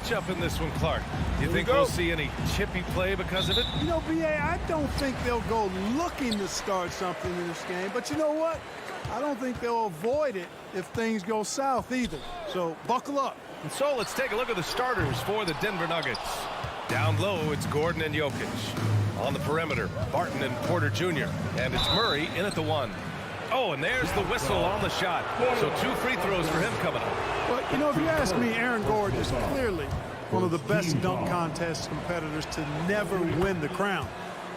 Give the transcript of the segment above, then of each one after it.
matchup in this one, Clark. You think we'll see any chippy play because of it? You know, B.A., I don't think they'll go looking to start something in this game. But you know what? I don't think they'll avoid it if things go south either. So buckle up. And so let's take a look at the starters for the Denver Nuggets. Down low, it's Gordon and Jokic. On the perimeter, Barton and Porter Jr. And it's Murray in at the 1. Oh, and there's the whistle on the shot. So 2 free throws for him coming up. Well, you know, if you ask me, Aaron Gordon is clearly one of the best dunk contest competitors to never win the crown.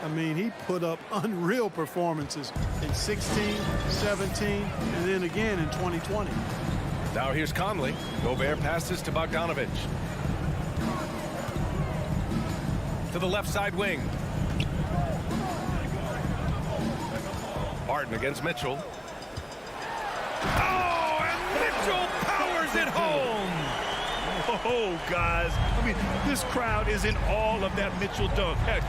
I mean, he put up unreal performances in 16, 17, and then again in 2020. Now here's Conley. Gobert passes to Bogdanovic. To the left side wing. Barton against Mitchell. Oh, and Mitchell powers it home. Oh, guys. I mean, this crowd is in awe of that Mitchell dunk. Heck,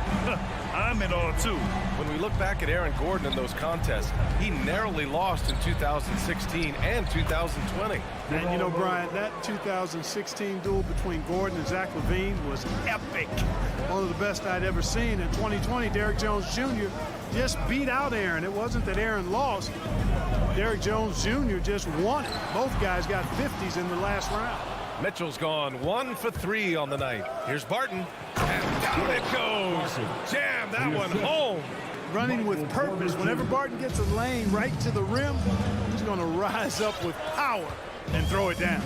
I'm in awe, too. When we look back at Aaron Gordon in those contests, he narrowly lost in 2016 and 2020. And, you know, Brian, that 2016 duel between Gordon and Zach LaVine was epic. One of the best I'd ever seen. In 2020, Derrick Jones Jr. just beat out Aaron. It wasn't that Aaron lost. Derrick Jones Jr. just won it. Both guys got 50s in the last round. Mitchell's gone 1 for 3 on the night. Here's Barton. And down it goes. Jam that one home. Running with purpose. Whenever Barton gets a lane right to the rim, he's going to rise up with power and throw it down.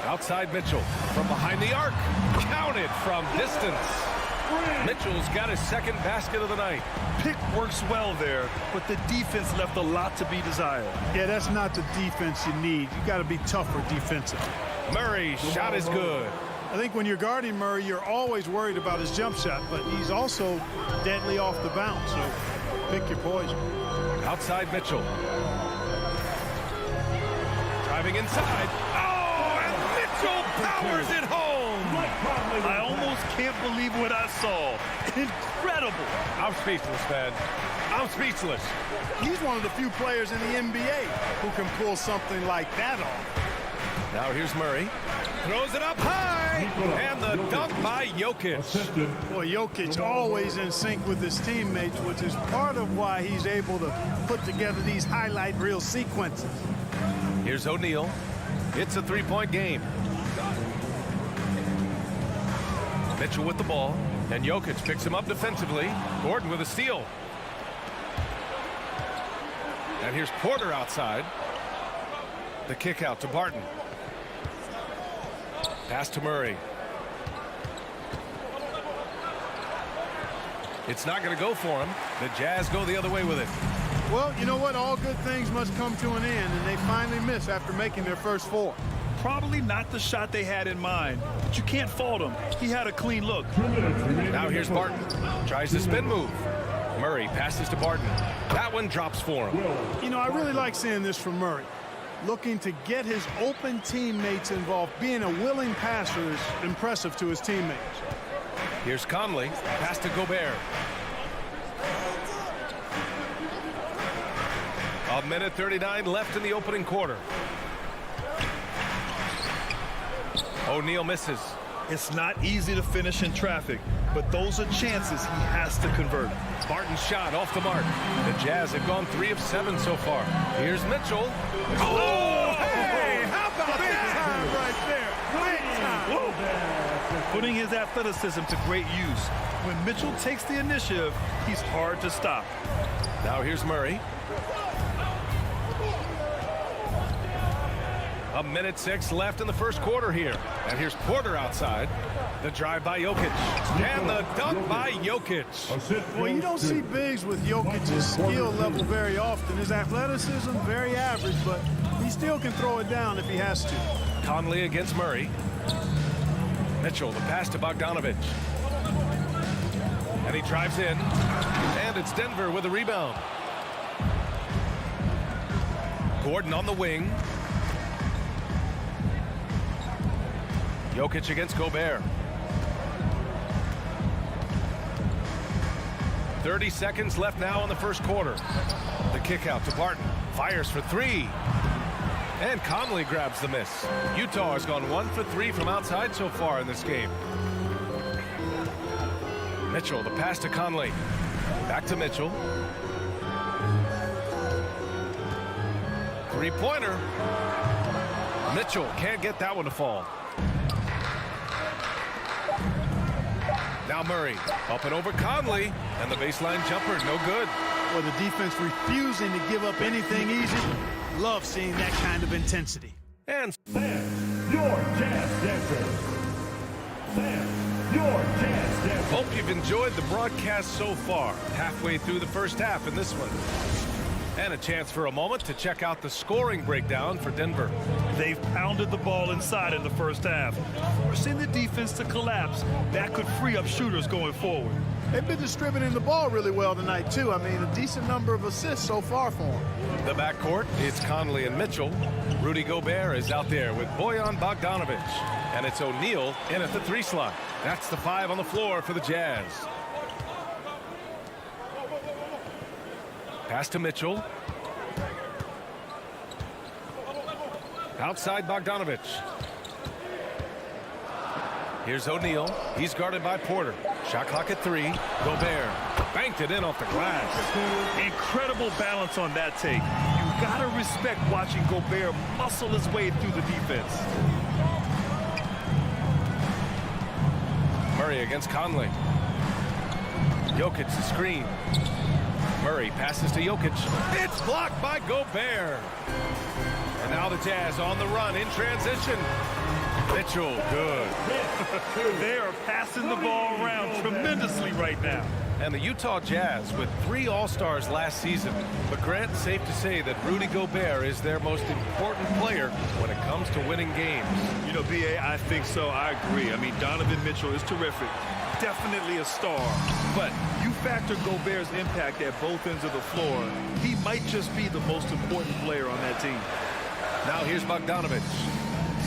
Outside Mitchell from behind the arc. Counted from distance. Mitchell's got his second basket of the night. Pick works well there, but the defense left a lot to be desired. Yeah, that's not the defense you need. You got to be tougher defensively. Murray's shot is good. I think when you're guarding Murray, you're always worried about his jump shot, but he's also deadly off the bounce, so pick your poison. Outside Mitchell. Driving inside. Oh, and Mitchell powers it home. I almost can't believe what I saw. Incredible. I'm speechless, man. I'm speechless. He's one of the few players in the NBA who can pull something like that off. Now here's Murray. Throws it up high. And the dunk by Jokic. Boy, Jokic always in sync with his teammates, which is part of why he's able to put together these highlight reel sequences. Here's O'Neal. It's a 3-point game. Mitchell with the ball, and Jokic picks him up defensively. Gordon with a steal. And here's Porter outside. The kick out to Barton. Pass to Murray. It's not going to go for him. The Jazz go the other way with it. Well, you know what? All good things must come to an end, and they finally miss after making their first 4. Probably not the shot they had in mind, but you can't fault him. He had a clean look. Now here's Barton. Tries the spin move. Murray passes to Barton. That one drops for him. You know, I really like seeing this from Murray. Looking to get his open teammates involved. Being a willing passer is impressive to his teammates. Here's Conley. Pass to Gobert. A minute 39 left in the opening quarter. O'Neal misses. It's not easy to finish in traffic, but those are chances he has to convert. Barton's shot off the mark. The Jazz have gone 3 of 7 so far. Here's Mitchell. Oh, hey! How about Big that? time right there. Big time. Whoa. Putting his athleticism to great use. When Mitchell takes the initiative, he's hard to stop. Now here's Murray. A minute 6 left in the first quarter here. And here's Porter outside. The drive by Jokic. And the dunk by Jokic. Well, you don't see bigs with Jokic's skill level very often. His athleticism, very average, but he still can throw it down if he has to. Conley against Murray. Mitchell, the pass to Bogdanovic. And he drives in. And it's Denver with a rebound. Gordon on the wing. Jokic against Gobert. 30 seconds left now in the first quarter. The kick out to Barton. Fires for 3. And Conley grabs the miss. Utah has gone 1 for 3 from outside so far in this game. Mitchell, the pass to Conley. Back to Mitchell. Three-pointer. Mitchell can't get that one to fall. Now Murray up and over Conley, and the baseline jumper no good. Well, the defense refusing to give up anything easy. Love seeing that kind of intensity. And Your Jazz Dancer. Your Jazz Dancer. hope you've enjoyed the broadcast so far. Halfway through the first half in this one. And a chance for a moment to check out the scoring breakdown for Denver. They've pounded the ball inside in the first half, forcing the defense to collapse. That could free up shooters going forward. They've been distributing the ball really well tonight, too. I mean, a decent number of assists so far for them. The backcourt, it's Conley and Mitchell. Rudy Gobert is out there with Bojan Bogdanovic. And it's O'Neal in at the 3 slot. That's the 5 on the floor for the Jazz. Pass to Mitchell. Outside Bogdanovic. Here's O'Neal. He's guarded by Porter. Shot clock at 3. Gobert banked it in off the glass. Incredible balance on that take. You gotta respect watching Gobert muscle his way through the defense. Murray against Conley. Jokic the screen. Murray passes to Jokic. It's blocked by Gobert. And now the Jazz on the run in transition. Mitchell, good. They are passing the ball around tremendously right now. And the Utah Jazz with 3 All-Stars last season. But Grant, it's safe to say that Rudy Gobert is their most important player when it comes to winning games. You know, B.A., I think so. I agree. I mean, Donovan Mitchell is terrific. Definitely a star. But you factor Gobert's impact at both ends of the floor, he might just be the most important player on that team. Now here's Bogdanovic.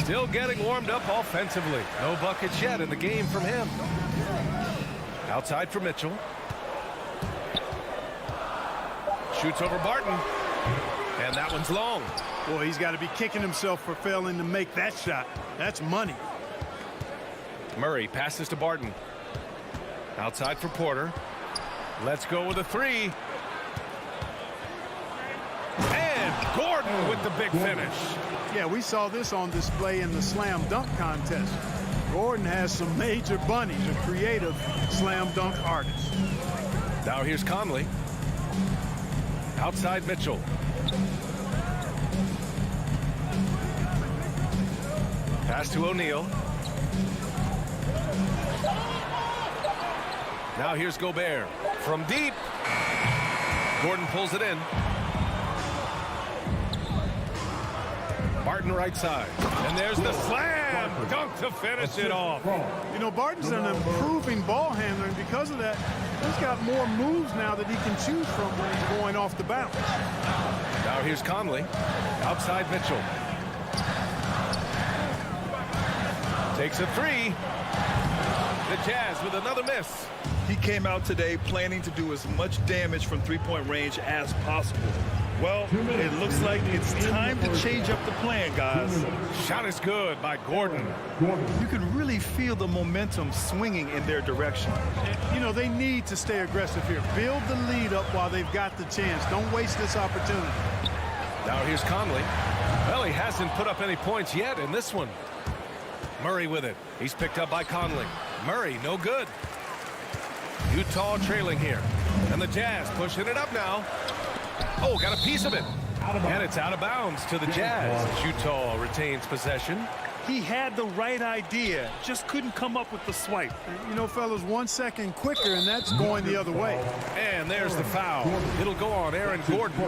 Still getting warmed up offensively. No buckets yet in the game from him. Outside for Mitchell. Shoots over Barton. And that one's long. Boy, he's got to be kicking himself for failing to make that shot. That's money. Murray passes to Barton. Outside for Porter. Let's go with a 3. And Gordon with the big finish. Yeah, we saw this on display in the slam dunk contest. Gordon has some major bunnies, a creative slam dunk artist. Now here's Conley. Outside Mitchell. Pass to O'Neal. Now here's Gobert. From deep. Gordon pulls it in. Barton right side. And there's the slam dunk to finish it off. You know, Barton's an improving ball handler, and because of that, he's got more moves now that he can choose from when he's going off the bounce. Now here's Conley. Outside Mitchell. Takes a 3. The Jazz with another miss. He came out today planning to do as much damage from three-point range as possible. Well, it looks like it's time to change up the plan, guys. Shot is good by Gordon. You can really feel the momentum swinging in their direction. You know, they need to stay aggressive here. Build the lead up while they've got the chance. Don't waste this opportunity. Now here's Conley. Well, he hasn't put up any points yet in this one. Murray with it. He's picked up by Conley. Murray, no good. Utah trailing here. And the Jazz pushing it up now. Oh, got a piece of it. And it's out of bounds to the Jazz. Utah retains possession. He had the right idea, just couldn't come up with the swipe. You know, fellas, 1 second quicker, and that's going the other way. And there's the foul. It'll go on Aaron Gordon.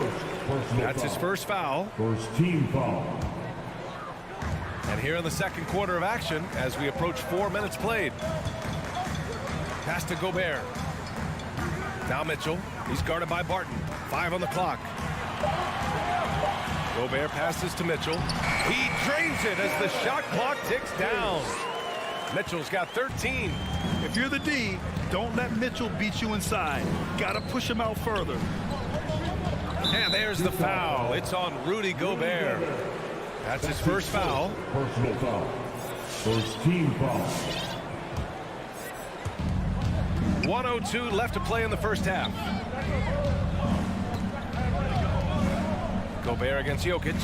That's his first foul. First team foul. And here in the second quarter of action, as we approach 4 minutes played. Pass to Gobert. Now Mitchell. He's guarded by Barton. 5 on the clock. Gobert passes to Mitchell. He drains it as the shot clock ticks down. Mitchell's got 13. If you're the D, don't let Mitchell beat you inside. Gotta push him out further. And there's the foul. It's on Rudy Gobert. That's his first foul. Personal foul. First team foul. 1:02 left to play in the first half. Gobert against Jokic.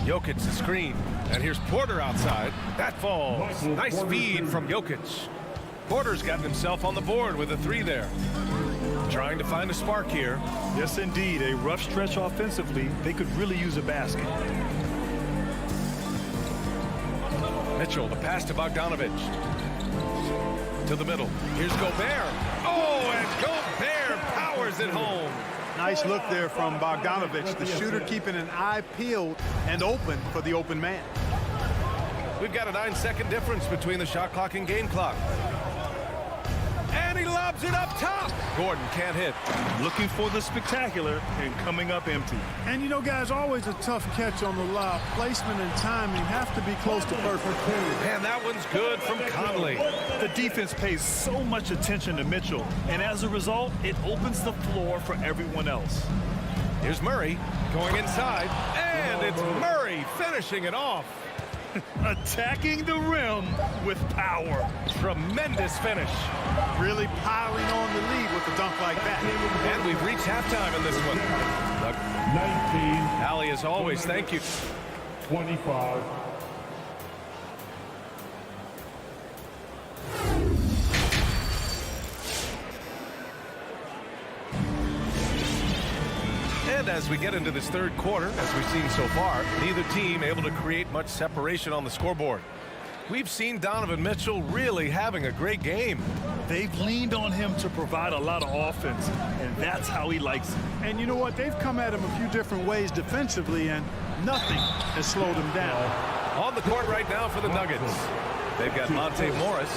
Jokic the screen. And here's Porter outside. That falls. Nice feed from Jokic. Porter's gotten himself on the board with a 3 there. Trying to find a spark here. Yes, indeed. A rough stretch offensively. They could really use a basket. Mitchell, the pass to Bogdanovich. To the middle. Here's Gobert. Oh, and Gobert powers it home. Nice look there from Bogdanovich, the shooter keeping an eye peeled and open for the open man. We've got a 9-second difference between the shot clock and game clock. And he lobs it up top. Gordon can't hit. Looking for the spectacular and coming up empty. And you know, guys, always a tough catch on the lob. Placement and timing have to be close to perfect. And that one's good from Conley. The defense pays so much attention to Mitchell, and as a result, it opens the floor for everyone else. Here's Murray going inside, and it's Murray finishing it off. Attacking the rim with power. Tremendous finish. Really piling on the lead with a dunk like that. And we've reached halftime in this one. 19. Allie, as always, thank you. 25. And as we get into this third quarter, as we've seen so far, neither team able to create much separation on the scoreboard. We've seen Donovan Mitchell really having a great game. They've leaned on him to provide a lot of offense, and that's how he likes it. And you know what? They've come at him a few different ways defensively, and nothing has slowed him down. On the court right now for the Nuggets. They've got Monte Morris,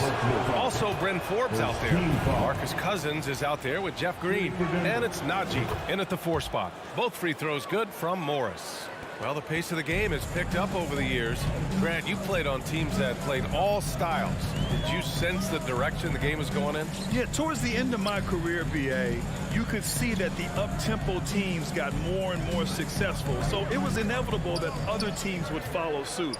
also Bryn Forbes out there. Marcus Cousins is out there with Jeff Green. And it's Najee in at the 4 spot. Both free throws good from Morris. Well, the pace of the game has picked up over the years. Grant, you played on teams that played all styles. Did you sense the direction the game was going in? Yeah, towards the end of my career, BA, you could see that the up-tempo teams got more and more successful. So it was inevitable that other teams would follow suit.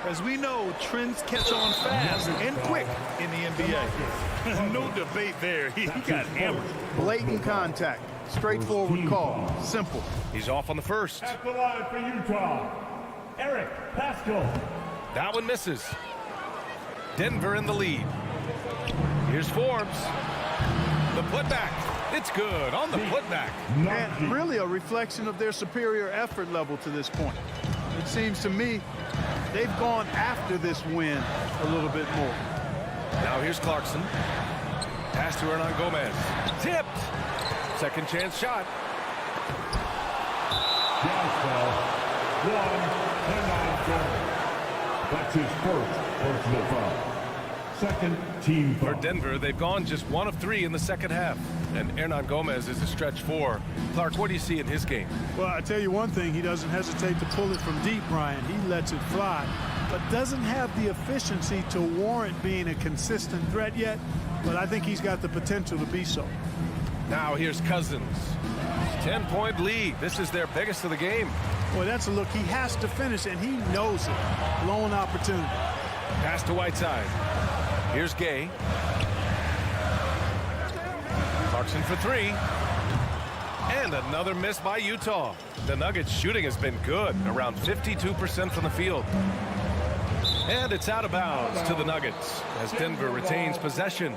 As we know, trends catch on fast and quick in the NBA. No debate there. He got hammered. Blatant contact. Straightforward call. Simple. He's off on the first. At the line for Utah, Eric Pascal. That one misses. Denver in the lead. Here's Forbes. The putback. It's good on the putback. And really a reflection of their superior effort level to this point. It seems to me they've gone after this win a little bit more. Now here's Clarkson. Pass to Hernan Gomez. Tipped. Second chance shot. Down foul. 1 and 9 goal. That's his first personal foul. Second team foul. For Denver, they've gone just 1 of 3 in the second half. And Hernan Gomez is a stretch 4. Clark, what do you see in his game? Well, I tell you one thing, he doesn't hesitate to pull it from deep, Brian. He lets it fly, but doesn't have the efficiency to warrant being a consistent threat yet. But I think he's got the potential to be so. Now here's Cousins. 10-point lead. This is their biggest of the game. Boy, that's a look. He has to finish, and he knows it. Blown opportunity. Pass to Whiteside. Here's Gay. Clarkson for 3. And another miss by Utah. The Nuggets shooting has been good, around 52% from the field. And it's out of bounds to the Nuggets as Denver retains possession.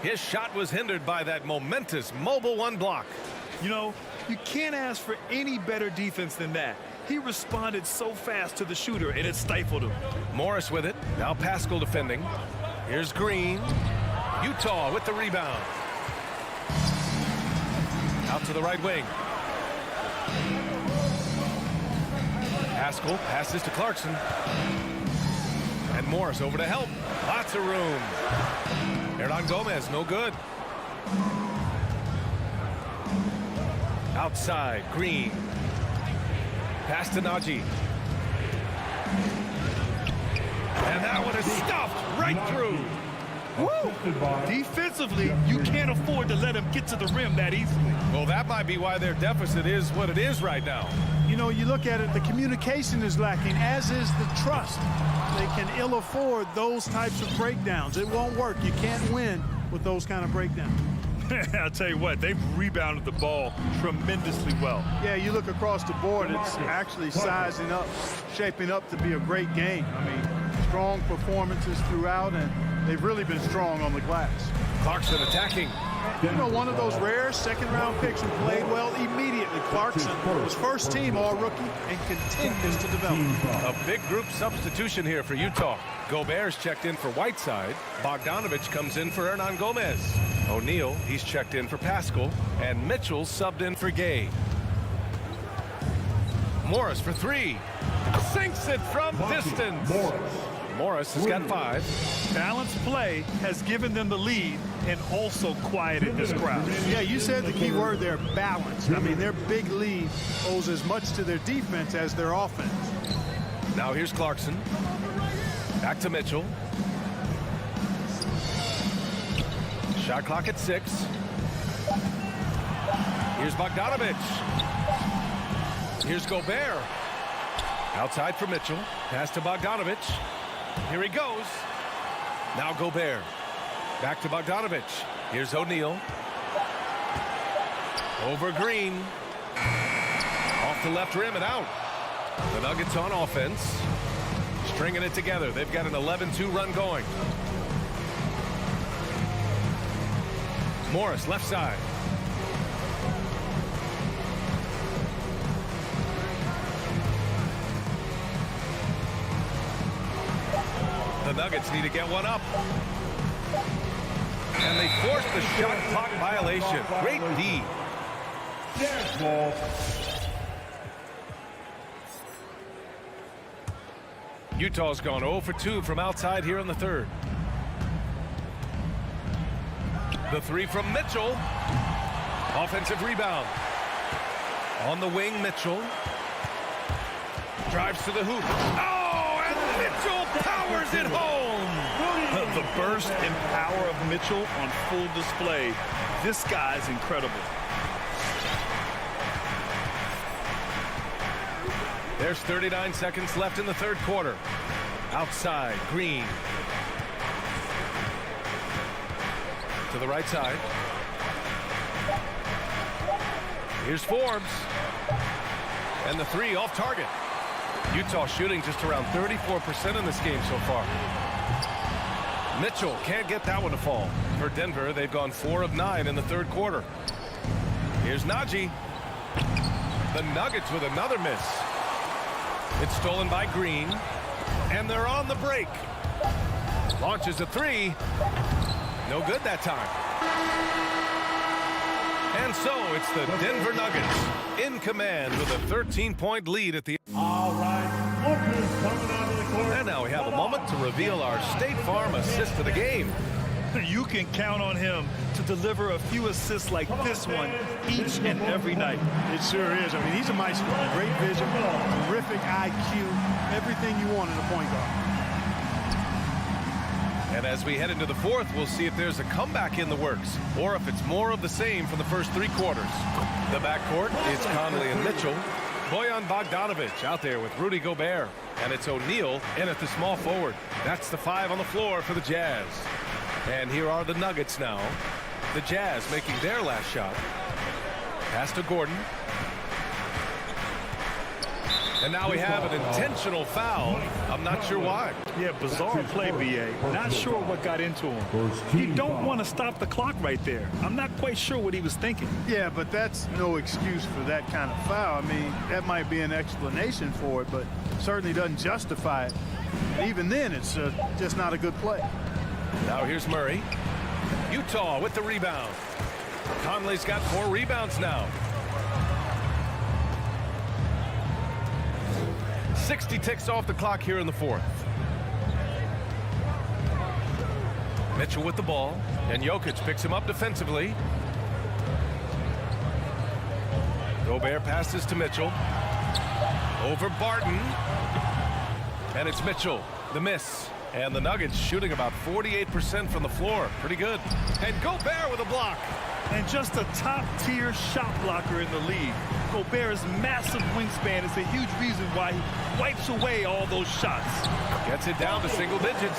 His shot was hindered by that momentous mobile 1 block. You know, you can't ask for any better defense than that. He responded so fast to the shooter, and it stifled him. Morris with it. Now Pascal defending. Here's Green. Utah with the rebound. Out to the right wing. Pascal passes to Clarkson. And Morris over to help. Lots of room. Hernan Gomez, no good. Outside, Green. Pass to Najee. And that one is stuffed right through. Woo! Defensively, you can't afford to let him get to the rim that easily. Well, that might be why their deficit is what it is right now. You know, you look at it, the communication is lacking, as is the trust. They can ill afford those types of breakdowns. It won't work. You can't win with those kind of breakdowns. I'll tell you what, they've rebounded the ball tremendously well. Yeah, you look across the board, it's actually sizing up, shaping up to be a great game. I mean, strong performances throughout, and they've really been strong on the glass. Clarkson attacking. You know, one of those rare second-round picks who played well immediately. Clarkson was first team all-rookie and continues to develop. A big group substitution here for Utah. Gobert's checked in for Whiteside. Bogdanovich comes in for Hernan Gomez. O'Neal, he's checked in for Pascal. And Mitchell subbed in for Gay. Morris for three. Sinks it from distance. Morris has got 5. Balanced play has given them the lead and also quieted this crowd. Yeah, you said the key word there, balance. I mean, their big lead owes as much to their defense as their offense. Now here's Clarkson. Back to Mitchell. Shot clock at 6. Here's Bogdanovich. Here's Gobert. Outside for Mitchell. Pass to Bogdanovich. Here he goes. Now Gobert. Back to Bogdanovich. Here's O'Neal. Over Green. Off the left rim and out. The Nuggets on offense. Stringing it together. They've got an 11-2 run going. Morris, left side. The Nuggets need to get one up. And they force the shot clock violation. Great D. Utah's gone 0 for 2 from outside here in the third. The 3 from Mitchell. Offensive rebound. On the wing, Mitchell. Drives to the hoop. Oh, and Mitchell powers it home. The burst and power of Mitchell on full display. This guy's incredible. There's 39 seconds left in the third quarter. Outside, Green. To the right side. Here's Forbes. And the 3 off target. Utah shooting just around 34% in this game so far. Mitchell can't get that one to fall. For Denver, they've gone 4 of 9 in the third quarter. Here's Najee. The Nuggets with another miss. It's stolen by Green. And they're on the break. Launches a 3. No good that time. And so it's the Denver Nuggets in command with a 13-point lead at the end. All right, Lucas coming onto the court. And now we have a moment to reveal our State Farm assist of the game. You can count on him to deliver a few assists like this one each and every night. It sure is. I mean, he's a maestro. Great vision, terrific IQ, everything you want in a point guard. And as we head into the fourth, we'll see if there's a comeback in the works or if it's more of the same from the first 3 quarters. The backcourt, it's Conley and Mitchell. Bojan Bogdanovich out there with Rudy Gobert. And it's O'Neal in at the small forward. That's the 5 on the floor for the Jazz. And here are the Nuggets now. The Jazz making their last shot. Pass to Gordon. And now we have an intentional foul. I'm not sure why. Yeah, bizarre play, B.A. Not sure what got into him. He don't want to stop the clock right there. I'm not quite sure what he was thinking. Yeah, but that's no excuse for that kind of foul. I mean, that might be an explanation for it, but certainly doesn't justify it. And even then, it's just not a good play. Now here's Murray. Utah with the rebound. Conley's got 4 rebounds now. 60 ticks off the clock here in the fourth. Mitchell with the ball, and Jokic picks him up defensively. Gobert passes to Mitchell. Over Barton. And it's Mitchell, the miss. And the Nuggets shooting about 48% from the floor. Pretty good. And Gobert with a block. And just a top-tier shot blocker in the league. Gobert's massive wingspan is a huge reason why he wipes away all those shots. Gets it down to single digits.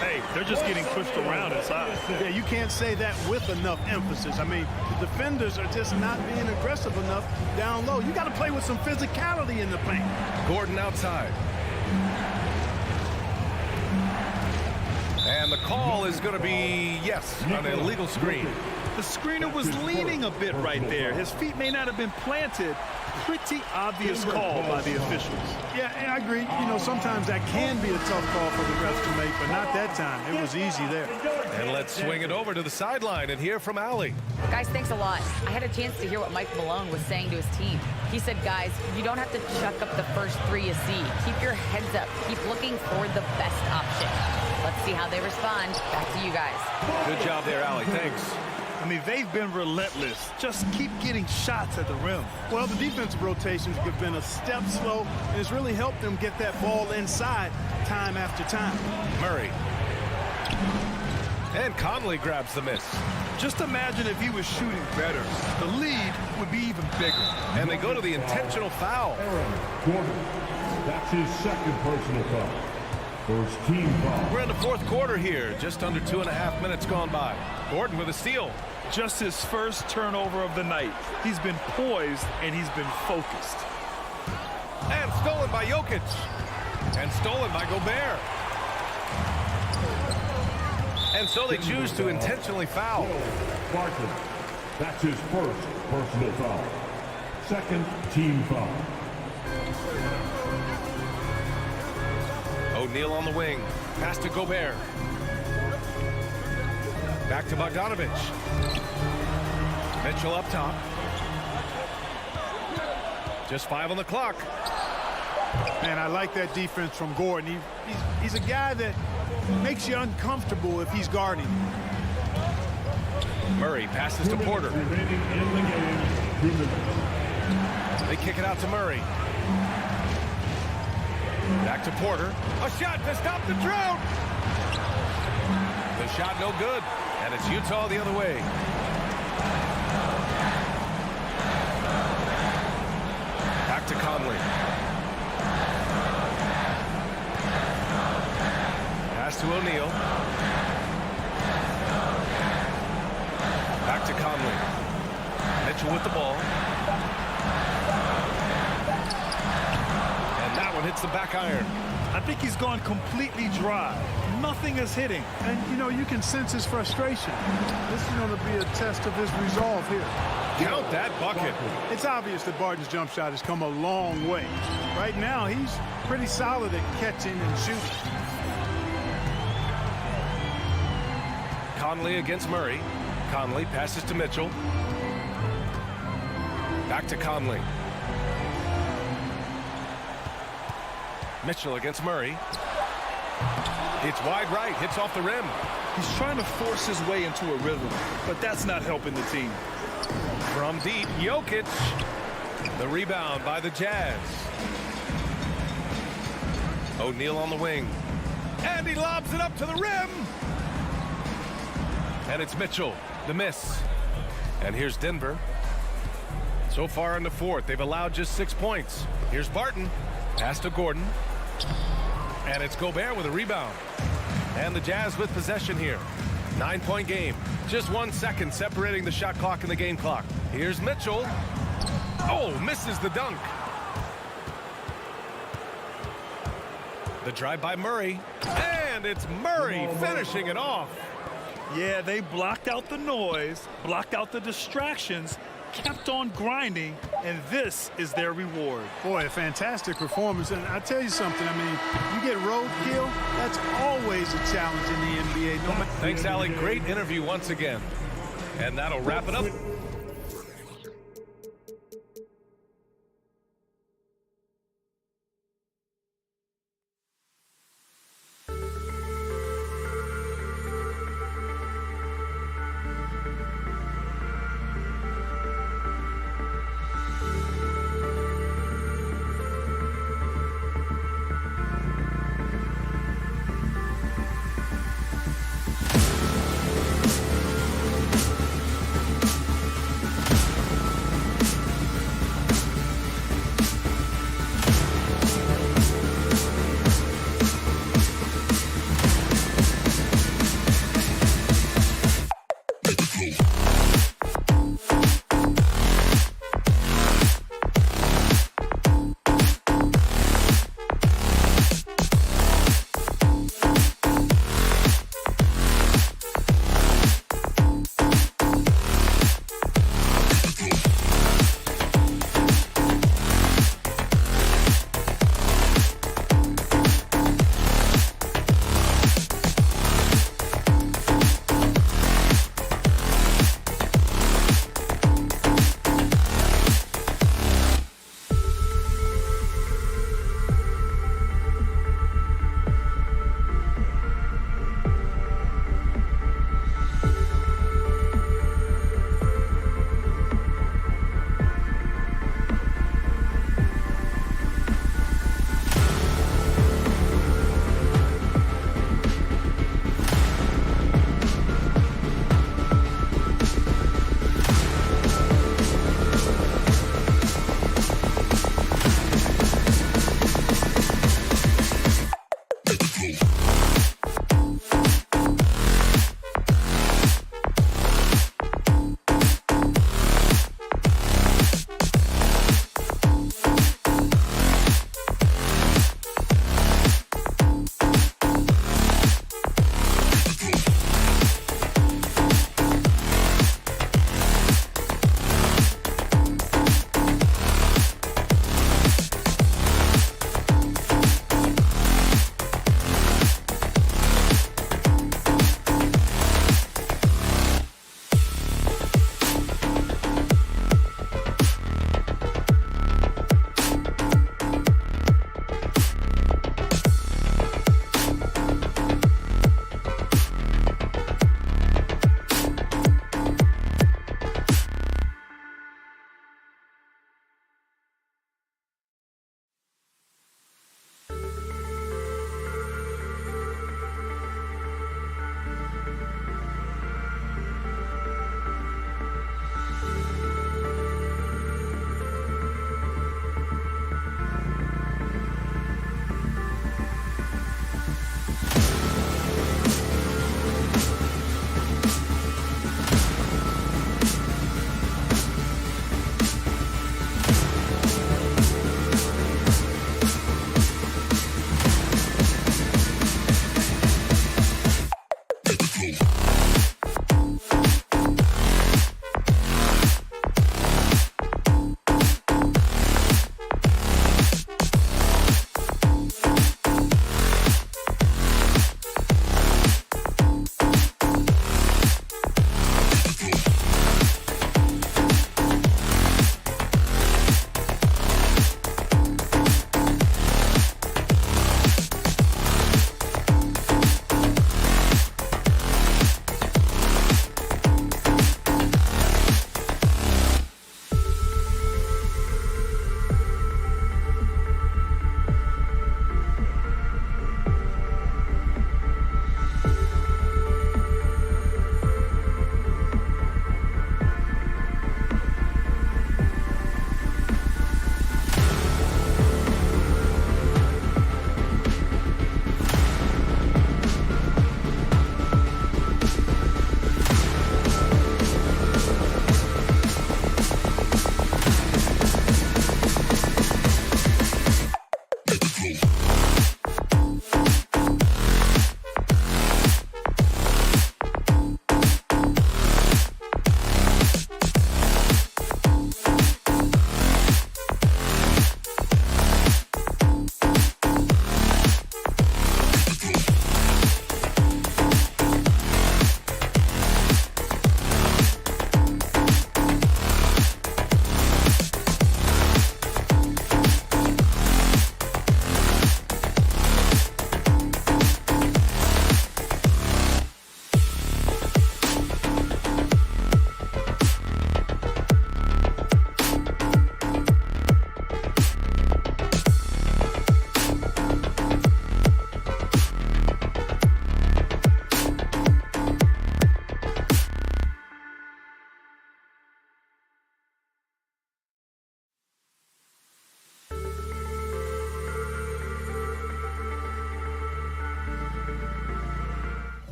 Hey, they're just getting pushed around inside. Yeah, you can't say that with enough emphasis. I mean, the defenders are just not being aggressive enough down low. You got to play with some physicality in the paint. Gordon outside. And the call is going to be, yes, an illegal screen. The screener was leaning a bit right there. His feet may not have been planted. Pretty obvious call by the officials. Yeah, and I agree. You know, sometimes that can be a tough call for the refs to make, but not that time. It was easy there. And let's swing it over to the sideline and hear from Allie. Guys, thanks a lot. I had a chance to hear what Mike Malone was saying to his team. He said, guys, you don't have to chuck up the first three you see. Keep your heads up. Keep looking for the best option. Let's see how they respond. Back to you guys. Good job there, Allie. Thanks. I mean, they've been relentless. Just keep getting shots at the rim. Well, the defensive rotations have been a step slow, and it's really helped them get that ball inside time after time. Murray. And Conley grabs the miss. Just imagine if he was shooting better. The lead would be even bigger. And they go to the intentional foul. Gordon. That's his second personal foul. First team foul. We're in the fourth quarter here. Just under 2.5 minutes gone by. Gordon with a steal. Just his first turnover of the night. He's been poised and he's been focused. And stolen by Jokic. And stolen by Gobert. And so they choose to intentionally foul. Clarkson. That's his first personal foul. Second team foul. O'Neal on the wing. Pass to Gobert. Back to Bogdanovich. Mitchell up top. Just 5 on the clock. Man, I like that defense from Gordon. He's a guy that makes you uncomfortable if he's guarding. Murray passes to Porter. Remaining in the game, 2 minutes. They kick it out to Murray. Back to Porter. A shot to stop the drought. The shot no good. And it's Utah the other way. Back to Conley. Pass to O'Neal. Back to Conley. Mitchell with the ball. And that one hits the back iron. I think he's gone completely dry. Nothing is hitting. And, you know, you can sense his frustration. This is going to be a test of his resolve here. Count that bucket. It's obvious that Barton's jump shot has come a long way. Right now, he's pretty solid at catching and shooting. Conley against Murray. Conley passes to Mitchell. Back to Conley. Mitchell against Murray. It's wide right, hits off the rim. He's trying to force his way into a rhythm, but that's not helping the team. From deep, Jokic. The rebound by the Jazz. O'Neal on the wing. And he lobs it up to the rim. And it's Mitchell, the miss. And here's Denver. So far in the fourth, they've allowed just 6 points. Here's Barton. Pass to Gordon. And it's Gobert with a rebound. And the Jazz with possession here. 9-point game. Just 1 second separating the shot clock and the game clock. Here's Mitchell. Oh, misses the dunk. The drive by Murray. And it's Murray finishing it off. Yeah, they blocked out the noise, blocked out the distractions, kept on grinding, and this is their reward. Boy, a fantastic performance. And I tell you something, I mean, you get roadkill, that's always a challenge in the NBA. No matter. Thanks, Allie. Great interview once again. And that'll wrap it up.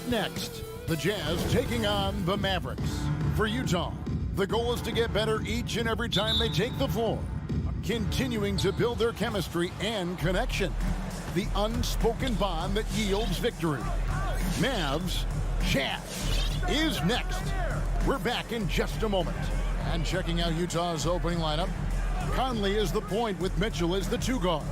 next, the Jazz taking on the Mavericks. For Utah, the goal is to get better each and every time they take the floor, continuing to build their chemistry and connection, the unspoken bond that yields victory. Mavs, Jazz is next. We're back in just a moment. And checking out Utah's opening lineup, Conley is the point with Mitchell as the 2 guard.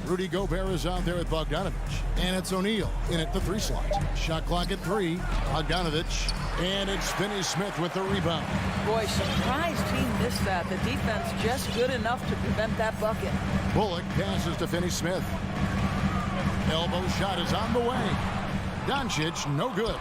Rudy Gobert is out there with Bogdanovich, and it's O'Neal in at the 3 slot. Shot clock at 3, Bogdanovich, and it's Finney-Smith with the rebound. Boy, surprised he missed that. The defense just good enough to prevent that bucket. Bullock passes to Finney-Smith. Elbow shot is on the way. Doncic, no good.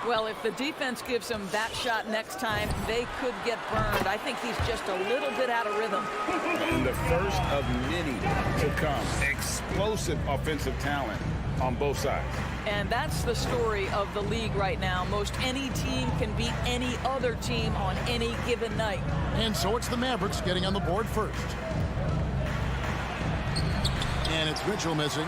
Well, if the defense gives him that shot next time, they could get burned. I think he's just a little bit out of rhythm. And the first of many to come. Explosive offensive talent on both sides. And that's the story of the league right now. Most any team can beat any other team on any given night. And so it's the Mavericks getting on the board first. And it's Mitchell missing.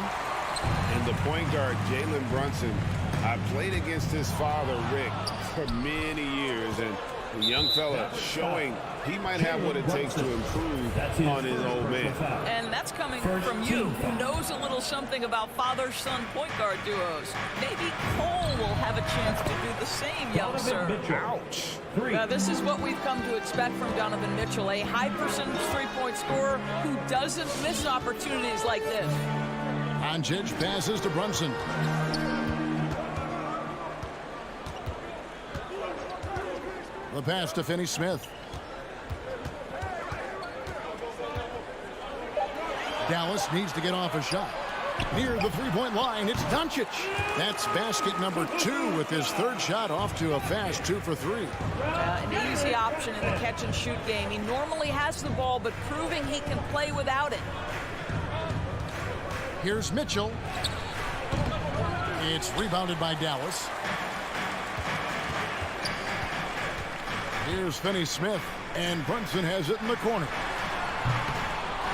And the point guard, Jalen Brunson, I played against his father, Rick, for many years. And the young fella showing he might have what it takes to improve on his old man. And that's coming from you, who knows a little something about father-son point guard duos. Maybe Cole will have a chance to do the same, young sir. Ouch. Now, this is what we've come to expect from Donovan Mitchell, a high-percentage three-point scorer who doesn't miss opportunities like this. Doncic passes to Brunson. The pass to Finney-Smith. Dallas needs to get off a shot. Near the three-point line, it's Doncic. That's basket number 2 with his 3rd shot off to a fast 2 for 3. An easy option in the catch-and-shoot game. He normally has the ball, but proving he can play without it. Here's Mitchell. It's rebounded by Dallas. Here's Finney-Smith, and Brunson has it in the corner.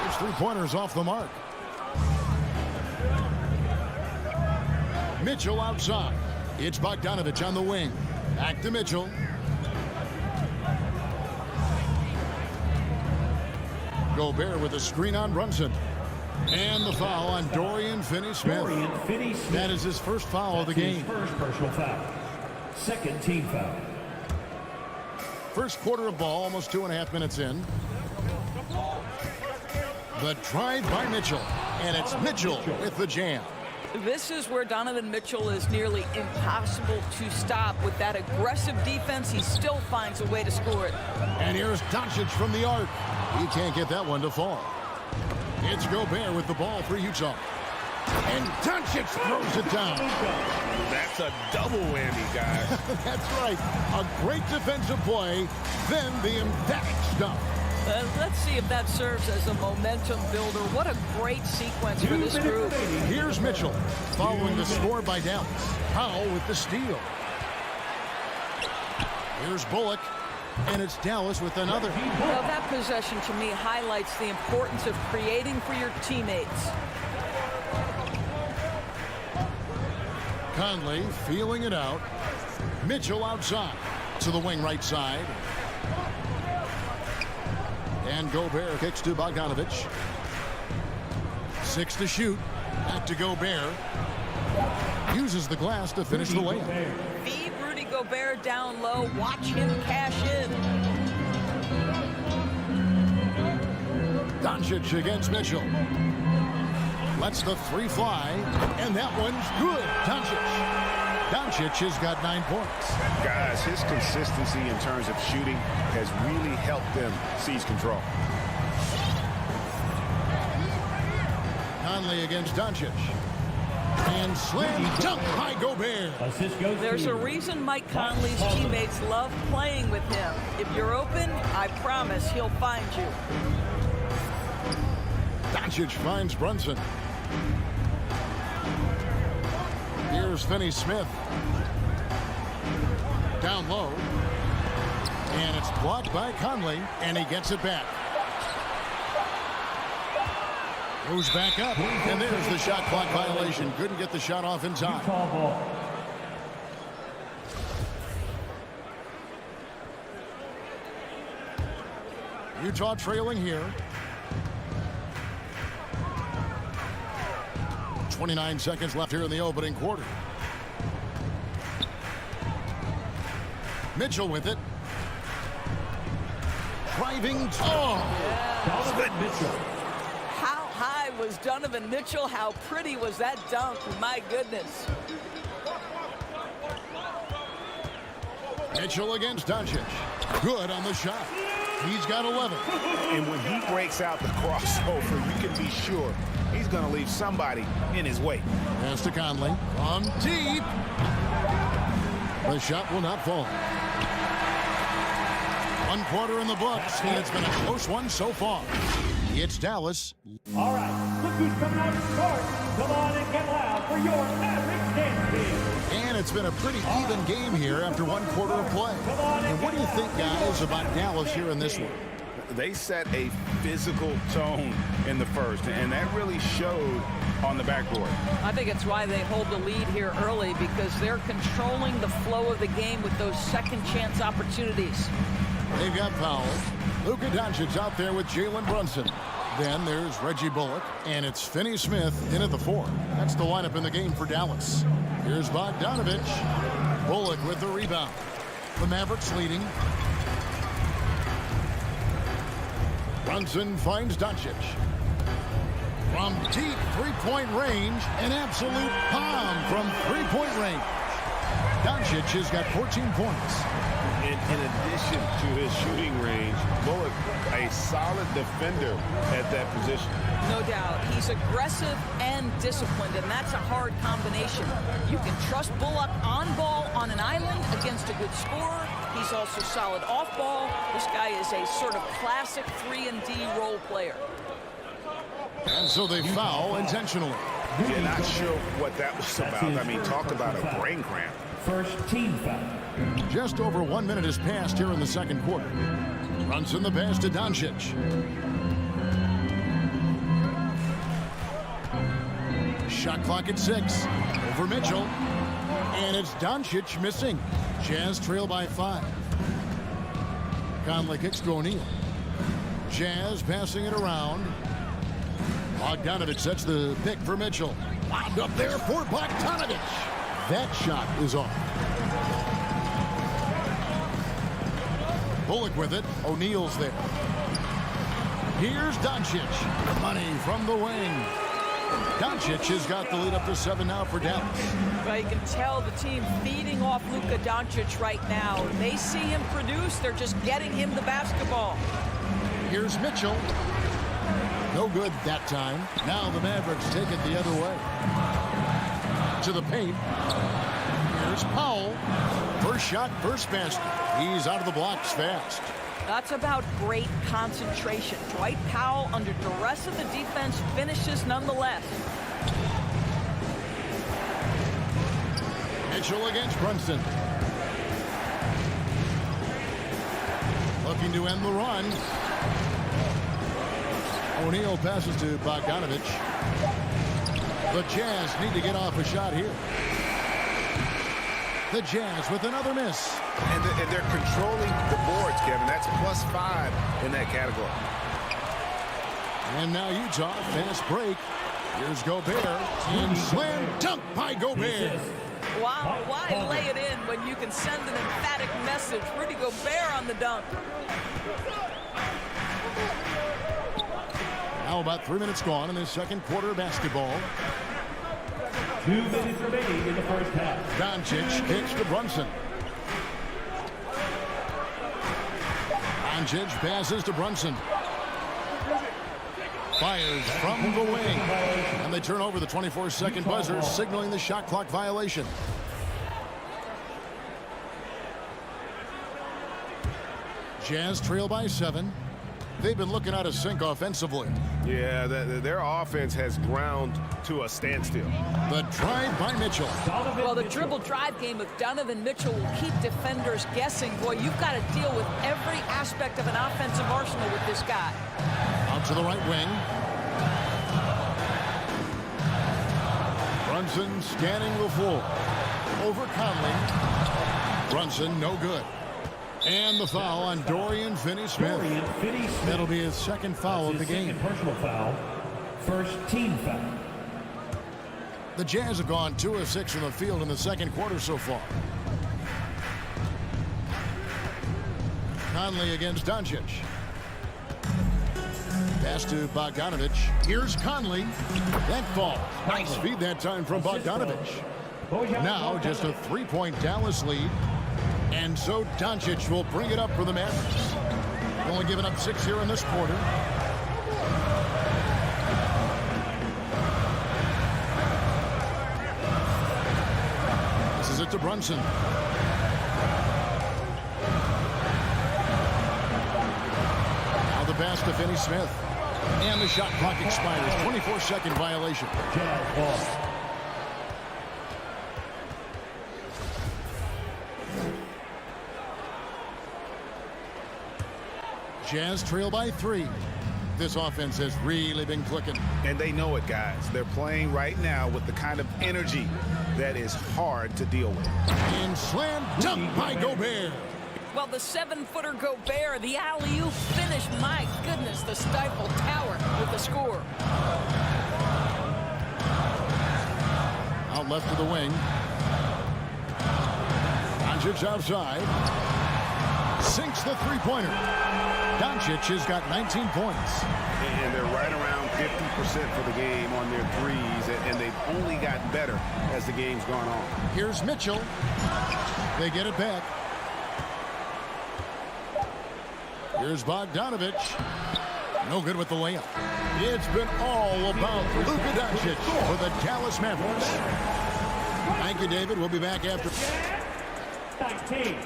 His 3-pointers off the mark. Mitchell outside. It's Bogdanovich on the wing. Back to Mitchell. Gobert with a screen on Brunson. And the foul on Dorian Finney-Smith. That is his first foul of the game. First personal foul. Second team foul. First quarter of ball, almost 2.5 minutes in. The drive by Mitchell. And it's Mitchell with the jam. This is where Donovan Mitchell is nearly impossible to stop. With that aggressive defense, he still finds a way to score it. And here's Doncic from the arc. He can't get that one to fall. It's Gobert with the ball for Utah. And Doncic throws it down. That's a double whammy, guys. That's right. A great defensive play, then the emphatic stuff. Let's see if that serves as a momentum builder. What a great sequence for this group. Here's Mitchell following the score by Dallas. Powell with the steal. Here's Bullock. And it's Dallas with another. Well, that possession to me highlights the importance of creating for your teammates. Conley feeling it out. Mitchell outside to the wing right side. And Gobert kicks to Bogdanovich. 6 to shoot. Back to Gobert. Uses the glass to finish the layup. Feed Rudy Gobert down low. Watch him cash in. Doncic against Mitchell. Lets the 3 fly. And that one's good. Doncic has got 9 points. Guys, his consistency in terms of shooting has really helped them seize control. Conley against Doncic. And slam dunk by Gobert. There's a reason Mike Conley's teammates love playing with him. If you're open, I promise he'll find you. Doncic finds Brunson. Here's Finney-Smith. Down low. And it's blocked by Conley, and he gets it back. Moves back up, and there's the shot clock violation. Couldn't get the shot off in time. Utah trailing here. 29 seconds left here in the opening quarter. Mitchell with it. Driving. Donovan Mitchell. How high was Donovan Mitchell? How pretty was that dunk? My goodness. Mitchell against Doncic. Good on the shot. He's got 11. And when he breaks out the crossover, you can be sure he's going to leave somebody in his way. Pass to Conley. From deep. The shot will not fall. 1 quarter in the books, and it's been a close one so far. It's Dallas. All right, look who's coming out to start. Come on and get loud for your Mavericks dance team. And it's been a pretty even game here after 1 quarter of play. And what do you think, guys, about Dallas here in this one? They set a physical tone in the first, and that really showed on the backboard. I think it's why they hold the lead here early, because they're controlling the flow of the game with those second chance opportunities. They've got foul. Luka Doncic out there with Jalen Brunson. Then there's Reggie Bullock, and it's Finney-Smith in at the 4. That's the lineup in the game for Dallas. Here's Bogdanovich. Bullock with the rebound. The Mavericks leading. Brunson finds Doncic. From deep three-point range, an absolute bomb from three-point range. Doncic has got 14 points. In addition to his shooting range, Bullock, a solid defender at that position. No doubt. He's aggressive and disciplined, and that's a hard combination. You can trust Bullock on ball on an island against a good scorer. He's also solid off ball. This guy is a sort of classic 3-and-D role player. And so they foul intentionally. Yeah, not sure what that was about. I mean, talk about a brain cramp. First team foul. Just over 1 minute has passed here in the second quarter. Brunson the pass to Doncic. Shot clock at 6. Over Mitchell. And it's Doncic missing. Jazz trail by 5. Conley kicks to O'Neal. Jazz passing it around. Bogdanovich sets the pick for Mitchell. Wound up there for Bogdanovich. That shot is off. Bullock with it. O'Neal's there. Here's Doncic. Money from the wing. Doncic has got the lead up to 7 now for Dallas. Well, you can tell the team feeding off Luka Doncic right now. They see him produce. They're just getting him the basketball. Here's Mitchell. No good that time. Now the Mavericks take it the other way. To the paint. Here's Powell. First shot, first basket. He's out of the blocks fast. That's about great concentration. Dwight Powell, under duress of the defense, finishes nonetheless. Mitchell against Brunson. Looking to end the run. O'Neal passes to Bogdanovich. The Jazz need to get off a shot here. The Jazz with another miss. And they're controlling the boards, Kevin. That's +5 in that category. And now Utah, fast break. Here's Gobert. And slam dunk by Gobert. Wow, why lay it in when you can send an emphatic message? Rudy Gobert on the dunk. Now about 3 minutes gone in this second quarter of basketball. 2 minutes remaining in the first half. Doncic kicks to Brunson. Doncic passes to Brunson. Fires from the wing. And they turn over the 24-second buzzer, signaling the shot clock violation. Jazz trail by 7. They've been looking out of sync offensively. Yeah, their offense has ground to a standstill. The drive by Mitchell. Well, the dribble drive game of Donovan Mitchell will keep defenders guessing. Boy, you've got to deal with every aspect of an offensive arsenal with this guy. Out to the right wing. Brunson scanning the floor. Over Conley. Brunson, no good. And the foul on Dorian Finney-Smith. That'll be his second foul of the game. Personal foul. First team foul. The Jazz have gone 2 of 6 from the field in the second quarter so far. Conley against Doncic. Pass to Bogdanovich. Here's Conley. That falls. Nice feed that time from Bogdanovich. Now just a 3-point Dallas lead. And so Doncic will bring it up for the Mavericks. Only giving up 6 here in this quarter. This is it to Brunson. Now the pass to Finney-Smith. And the shot clock expires. 24-second violation. Jazz ball. Jazz trail by 3. This offense has really been clicking. And they know it, guys. They're playing right now with the kind of energy that is hard to deal with. And slam dunk by Gobert. Well, the 7-footer Gobert, the alley-oop finish. My goodness, the Stifle Tower with the score. Out left to the wing. Doncic outside. Sinks the three-pointer. Doncic has got 19 points. And they're right around 50% for the game on their threes, and they've only gotten better as the game's gone on. Here's Mitchell. They get it back. Here's Bogdanovich. No good with the layup. It's been all about Luka Doncic for the Dallas Mavericks. Thank you, David. We'll be back after. 19.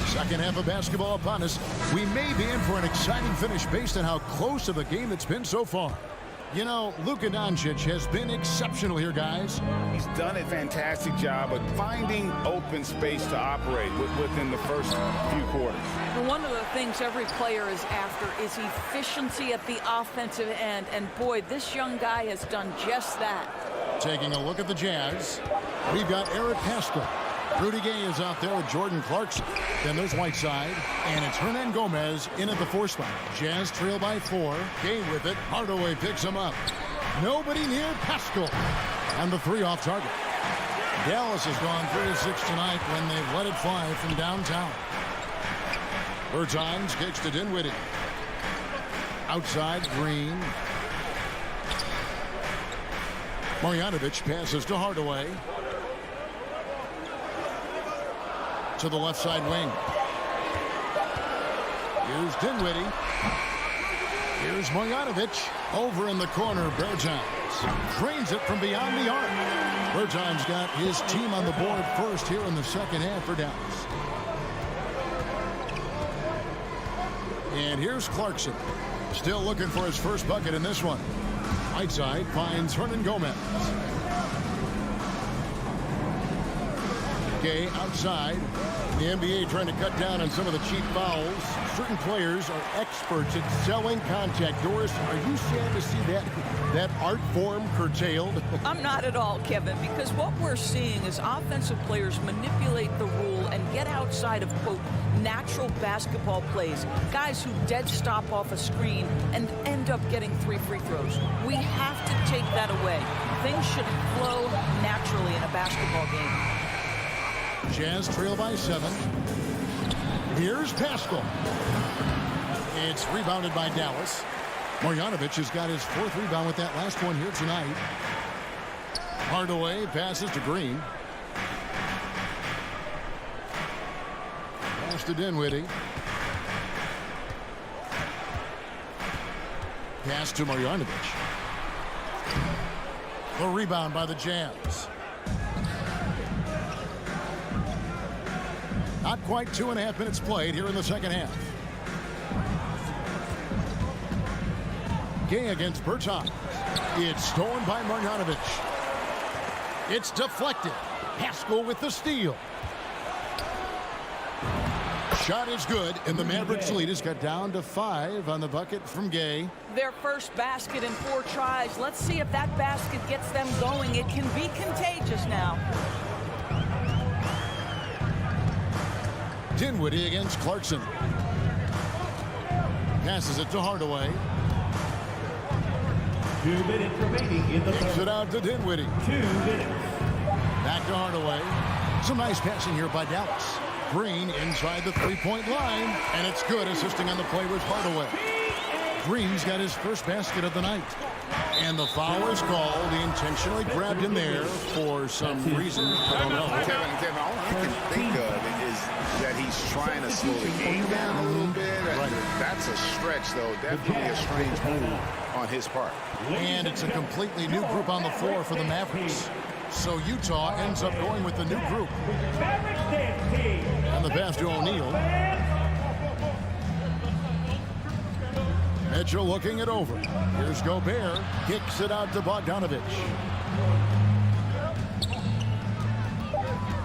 Second half of basketball upon us. We may be in for an exciting finish based on how close of a game it's been so far. You know, Luka Doncic has been exceptional here, guys. He's done a fantastic job of finding open space to operate within the first few quarters. And one of the things every player is after is efficiency at the offensive end. And boy, this young guy has done just that. Taking a look at the Jazz, we've got Eric Pascal. Rudy Gay is out there with Jordan Clarkson. Then there's Whiteside, and it's Hernan Gomez in at the 4 spot. Jazz trail by 4. Gay with it. Hardaway picks him up. Nobody near Pascal. And the 3 off target. Dallas has gone 3 of 6 tonight when they've let it fly from downtown. Bertans kicks to Dinwiddie. Outside, Green. Marjanovic passes to Hardaway. To the left side wing. Here's Dinwiddie. Here's Marjanovic. Over in the corner, Bertans drains it from beyond the arc. Bertans got his team on the board first here in the second half for Dallas. And here's Clarkson. Still looking for his first bucket in this one. Whiteside finds Hernan Gomez. Gay outside. The NBA trying to cut down on some of the cheap fouls. Certain players are experts at selling contact. Doris, are you sad to see that art form curtailed? I'm not at all, Kevin, because what we're seeing is offensive players manipulate the rule and get outside of, quote, natural basketball plays. Guys who dead stop off a screen and end up getting 3 free throws. We have to take that away. Things should flow naturally in a basketball game. Jazz trail by 7. Here's Pascal. It's rebounded by Dallas. Marjanovic has got his 4th rebound with that last one here tonight. Hardaway passes to Green. Pass to Dinwiddie. Pass to Marjanovic. The rebound by the Jazz. Not quite 2.5 minutes played here in the second half. Gay against Bertans. It's stolen by Marjanovic. It's deflected. Pascal with the steal. shot is good, and the Mavericks lead has got down to 5 on the bucket from Gay. Their first basket in 4 tries. Let's see if that basket gets them going. It can be contagious now. Dinwiddie against Clarkson. Passes it to Hardaway. 2 minutes remaining in the Kicks third. it out to Dinwiddie. 2 minutes. Back to Hardaway. Some nice passing here by Dallas. Green inside the three-point line, and it's good. Assisting on the play was Hardaway. Green's got his first basket of the night. And the foul is called. He intentionally grabbed him there for some reason. I don't know. Kevin, all I can think of is that he's trying to slow the game down a little bit. Right. That's a stretch, though. Definitely a strange move on his part. And it's a completely new group on the floor for the Mavericks. So Utah ends up going with the new group. And the pass to O'Neal. Mitchell looking it over. Here's Gobert. Kicks it out to Bogdanovich.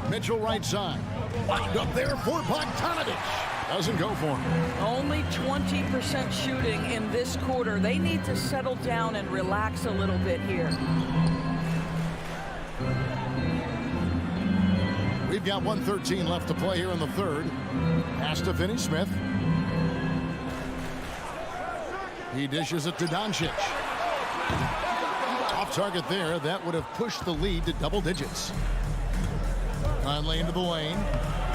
Mitchell right side. Lined up there for Bogdanovich. Doesn't go for him. Only 20% shooting in this quarter. They need to settle down and relax a little bit here. We've got 1:13 left to play here in the third. Pass to Finney-Smith. He dishes it to Doncic. Off target there. That would have pushed the lead to double digits. Conley into the lane.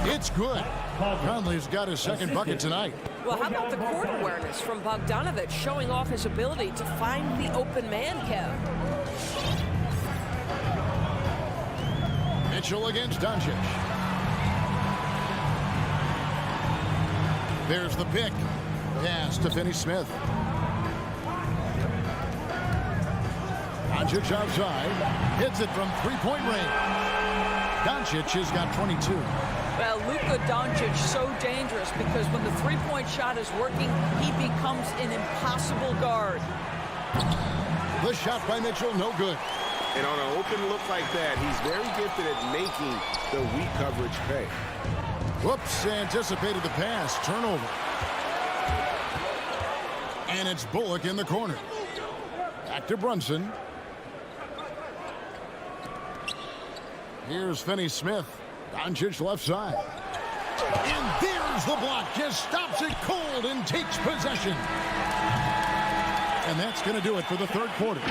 It's good. Conley's got his second bucket tonight. Well, how about the court awareness from Bogdanovich, showing off his ability to find the open man, Kev? Mitchell against Doncic. There's the pick. Pass to Finney-Smith. Doncic outside. Hits it from three-point range. Doncic has got 22. Well, Luka Doncic so dangerous because when the three-point shot is working, he becomes an impossible guard. The shot by Mitchell, no good. And on an open look like that, he's very gifted at making the weak coverage pay. Whoops, anticipated the pass. Turnover. And it's Bullock in the corner. Back to Brunson. Here's Finney-Smith. Doncic left side. And there's the block. Just stops it cold and takes possession. And that's going to do it for the third quarter.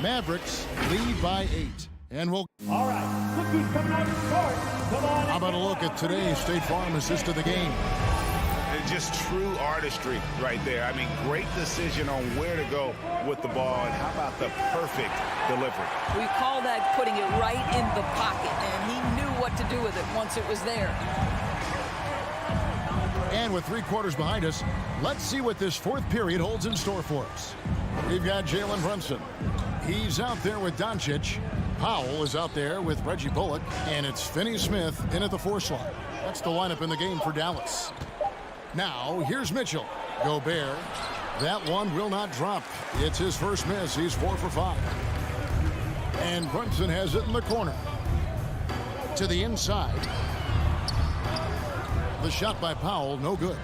Mavericks lead by 8. And we'll... All right, look who's coming out to start. Come on. How about a look at today's State Farm assist of the game? And just true artistry right there. I mean, great decision on where to go with the ball. And how about the perfect delivery? We call that putting it right in the pocket, and he knew what to do with it once it was there. And with 3 quarters behind us, let's see what this fourth period holds in store for us. We've got Jalen Brunson. He's out there with Doncic. Powell is out there with Reggie Bullock. And it's Finney-Smith in at the 4 slot. That's the lineup in the game for Dallas. Now, here's Mitchell. Gobert. That one will not drop. It's his first miss. He's 4 for 5. And Brunson has it in the corner. To the inside. The shot by Powell, no good.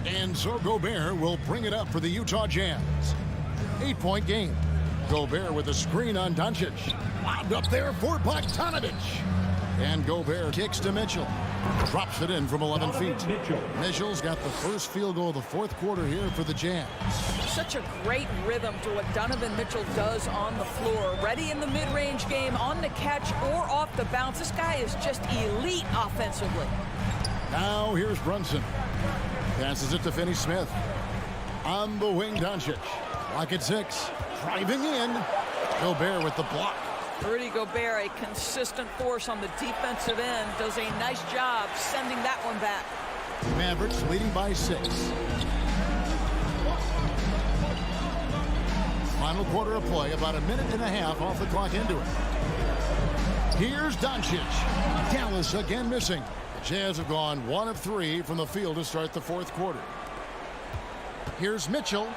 And so Gobert will bring it up for the Utah Jazz. 8-point game. Gobert with a screen on Doncic. Wound up there for Bogdanovich. And Gobert kicks to Mitchell. Drops it in from 11 feet. Mitchell's got the first field goal of the fourth quarter here for the Jazz. Such a great rhythm to what Donovan Mitchell does on the floor. Ready in the mid-range game, on the catch or off the bounce. This guy is just elite offensively. Now here's Brunson. Passes it to Finney-Smith. On the wing, Doncic. Lock at 6. Driving in. Gobert with the block. Rudy Gobert, a consistent force on the defensive end, does a nice job sending that one back. Mavericks leading by 6. Final quarter of play, about a minute and a half off the clock into it. Here's Doncic. Dallas again missing. The Jazz have gone 1 of 3 from the field to start the fourth quarter. Here's Mitchell.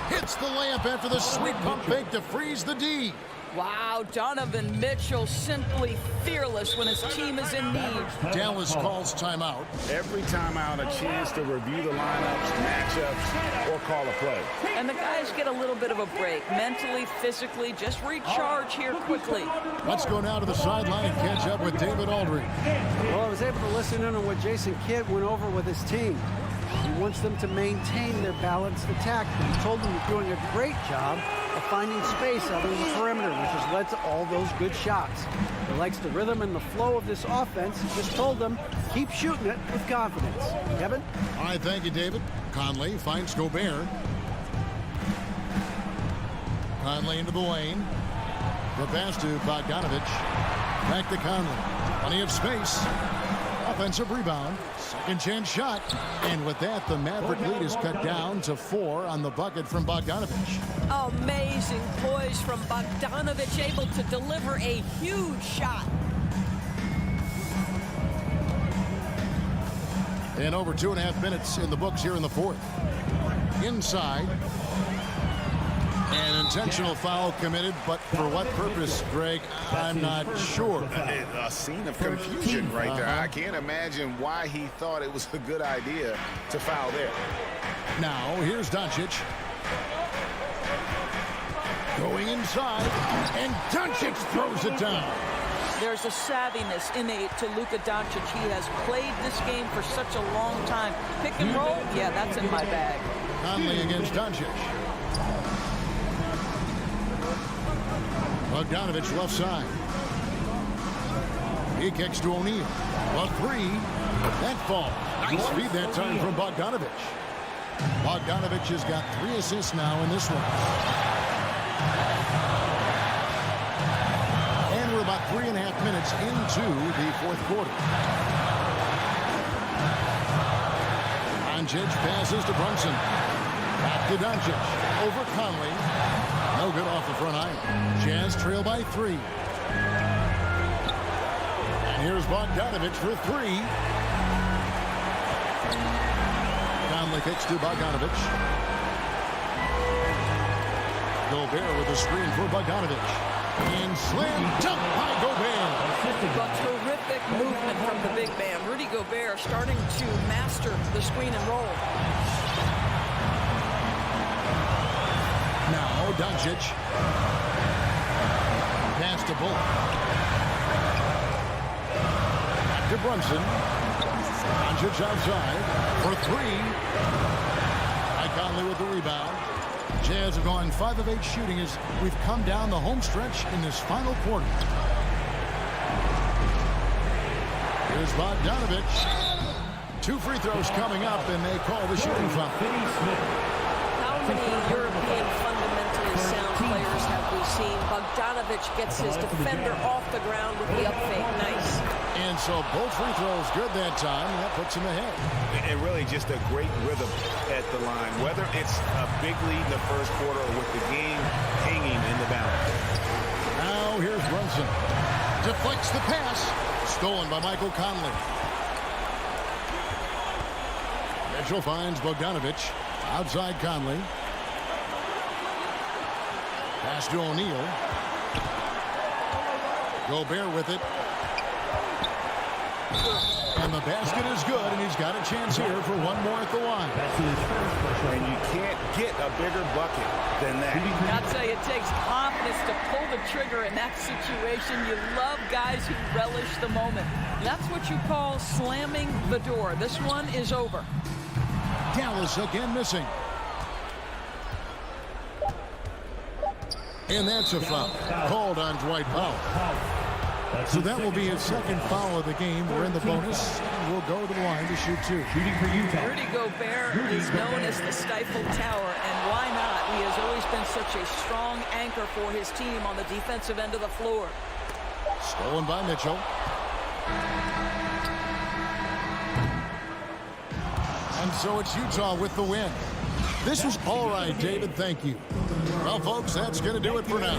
Hits the layup after the sweet pump fake to freeze the D. Wow, Donovan Mitchell simply fearless when his team is in need. Dallas calls timeout. Every timeout, a chance to review the lineups, matchups, or call a play. And the guys get a little bit of a break, mentally, physically, just recharge here quickly. Let's go now to the sideline and catch up with David Aldridge. Well, I was able to listen in on what Jason Kidd went over with his team. He wants them to maintain their balanced attack. He told them they're doing a great job of finding space out on the perimeter, which has led to all those good shots. He likes the rhythm and the flow of this offense. He just told them, keep shooting it with confidence. Kevin? All right, thank you, David. Conley finds Gobert. Conley into the lane. The pass to Bogdanovich. Back to Conley. Plenty of space. Offensive rebound. Second chance shot. And with that, the Maverick lead is cut down to 4 on the bucket from Bogdanovich. Amazing poise from Bogdanovich, able to deliver a huge shot. And over 2.5 minutes in the books here in the fourth. Inside. An intentional foul committed, but for what purpose, Greg, I'm not sure. A scene of confusion right there. I can't imagine why he thought it was a good idea to foul there. Now, here's Doncic. Going inside, and Doncic throws it down. There's a savviness innate to Luka Doncic. He has played this game for such a long time. Pick and roll, yeah, that's in my bag. Conley against Doncic. Bogdanovich left side. He kicks to O'Neal. A three. That falls. Nice feed that time from Bogdanovich. Bogdanovich has got 3 assists now in this one. And we're about 3.5 minutes into the fourth quarter. Doncic passes to Brunson. Back to Doncic. Over Conley. No good off the front iron. Jazz trail by 3. And here's Bogdanovich for 3. Conley kicks to Bogdanovich. Gobert with a screen for Bogdanovich. And slam dunk by Gobert. A terrific movement from the big man. Rudy Gobert starting to master the screen and roll. Now Doncic. Pass to Bullock. Back to Brunson. Doncic outside for 3. Mike Conley with the rebound. Jazz have gone 5 of 8 shooting as we've come down the home stretch in this final quarter. Here's Bogdanovich. 2 free throws coming up, and they call the shooting foul. How many European fundamentally sound players have we seen? Bogdanovich gets his defender off the ground with the up fake. Nice. And so both free throws good that time, and that puts him ahead. And really just a great rhythm at the line, whether it's a big lead in the first quarter or with the game hanging in the balance. Now here's Brunson. Deflects the pass. Stolen by Michael Conley. Mitchell finds Bogdanovich. Outside Conley. Pass to O'Neal. Gobert with it. And the basket is good, and he's got a chance here for one more at the line. And you can't get a bigger bucket than that. I'll tell you, it takes confidence to pull the trigger in that situation. You love guys who relish the moment. That's what you call slamming the door. This one is over. Dallas again missing. And that's a foul called on Dwight Powell. So that will be his second foul of the game. We're in the bonus. We'll go to the line to shoot 2. Rudy Gobert is known as the stifled tower, and why not? He has always been such a strong anchor for his team on the defensive end of the floor. Stolen by Mitchell. And so it's Utah with the win. This was all right, David. Thank you. Well, folks, that's going to do it for now.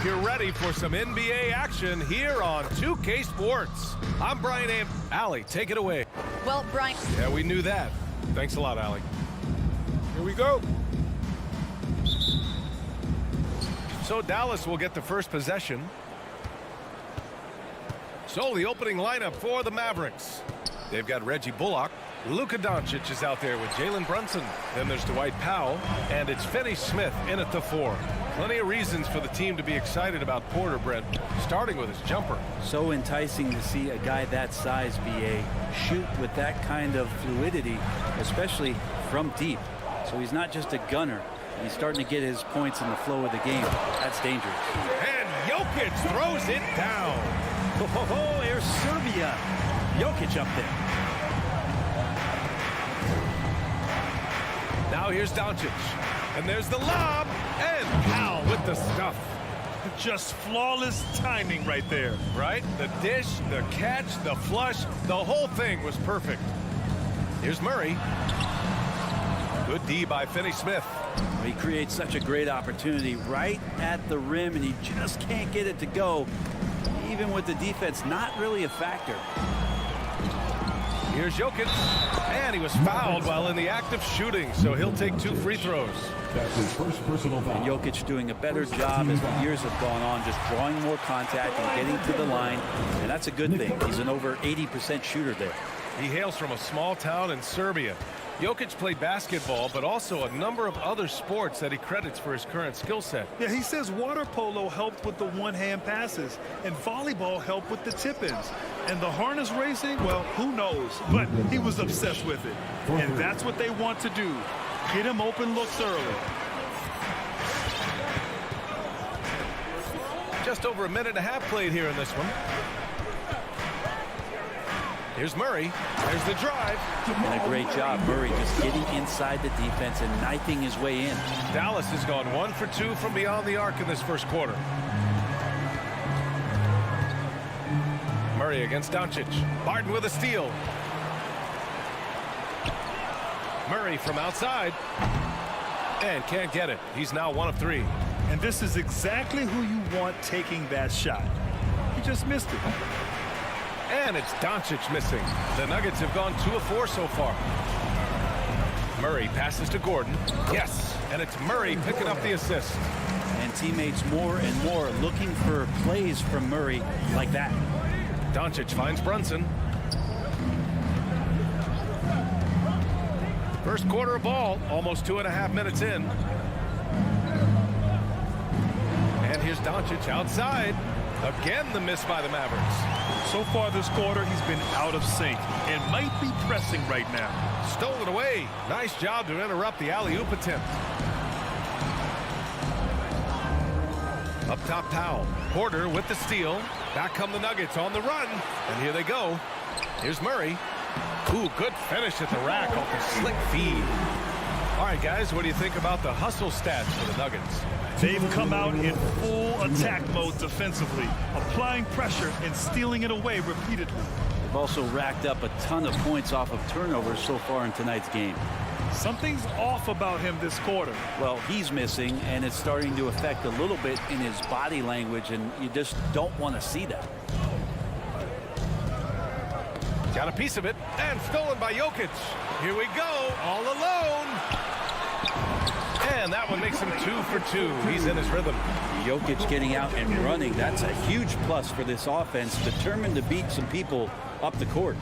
you're ready for some NBA action here on 2K Sports. I'm Brian Am. Allie, take it away. Well, Brian. Yeah, we knew that. Thanks a lot, Allie. Here we go. So Dallas will get the first possession. So the opening lineup for the Mavericks. They've got Reggie Bullock. Luka Doncic is out there with Jalen Brunson. Then there's Dwight Powell. And it's Finney Smith in at the 4. Plenty of reasons for the team to be excited about Porter, Brett, starting with his jumper. So enticing to see a guy that size, BA, shoot with that kind of fluidity, especially from deep. So he's not just a gunner. He's starting to get his points in the flow of the game. That's dangerous. And Jokic throws it down. Oh, there's Serbia. Jokic up there. Now here's Doncic. And there's the lob. And Powell with the stuff. Just flawless timing right there. Right? The dish, the catch, the flush. The whole thing was perfect. Here's Murray. Good D by Finney Smith. He creates such a great opportunity right at the rim, and he just can't get it to go. Even with the defense not really a factor. Here's Jokic, and he was fouled while in the act of shooting, so he'll take 2 free throws. That's his first personal foul. And Jokic doing a better job as the years have gone on, just drawing more contact and getting to the line, and that's a good thing. He's an over 80% shooter there. He hails from a small town in Serbia. Jokic played basketball, but also a number of other sports that he credits for his current skill set. Yeah, he says water polo helped with the one-hand passes, and volleyball helped with the tip-ins. And the harness racing, well, who knows? But he was obsessed with it. And that's what they want to do. Get him open looks early. Just over a minute and a half played here in this one. Here's Murray. There's the drive. And a great job, Murray, just getting inside the defense and knifing his way in. Dallas has gone 1 for 2 from beyond the arc in this first quarter. Murray against Doncic. Barton with a steal. Murray from outside. And can't get it. He's now 1 of 3. And this is exactly who you want taking that shot. He just missed it. And it's Doncic missing. The Nuggets have gone 2 of 4 so far. Murray passes to Gordon. Yes, and it's Murray picking up the assist. And teammates more and more looking for plays from Murray like that. Doncic finds Brunson. First quarter of ball, almost 2.5 minutes in. And here's Doncic outside. Again, the miss by the Mavericks. So far this quarter, he's been out of sync and might be pressing right now. Stolen away. Nice job to interrupt the alley-oop attempt. Up top, Powell. Porter with the steal. Back come the Nuggets on the run. And here they go. Here's Murray. Ooh, good finish at the rack off the slick feed. All right, guys, what do you think about the hustle stats for the Nuggets? They've come out in full attack mode defensively, applying pressure and stealing it away repeatedly. They've also racked up a ton of points off of turnovers so far in tonight's game. Something's off about him this quarter. Well, he's missing, and it's starting to affect a little bit in his body language, and you just don't want to see that. Got a piece of it, and stolen by Jokic. Here we go, all alone. And that one makes him 2 for 2. He's in his rhythm. Jokic getting out and running. That's a huge plus for this offense, determined to beat some people up the court.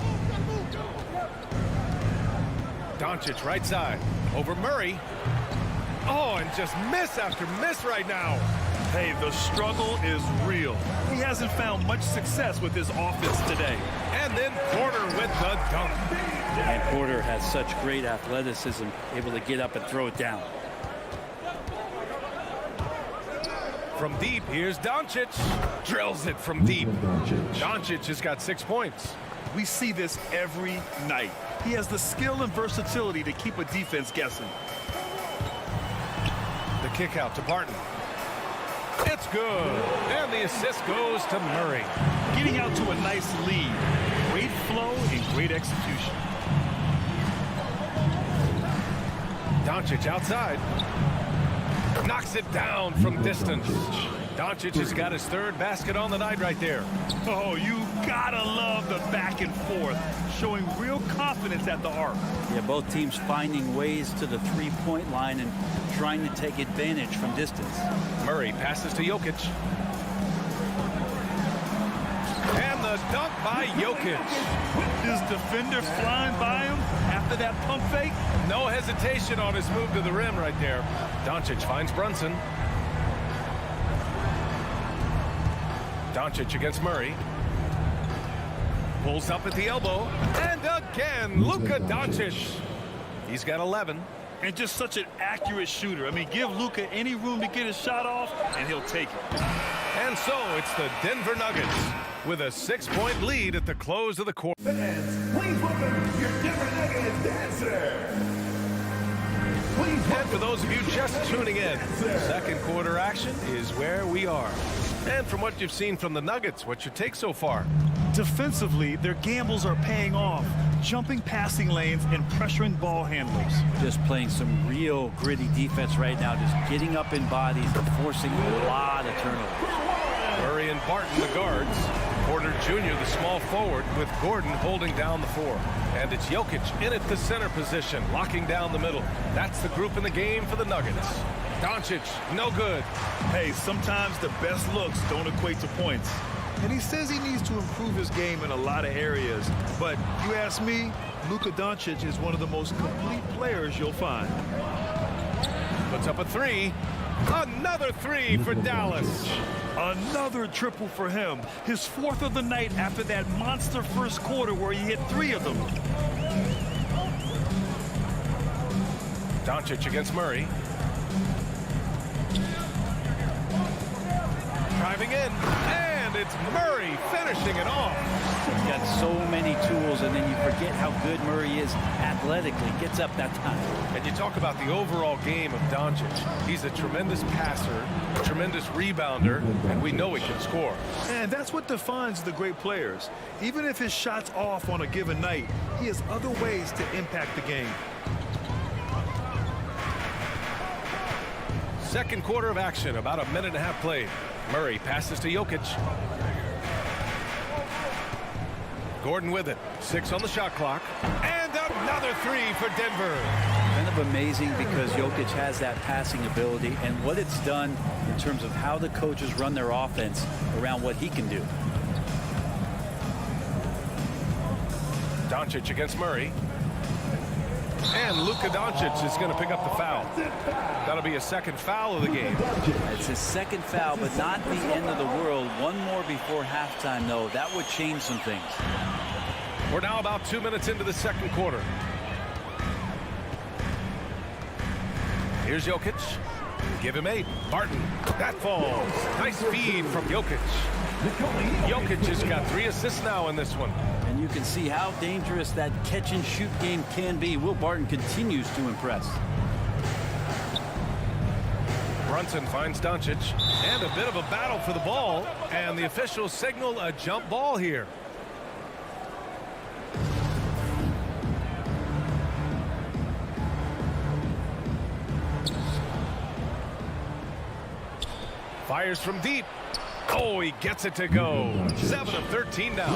Doncic right side. Over Murray. Oh, and just miss after miss right now. Hey, the struggle is real. He hasn't found much success with his offense today. And then Porter with the dunk. And Porter has such great athleticism, able to get up and throw it down. From deep, here's Doncic. Drills it from deep. Doncic has got 6 points. We see this every night. He has the skill and versatility to keep a defense guessing. The kick out to Barton. It's good. And the assist goes to Murray. Getting out to a nice lead. Great flow and great execution. Doncic outside. Knocks it down from distance. Doncic has got his third basket on the night right there. Oh, you gotta love the back and forth, showing real confidence at the arc. Yeah, both teams finding ways to the three-point line and trying to take advantage from distance. Murray passes to Jokic. And the dunk by Jokic. His defender flying by him after that pump fake. No hesitation on his move to the rim right there. Doncic finds Brunson. Doncic against Murray. Pulls up at the elbow. And again, Luka Doncic. He's got 11. And just such an accurate shooter. I mean, give Luka any room to get his shot off, and he'll take it. And so it's the Denver Nuggets with a 6-point lead at the close of the quarter. Fans, please welcome your Denver Nuggets dancer. And for those of you just tuning in, second quarter action is where we are. And from what you've seen from the Nuggets, what's your take so far? Defensively, their gambles are paying off, jumping passing lanes and pressuring ball handlers. Just playing some real gritty defense right now, just getting up in bodies and forcing a lot of turnovers. Murray and Barton, the guards. Porter Jr., the small forward, with Gordon holding down the 4. And it's Jokic in at the center position, locking down the middle. That's the group in the game for the Nuggets. Doncic, no good. Hey, sometimes the best looks don't equate to points. And he says he needs to improve his game in a lot of areas. But you ask me, Luka Doncic is one of the most complete players you'll find. Puts up a 3. Another 3 for Dallas. Another triple for him. His 4th of the night after that monster first quarter where he hit 3 of them. Doncic against Murray. Driving in, and it's Murray finishing it off. He's got so many tools, and then you forget how good Murray is athletically. Gets up that time. And you talk about the overall game of Doncic. He's a tremendous passer, a tremendous rebounder, and we know he can score. And that's what defines the great players. Even if his shot's off on a given night, he has other ways to impact the game. Second quarter of action, about a minute and a half played. Murray passes to Jokic. Gordon with it. 6 on the shot clock. And another 3 for Denver. Kind of amazing because Jokic has that passing ability and what it's done in terms of how the coaches run their offense around what he can do. Doncic against Murray. And Luka Doncic is going to pick up the foul. That'll be a second foul of the game. It's his second foul, but not the end of the world. One more before halftime, though. That would change some things. We're now about 2 minutes into the second quarter. Here's Jokic. Give him 8. Barton. That falls. Nice feed from Jokic. Jokic has got 3 assists now in this one. And you can see how dangerous that catch-and-shoot game can be. Will Barton continues to impress. Brunson finds Doncic. And a bit of a battle for the ball. And the officials signal a jump ball here. Fires from deep. Oh, he gets it to go. 7 of 13 now.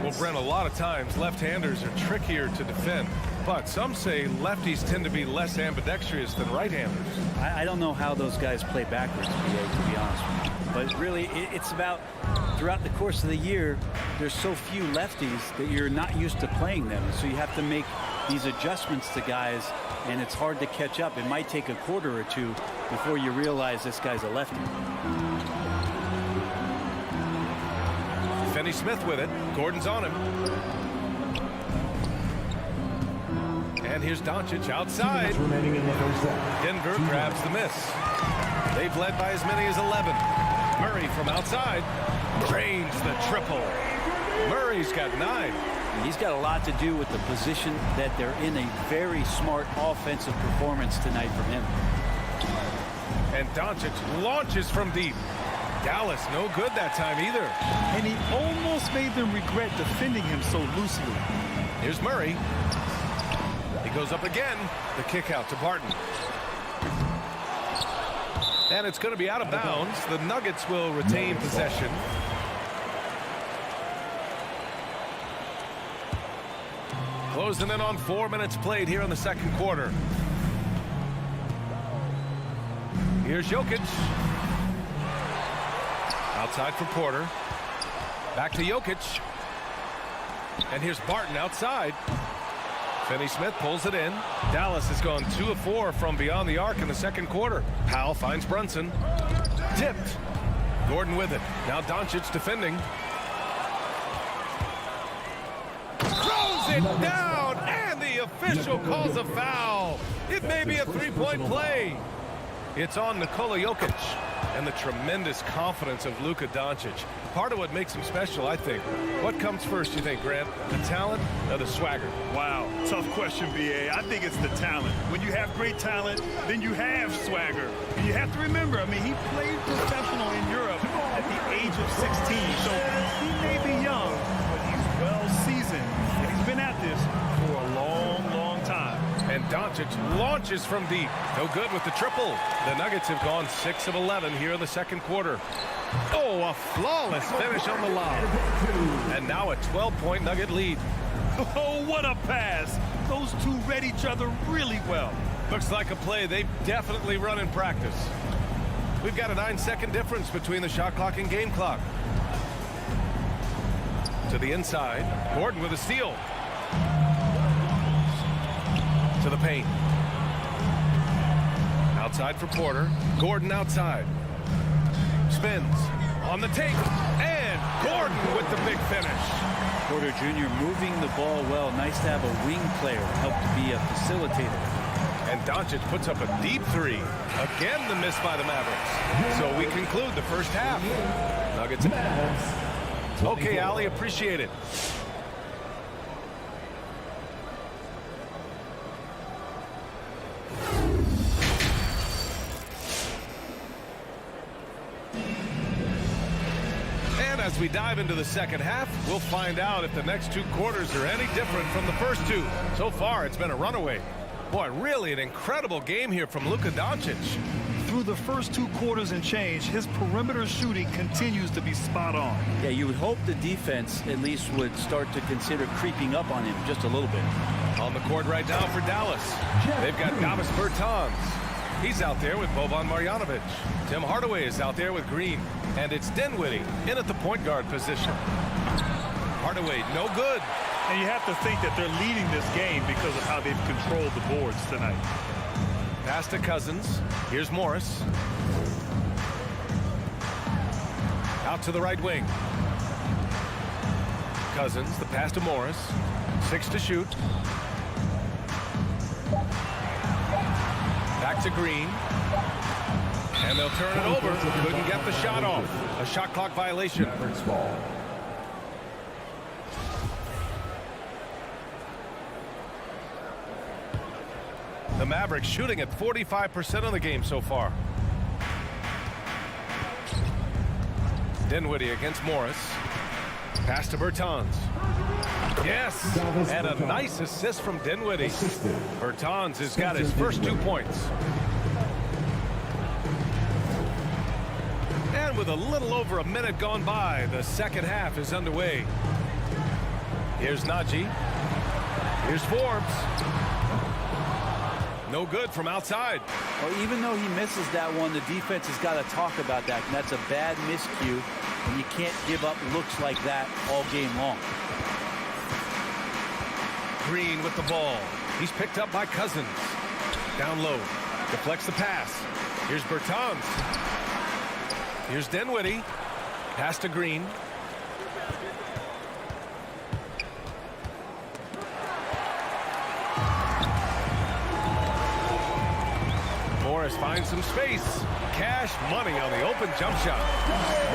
Well, Brent, a lot of times left-handers are trickier to defend. But some say lefties tend to be less ambidextrous than right-handers. I don't know how those guys play backwards, to be honest with you. But really, it's about throughout the course of the year, there's so few lefties that you're not used to playing them. So you have to make these adjustments to guys, and it's hard to catch up. It might take a quarter or two before you realize this guy's a lefty. Finney Smith with it. Gordon's on him. And here's Doncic outside. Denver grabs the miss. They've led by as many as 11. Murray from outside drains the triple. Murray's got 9. He's got a lot to do with the position that they're in. A very smart offensive performance tonight from him. And Doncic launches from deep. Dallas no good that time either. And he almost made them regret defending him so loosely. Here's Murray. He goes up again. The kick out to Barton. And it's going to be out of bounds. The Nuggets will retain possession. Closing in on 4 minutes played here in the second quarter. Here's Jokic. Outside for Porter. Back to Jokic. And here's Barton outside. Finney-Smith pulls it in. Dallas has gone 2 of 4 from beyond the arc in the second quarter. Powell finds Brunson. Tipped. Gordon with it. Now Doncic defending. Throws it down, and the official calls a foul. It may be a three-point play. It's on Nikola Jokic. And the tremendous confidence of Luka Doncic. Part of what makes him special, I think. What comes first, you think, Grant? The talent or the swagger? Wow, tough question, B.A. I think it's the talent. When you have great talent, then you have swagger. And you have to remember, I mean, he played professional in Europe at the age of 16. So he may be young, but he's well seasoned. And he's been at this for a long, long time. And Doncic launches from deep. No good with the triple. The Nuggets have gone 6 of 11 here in the second quarter. Oh, a flawless finish on the lob. And now a 12-point Nugget lead. Oh, what a pass. Those two read each other really well. Looks like a play they've definitely run in practice. We've got a 9-second difference between the shot clock and game clock. To the inside. Gordon with a steal. To the paint. Outside for Porter. Gordon outside. Spins on the take. And Gordon with the big finish. Porter Jr. moving the ball well. Nice to have a wing player help to be a facilitator. And Doncic puts up a deep three. Again, the miss by the Mavericks. So we conclude the first half. Nuggets. Okay, Ali, appreciate it. As we dive into the second half, we'll find out if the next 2 quarters are any different from the first 2. So far, it's been a runaway. Boy, really an incredible game here from Luka Doncic. Through the first 2 quarters and change, his perimeter shooting continues to be spot on. Yeah, you would hope the defense at least would start to consider creeping up on him just a little bit. On the court right now for Dallas. They've got Davis Bertans. He's out there with Boban Marjanovic. Tim Hardaway is out there with Green. And it's Dinwiddie in at the point guard position. Hardaway, no good. And you have to think that they're leading this game because of how they've controlled the boards tonight. Pass to Cousins. Here's Morris. Out to the right wing. Cousins, the pass to Morris. 6 to shoot. Back to Green. And they'll turn it over. Couldn't get the shot off. A shot clock violation. The Mavericks shooting at 45% of the game so far. Dinwiddie against Morris. Pass to Bertans. Yes, and a nice assist from Dinwiddie. Bertans has got his first 2 points. And with a little over a minute gone by, the second half is underway. Here's Najee. Here's Forbes. No good from outside. Well, even though he misses that one, the defense has got to talk about that. And that's a bad miscue. And you can't give up looks like that all game long. Green with the ball. He's picked up by Cousins. Down low. Deflects the pass. Here's Bertans. Here's Dinwiddie. Pass to Green. Morris finds some space. Cash money on the open jump shot.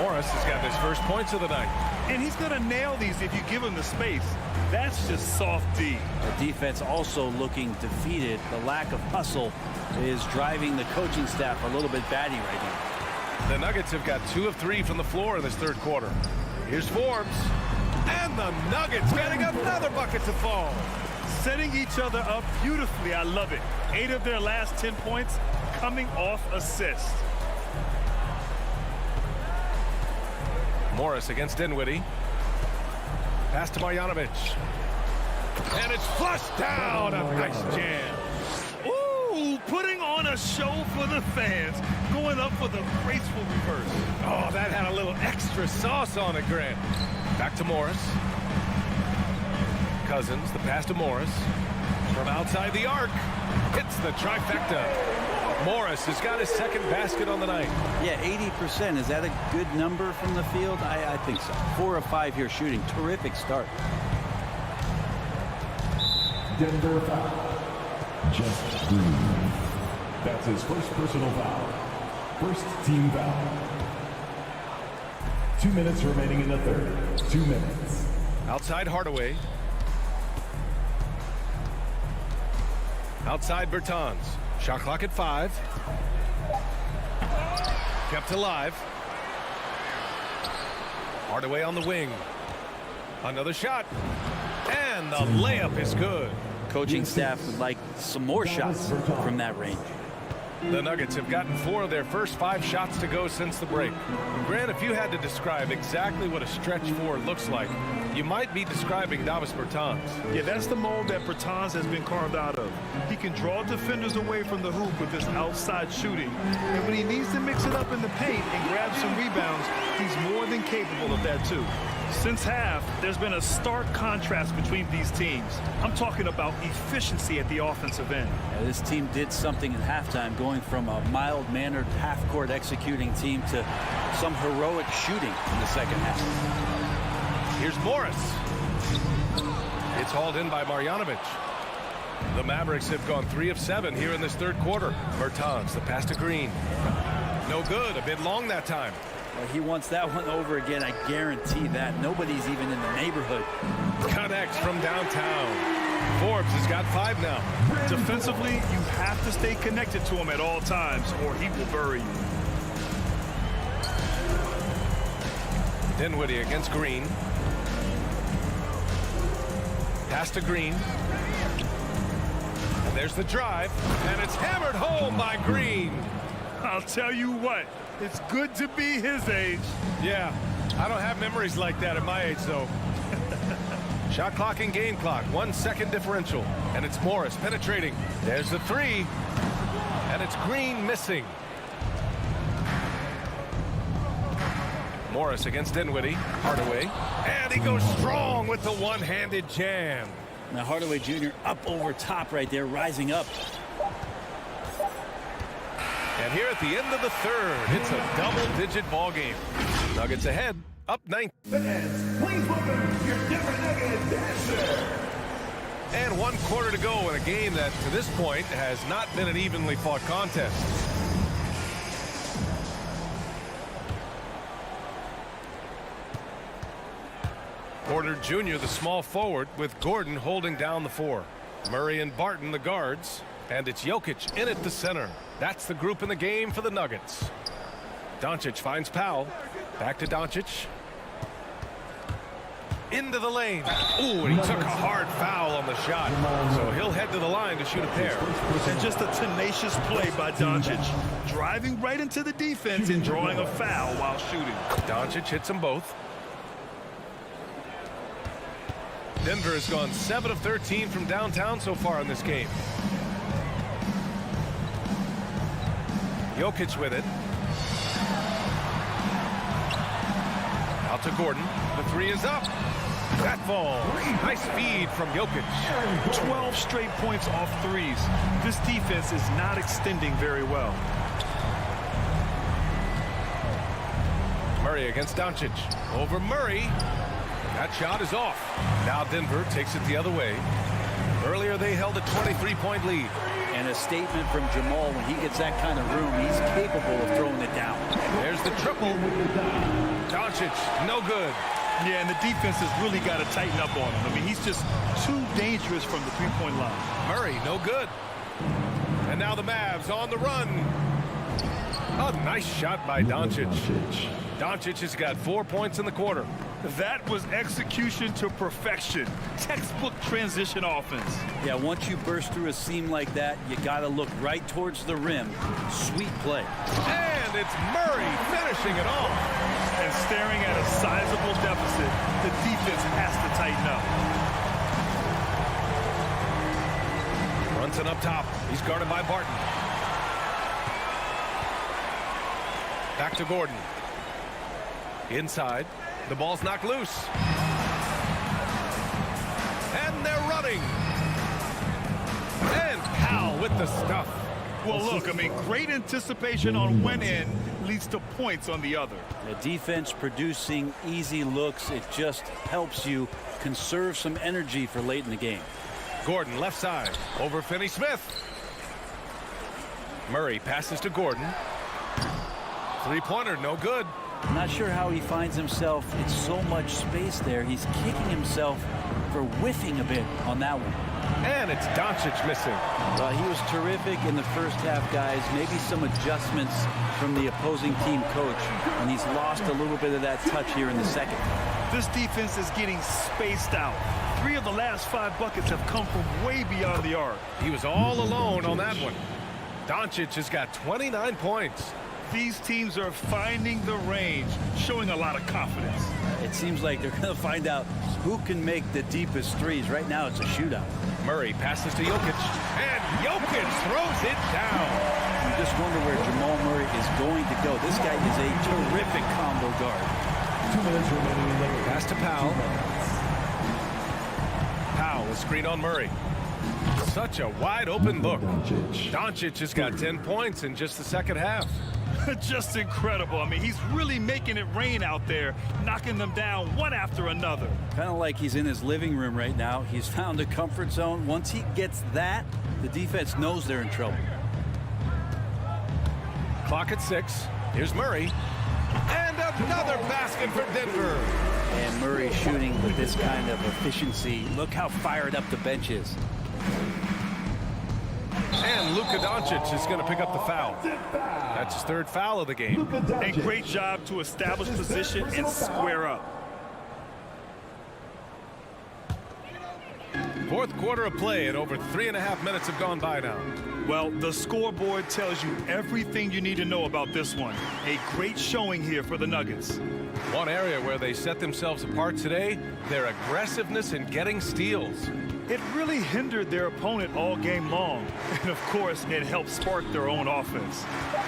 Morris has got his first points of the night. And he's going to nail these if you give him the space. That's just soft D. The defense also looking defeated. The lack of hustle is driving the coaching staff a little bit batty right now. The Nuggets have got 2 of 3 from the floor in this third quarter. Here's Forbes. And the Nuggets getting another bucket to fall. Setting each other up beautifully. I love it. 8 of their last 10 points coming off assists. Morris against Dinwiddie. Pass to Marjanovic. And it's flushed down. A nice jam. Ooh, putting on a show for the fans. Going up for the graceful reverse. Oh, that had a little extra sauce on it, Grant. Back to Morris. Cousins, the pass to Morris. From outside the arc. Hits the trifecta. Morris has got his second basket on the night. Yeah, 80%. Is that a good number from the field? I think so. 4 of 5 here shooting. Terrific start. Denver foul. Just Green. That's his first personal foul. First team foul. 2 minutes remaining in the third. 2 minutes. Outside Hardaway. Outside Bertans. Shot clock at 5. Kept alive. Hardaway on the wing. Another shot. And the layup is good. Coaching staff would like some more shots from that range. The Nuggets have gotten 4 of their first 5 shots to go since the break. Grant, if you had to describe exactly what a stretch 4 looks like, you might be describing Davis Bertans. Yeah, that's the mold that Bertans has been carved out of. He can draw defenders away from the hoop with his outside shooting. And when he needs to mix it up in the paint and grab some rebounds, he's more than capable of that too. Since half, there's been a stark contrast between these teams. I'm talking about efficiency at the offensive end. Yeah, this team did something in halftime, going from a mild-mannered half-court executing team to some heroic shooting in the second half. Here's Morris. It's hauled in by Marjanovic. The Mavericks have gone 3 of 7 here in this third quarter. Bertans, the pass to Green. No good, a bit long that time. Well, he wants that one over again, I guarantee that. Nobody's even in the neighborhood. Connects from downtown. Forbes has got 5 now. Defensively, you have to stay connected to him at all times or he will bury you. Dinwiddie against Green. Pass to Green. And there's the drive. And it's hammered home by Green. I'll tell you what, it's good to be his age. Yeah, I don't have memories like that at my age, though. Shot clock and game clock, 1 second differential. And it's Morris penetrating. There's the 3. And it's Green missing. Morris against Dinwiddie. Hardaway. And he goes strong with the one-handed jam. Now Hardaway Jr. up over top right there, rising up. And here at the end of the third, it's a double-digit ball game. Nuggets ahead, up 9. Fans, please welcome your Denver Nuggets dancer. And 1 quarter to go in a game that, to this point, has not been an evenly fought contest. Porter Jr., the small forward, with Gordon holding down the 4. Murray and Barton, the guards. And it's Jokic in at the center. That's the group in the game for the Nuggets. Doncic finds Powell. Back to Doncic. Into the lane. Ooh, and he took a hard foul on the shot. So he'll head to the line to shoot a pair. And just a tenacious play by Doncic. Driving right into the defense and drawing a foul while shooting. Doncic hits them both. Denver has gone 7 of 13 from downtown so far in this game. Jokic with it. Out to Gordon. The 3 is up. That falls. Nice feed from Jokic. 12 straight points off threes. This defense is not extending very well. Murray against Doncic. Over Murray. That shot is off. Now Denver takes it the other way. Earlier they held a 23-point lead. And a statement from Jamal, when he gets that kind of room, he's capable of throwing it down. There's the triple. Doncic, no good. Yeah, and the defense has really got to tighten up on him. I mean, he's just too dangerous from the three-point line. Murray, no good. And now the Mavs on the run. A nice shot by Doncic. Doncic has got 4 points in the quarter. That was execution to perfection. Textbook transition offense. Yeah, once you burst through a seam like that, you got to look right towards the rim. Sweet play. And it's Murray finishing it off. and staring at a sizable deficit, the defense has to tighten up. Brunson up top. He's guarded by Barton. Back to Gordon. Inside. The ball's knocked loose. And they're running. And Powell with the stuff. Well, look, I mean, great anticipation on one end leads to points on the other. The defense producing easy looks. It just helps you conserve some energy for late in the game. Gordon left side over Finney-Smith. Murray passes to Gordon. Three-pointer, no good. I'm not sure how he finds himself in so much space there. He's kicking himself for whiffing a bit on that one. And it's Doncic missing. Well, he was terrific in the first half, guys. Maybe some adjustments from the opposing team coach, and he's lost a little bit of that touch here in the second. This defense is getting spaced out. 3 of the last 5 buckets have come from way beyond the arc. He was all alone on that one. Doncic has got 29 points. These teams are finding the range, showing a lot of confidence. It seems like they're going to find out who can make the deepest threes. Right now, it's a shootout. Murray passes to Jokic, and Jokic throws it down. You just wonder where Jamal Murray is going to go. This guy is a terrific combo guard. 2 minutes remaining in the pass to Powell. Powell, a screen on Murray. Such a wide open look. Doncic has got 10 points in just the second half. Just incredible. I mean, he's really making it rain out there, knocking them down one after another. Kind of like he's in his living room right now. He's found a comfort zone. Once he gets that, the defense knows they're in trouble. Clock at 6. Here's Murray. And another basket for Denver. And Murray shooting with this kind of efficiency. Look how fired up the bench is. And Luka Doncic is going to pick up the foul. That's his 3rd foul of the game. A great job to establish position and square up. 4th quarter of play, and over 3.5 minutes have gone by now. Well, the scoreboard tells you everything you need to know about this one. A great showing here for the Nuggets. One area where they set themselves apart today, their aggressiveness in getting steals. It really hindered their opponent all game long. And, of course, it helped spark their own offense.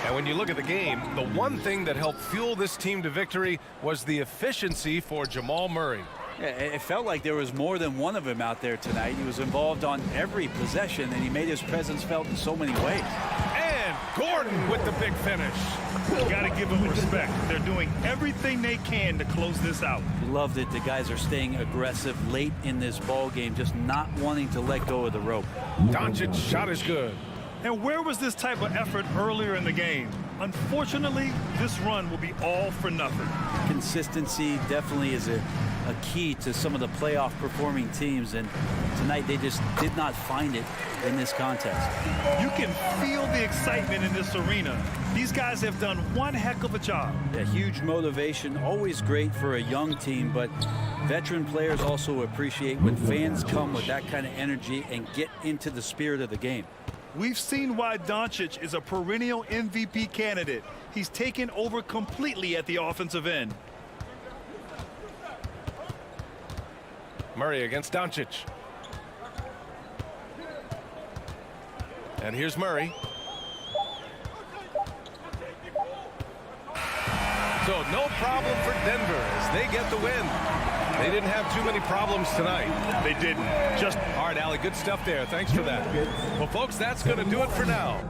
And when you look at the game, the one thing that helped fuel this team to victory was the efficiency for Jamal Murray. Yeah, it felt like there was more than one of him out there tonight. He was involved on every possession, and he made his presence felt in so many ways. And Gordon with the big finish. Got to give them respect. They're doing everything they can to close this out. Loved it. The guys are staying aggressive late in this ball game, just not wanting to let go of the rope. Doncic's shot is good. And where was this type of effort earlier in the game? Unfortunately, this run will be all for nothing. Consistency definitely is a key to some of the playoff performing teams, and tonight they just did not find it in this contest. You can feel the excitement in this arena. These guys have done one heck of a job. A huge motivation, always great for a young team, but veteran players also appreciate when fans come with that kind of energy and get into the spirit of the game. We've seen why Doncic is a perennial MVP candidate. He's taken over completely at the offensive end. Murray against Doncic. And here's Murray. So no problem for Denver as they get the win. They didn't have too many problems tonight. They didn't. Just all right, Allie, good stuff there. Thanks for that. Well, folks, that's going to do it for now.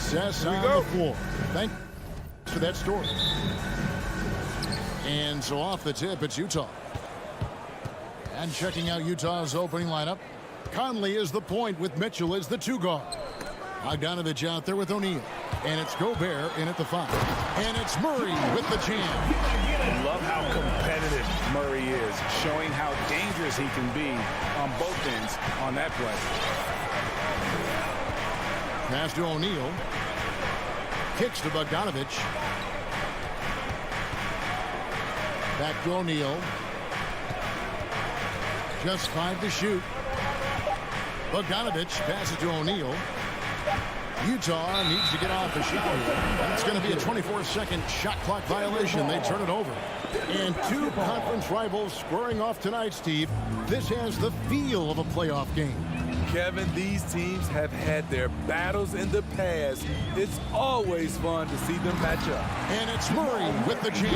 success on the floor. Thanks for that story. And so off the tip, it's Utah. And checking out Utah's opening lineup, Conley is the point with Mitchell as the 2 guard. Bogdanovich out there with O'Neal. And it's Gobert in at the 5. And it's Murray with the jam. I love how competitive Murray is, showing how dangerous he can be on both ends on that play. Pass to O'Neal. Kicks to Bogdanovich. Back to O'Neal. Just 5 to shoot. Bogdanovich passes to O'Neal. Utah needs to get off the shot here. And it's going to be a 24-second shot clock violation. They turn it over. And 2 conference rivals squaring off tonight, Steve. This has the feel of a playoff game. Kevin, these teams have had their battles in the past. It's always fun to see them match up. And it's Murray with the jam.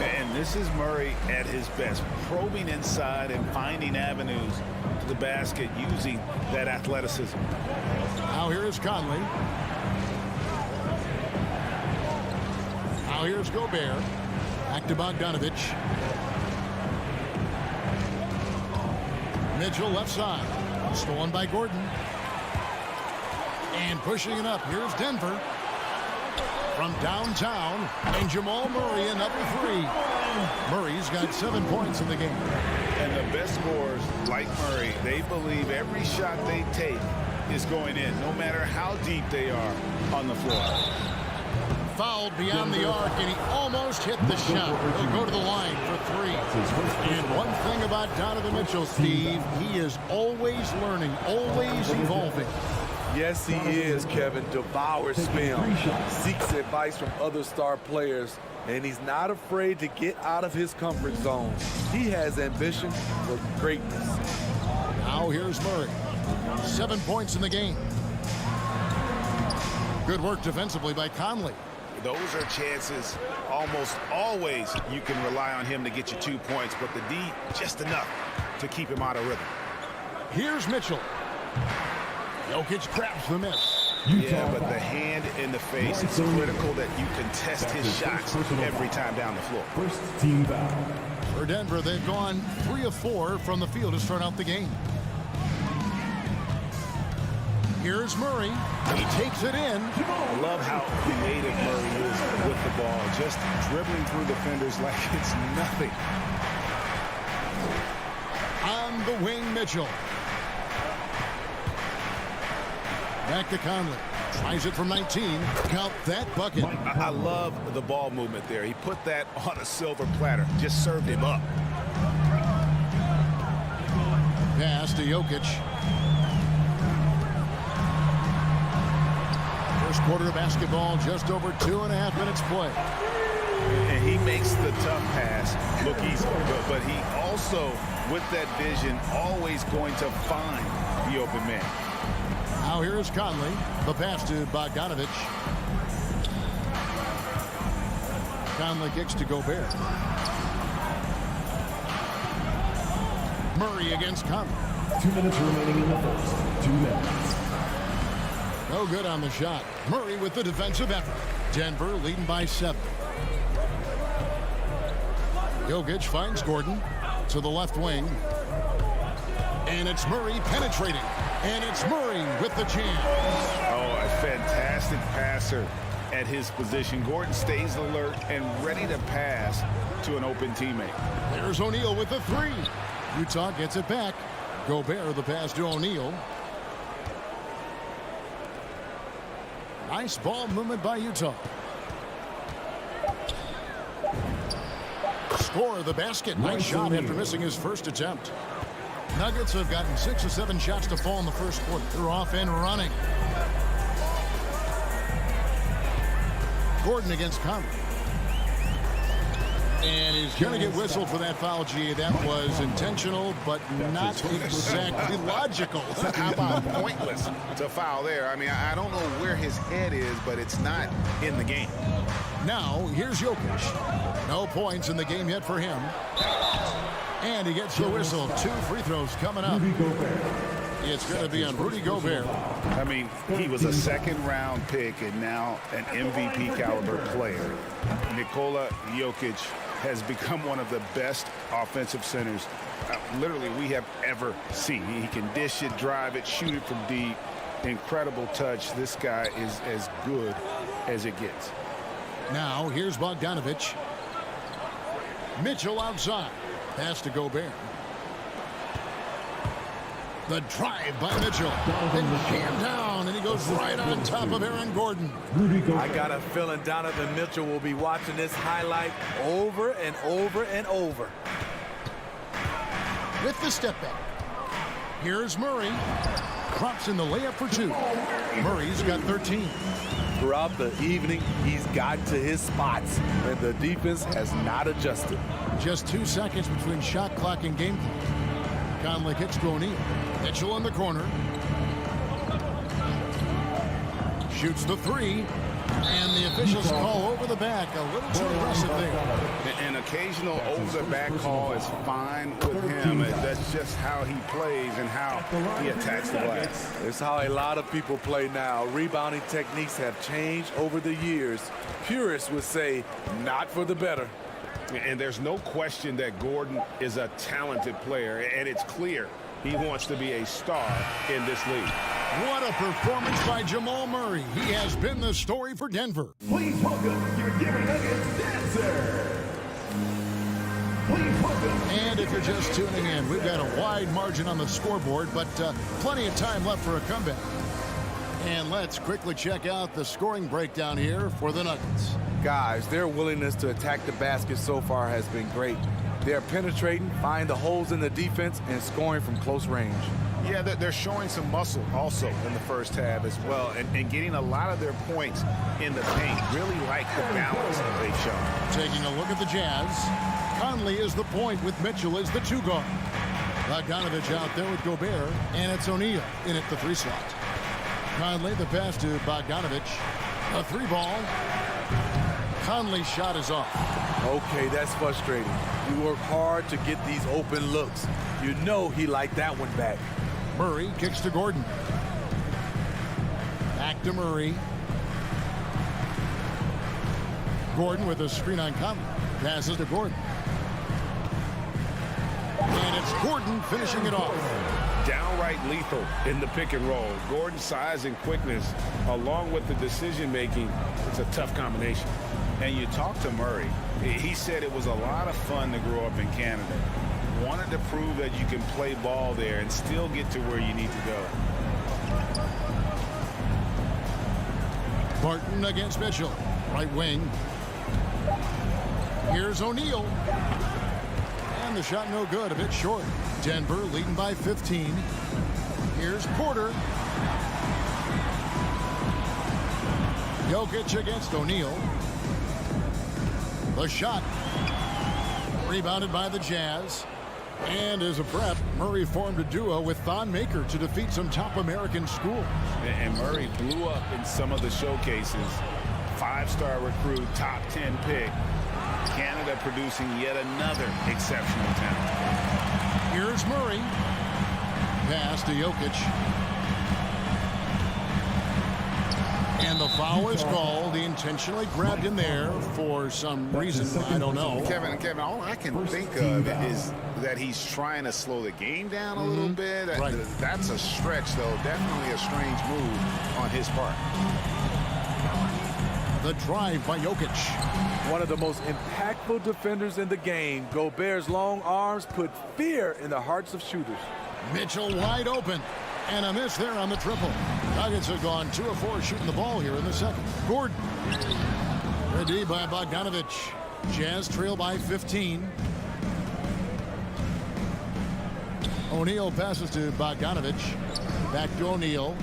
And this is Murray at his best, probing inside and finding avenues to the basket using that athleticism. Now here's Conley. Now here's Gobert. Back to Bogdanovich. Mitchell left side. Stolen by Gordon. And pushing it up. Here's Denver. From downtown. And Jamal Murray, another 3. Murray's got 7 points in the game. And the best scorers, like Murray, they believe every shot they take is going in, no matter how deep they are on the floor. Fouled beyond the arc, and he almost hit the shot. He'll go to the line for 3. And one thing about Donovan Mitchell, Steve, he is always learning, always evolving. Yes, he is, Kevin. Devours film, seeks advice from other star players, and he's not afraid to get out of his comfort zone. He has ambition for greatness. Now here's Murray. 7 points in the game. Good work defensively by Conley. Those are chances almost always you can rely on him to get you 2 points, but the D just enough to keep him out of rhythm. Here's Mitchell. Jokic grabs the miss. Yeah, but the hand in the face, it's critical that you contest his shots every time down the floor. First team foul. For Denver, they've gone 3 of 4 from the field to start out the game. Here's Murray. He takes it in. I love how creative Murray is with the ball, just dribbling through defenders like it's nothing. On the wing, Mitchell. Back to Conley. Tries it from 19. Count that bucket. I love the ball movement there. He put that on a silver platter. Just served him up. Pass to Jokic. First quarter of basketball, just over 2.5 minutes play. And he makes the tough pass look easy. But he also, with that vision, always going to find the open man. Now here's Conley. The pass to Bogdanovich. Conley kicks to Gobert. Murray against Conley. 2 minutes remaining in the first. 2 minutes. No good on the shot. Murray with the defensive effort. Denver leading by 7. Jokic finds Gordon to the left wing. And it's Murray penetrating. And it's Murray with the jam. Oh, a fantastic passer at his position. Gordon stays alert and ready to pass to an open teammate. There's O'Neal with the 3. Utah gets it back. Gobert the pass to O'Neal. Nice ball movement by Utah. Score of the basket. Nice shot after missing his first attempt. Nuggets have gotten 6 or 7 shots to fall in the first quarter. They're off and running. Gordon against Conley. And he's going to get whistled for that foul, G. That was intentional, but not exactly logical. How about pointless to foul there? I mean, I don't know where his head is, but it's not in the game. Now, here's Jokic. No points in the game yet for him. And he gets the whistle. 2 free throws coming up. It's going to be on Rudy Gobert. I mean, he was a second-round pick and now an MVP caliber player. Nikola Jokic has become one of the best offensive centers literally we have ever seen. He can dish it, drive it, shoot it from deep. Incredible touch. This guy is as good as it gets. Now here's Bogdanovich. Mitchell outside. Pass to Gobert. The drive by Mitchell. Then jammed down, and he goes right on top of Aaron Gordon. I got a feeling Donovan Mitchell will be watching this highlight over and over and over. With the step back. Here's Murray. Clarkson the layup for two. Murray's got 13. Throughout the evening, he's gotten to his spots, and the defense has not adjusted. Just 2 seconds between shot clock and game clock. Conley kicks to O'Neal. Mitchell in the corner. Shoots the three. And the officials call over the back. A little too aggressive there. An occasional over-the-back call is fine with him. That's just how he plays and how he attacks the glass. It's how a lot of people play now. Rebounding techniques have changed over the years. Purists would say, not for the better. And there's no question that Gordon is a talented player, and it's clear he wants to be a star in this league. What a performance by Jamal Murray. He has been the story for Denver. Please welcome your Denver Nuggets dancer. Please welcome. And if you're just tuning in, we've got a wide margin on the scoreboard, but plenty of time left for a comeback. And let's quickly check out the scoring breakdown here for the Nuggets. Guys, their willingness to attack the basket so far has been great. They're penetrating, finding the holes in the defense, and scoring from close range. Yeah, they're showing some muscle also in the first half as well, and getting a lot of their points in the paint. Really like the balance that they've shown. Taking a look at the Jazz. Conley is the point with Mitchell as the two guard. Bogdanovich out there with Gobert, and it's O'Neal in at the three slot. Conley, the pass to Bogdanovich. A three ball. Conley's shot is off. Okay, that's frustrating. You work hard to get these open looks. You know he liked that one back. Murray kicks to Gordon. Back to Murray. Gordon with a screen on Conley. Passes to Gordon. And it's Gordon finishing it off. Downright lethal in the pick and roll. Gordon's size and quickness, along with the decision-making, it's a tough combination. And you talk to Murray. He said it was a lot of fun to grow up in Canada. Wanted to prove that you can play ball there and still get to where you need to go. Barton against Mitchell. Right wing. Here's O'Neal. And the shot no good, a bit short. Denver leading by 15. Here's Porter. Jokic against O'Neal. The shot. Rebounded by the Jazz. And as a prep, Murray formed a duo with Thon Maker to defeat some top American schools. And Murray blew up in some of the showcases. Five-star recruit, top 10 pick. Canada producing yet another exceptional talent. Here's Murray. Pass to Jokic. And the foul is called. He intentionally grabbed him there for some reason. I don't know. Kevin, all I can think of is that he's trying to slow the game down a little bit. Right. That's a stretch, though. Definitely a strange move on his part. The drive by Jokic. One of the most impactful defenders in the game. Gobert's long arms put fear in the hearts of shooters. Mitchell wide open. And a miss there on the triple. Nuggets have gone 2 of 4 shooting the ball here in the second. Gordon. Ready by Bogdanovich. Jazz trail by 15. O'Neal passes to Bogdanovich. Back to O'Neal.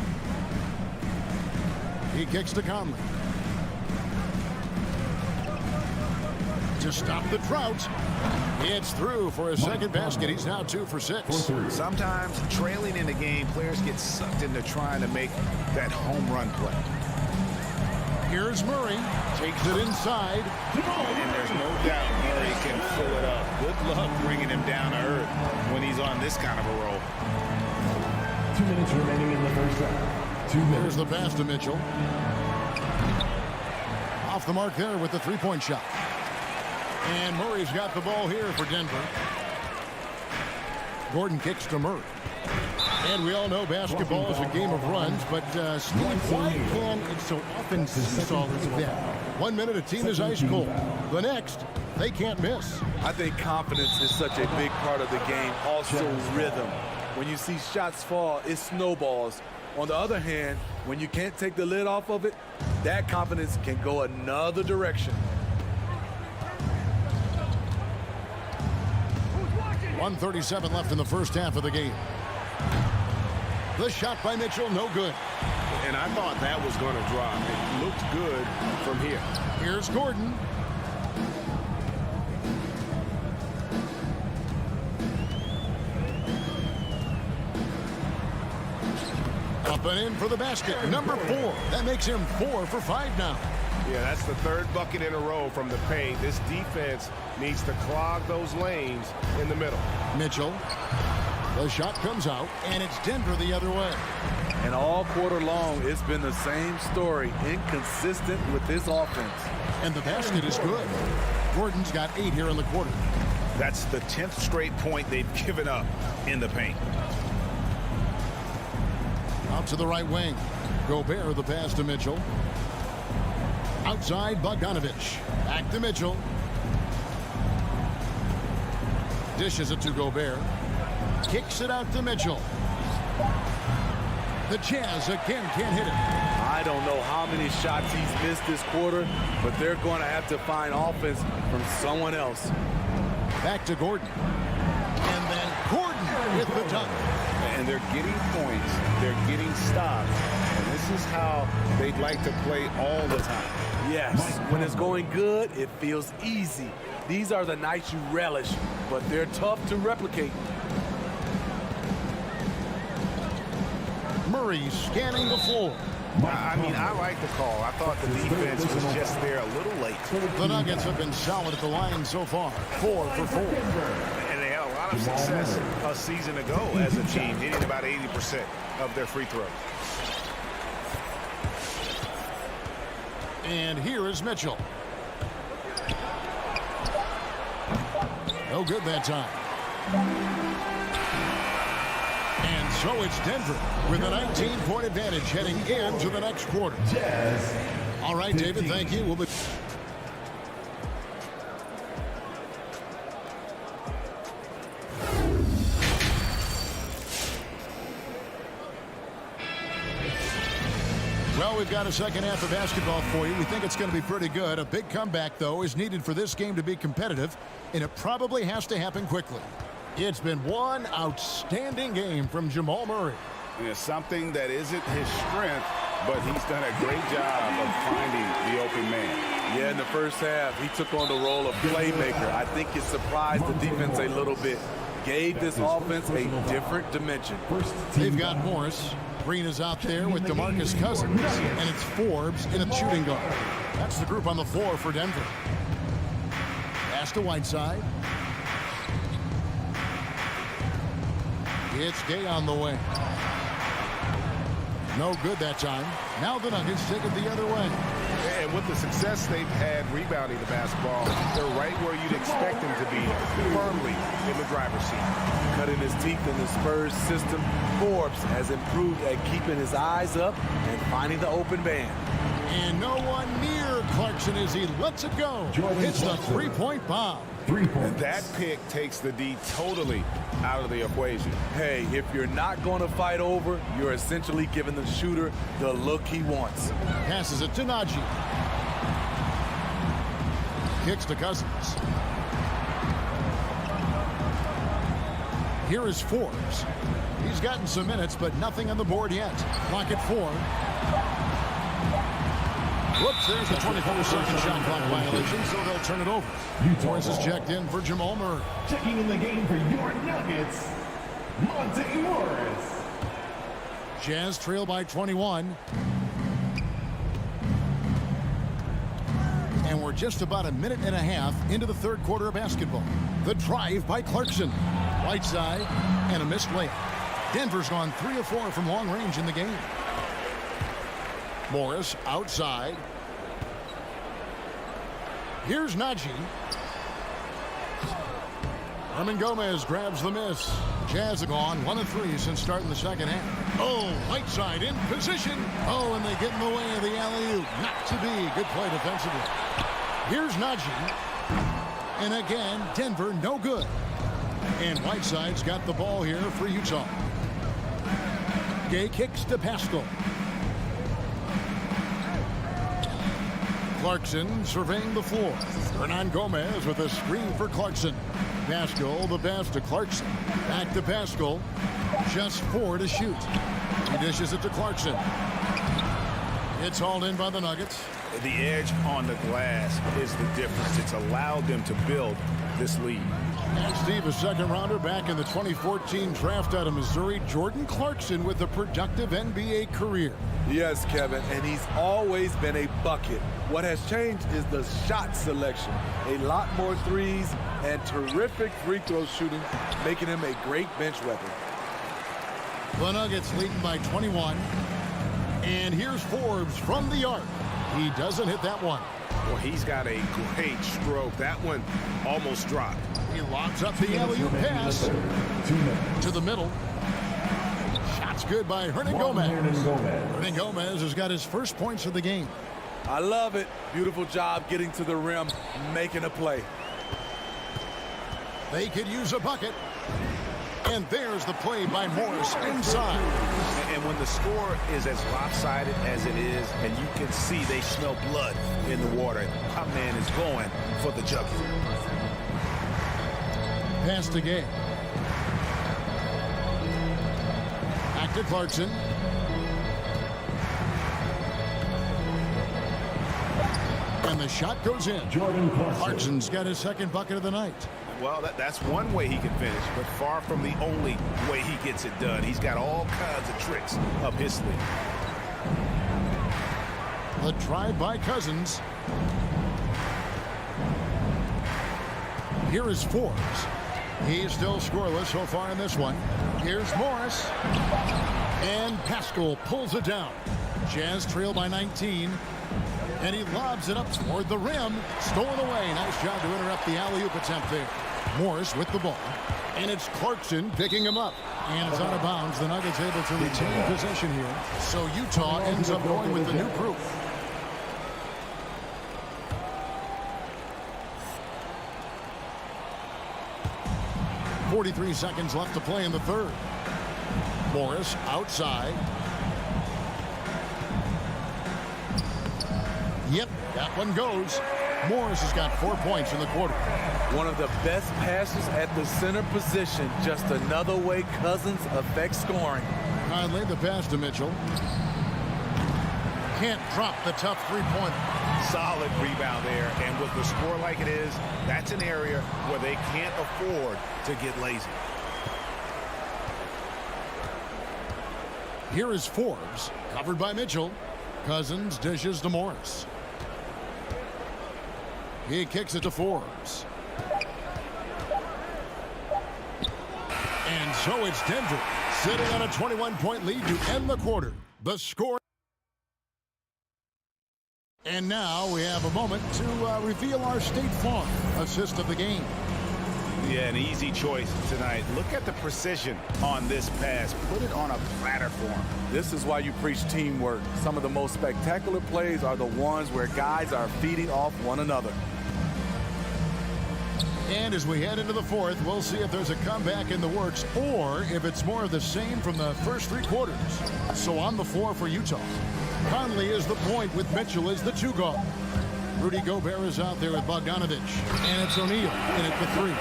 He kicks to Conley. To stop the drought. It's through for a second basket. He's now 2 for 6. Sometimes trailing in the game, players get sucked into trying to make that home run play. Here's Murray. Takes it inside. And there's no doubt Murray can fill it up. Good luck bringing him down to earth when he's on this kind of a roll. 2 minutes remaining in the first half. 2 minutes. Here's the pass to Mitchell. Off the mark there with the three-point shot. And Murray's got the ball here for Denver. Gordon kicks to Murray. And we all know basketball is a game of runs, but Steve, why can it so often seesaw like that? 1 minute a team is ice cold. The next, they can't miss. I think confidence is such a big part of the game. Also rhythm. When you see shots fall, it snowballs. On the other hand, when you can't take the lid off of it, that confidence can go another direction. 1:37 left in the first half of the game. The shot by Mitchell, no good. And I thought that was going to drop. It looked good from here. Here's Gordon. Up and in for the basket. Number 4. That makes him 4 for 5 now. Yeah, that's the third bucket in a row from the paint. This defense needs to clog those lanes in the middle. Mitchell. The shot comes out, and it's Denver the other way. And all quarter long, it's been the same story. Inconsistent with this offense. And the basket is good. Gordon's got 8 here in the quarter. That's the 10th straight point they've given up in the paint. Out to the right wing. Gobert the pass to Mitchell. Outside Bogdanovich. Back to Mitchell. Dishes it to Gobert. Kicks it out to Mitchell. The Jazz again can't hit it. I don't know how many shots he's missed this quarter, but they're going to have to find offense from someone else. Back to Gordon. And then Gordon with the dunk. And they're getting points. They're getting stops. And this is how they'd like to play all the time. Yes, when it's going good, it feels easy. These are the nights you relish, but they're tough to replicate. Murray scanning the floor. I mean, I like the call. I thought the defense was just there a little late. The Nuggets have been solid at the line so far. 4 for 4. And they had a lot of success a season ago as a team, hitting about 80% of their free throws. And here is Mitchell. No good that time. And so it's Denver with a 19-point advantage heading into the next quarter. All right, David, thank you. We'll be... Well, we've got a second half of basketball for you. We think it's going to be pretty good. A big comeback, though, is needed for this game to be competitive, and it probably has to happen quickly. It's been one outstanding game from Jamal Murray. And it's something that isn't his strength, but he's done a great job of finding the open man. Yeah, in the first half, he took on the role of playmaker. I think it surprised the defense a little bit. Gave this offense a different dimension. They've got Morris. Green is out there with DeMarcus Cousins, and it's Forbes in a shooting guard. That's the group on the floor for Denver. Pass to Whiteside. It's Gay on the way. No good that time. Now the Nuggets take it the other way. And with the success they've had rebounding the basketball, they're right where you'd expect them to be, firmly in the driver's seat. Cutting his teeth in the Spurs system, Forbes has improved at keeping his eyes up and finding the open man. And no one near Clarkson as he lets it go. It's the three-point bomb. And that pick takes the D totally out of the equation. Hey, if you're not going to fight over, you're essentially giving the shooter the look he wants. Passes it to Najee. Kicks to Cousins. Here is Forbes. He's gotten some minutes, but nothing on the board yet. Clock at 4. Whoops, there's the 24-second shot clock violation, so they'll turn it over. Morris is checked in for Jamal Murray. Checking in the game for your Nuggets, Monte Morris. Jazz trail by 21. And we're just about a minute and a half into the third quarter of basketball. The drive by Clarkson. Whiteside and a missed layup. Denver's gone 3 of 4 from long range in the game. Morris outside. Here's Najee. Herman Gomez grabs the miss. Jazz have gone 1 of 3 since starting the second half. Oh, Whiteside in position. Oh, and they get in the way of the alley-oop. Not to be. Good play defensively. Here's Najee. And again, Denver no good. And Whiteside's got the ball here for Utah. Gay kicks to Pascal. Clarkson surveying the floor. Hernan Gomez with a screen for Clarkson. Pascal the pass to Clarkson. Back to Pascal. Just 4 to shoot. He dishes it to Clarkson. It's hauled in by the Nuggets. The edge on the glass is the difference. It's allowed them to build this lead. And Steve, a second rounder back in the 2014 draft out of Missouri. Jordan Clarkson with a productive NBA career. Yes, Kevin, and he's always been a bucket. What has changed is the shot selection. A lot more threes and terrific free throw shooting, making him a great bench weapon. The Nuggets leading by 21. And here's Forbes from the arc. He doesn't hit that one. Well, he's got a great stroke. That one almost dropped. He lobs up the alley-oop pass to the middle. Shot's good by Hernan Gomez. Hernan Gomez has got his first points of the game. I love it. Beautiful job getting to the rim, making a play. They could use a bucket. And there's the play by Morris inside. And when the score is as lopsided as it is, and you can see they smell blood in the water, my man is going for the jugular. Pass to Gay. Back to Clarkson. And the shot goes in. Jordan Clarkson's got his second bucket of the night. Well, that's one way he can finish, but far from the only way he gets it done. He's got all kinds of tricks up his sleeve. The drive by Cousins. Here is Forbes. He's still scoreless so far in this one. Here's Morris. And Pascal pulls it down. Jazz trail by 19. And he lobs it up toward the rim. Stolen away. Nice job to interrupt the alley-oop attempt there. Morris with the ball. And it's Clarkson picking him up. And it's out of bounds. The Nuggets able to retain possession here. So Utah ends up going with the new group. .43 seconds left to play in the third. Morris outside. Yep, that one goes. Morris has got 4 points in the quarter. One of the best passes at the center position. Just another way Cousins affects scoring. Conley, the pass to Mitchell. Can't drop the tough three-pointer. Solid rebound there, and with the score like it is, that's an area where they can't afford to get lazy. Here is Forbes, covered by Mitchell. Cousins dishes to Morris. He kicks it to Forbes. And so it's Denver sitting on a 21-point lead to end the quarter. The score. And now we have a moment to reveal our State Farm assist of the game. Yeah, an easy choice tonight. Look at the precision on this pass. Put it on a platter for him. This is why you preach teamwork. Some of the most spectacular plays are the ones where guys are feeding off one another. And as we head into the fourth, we'll see if there's a comeback in the works or if it's more of the same from the first three quarters. So on the floor for Utah, Conley is the point with Mitchell as the two guard. Rudy Gobert is out there with Bogdanovich. And it's O'Neal in it for three.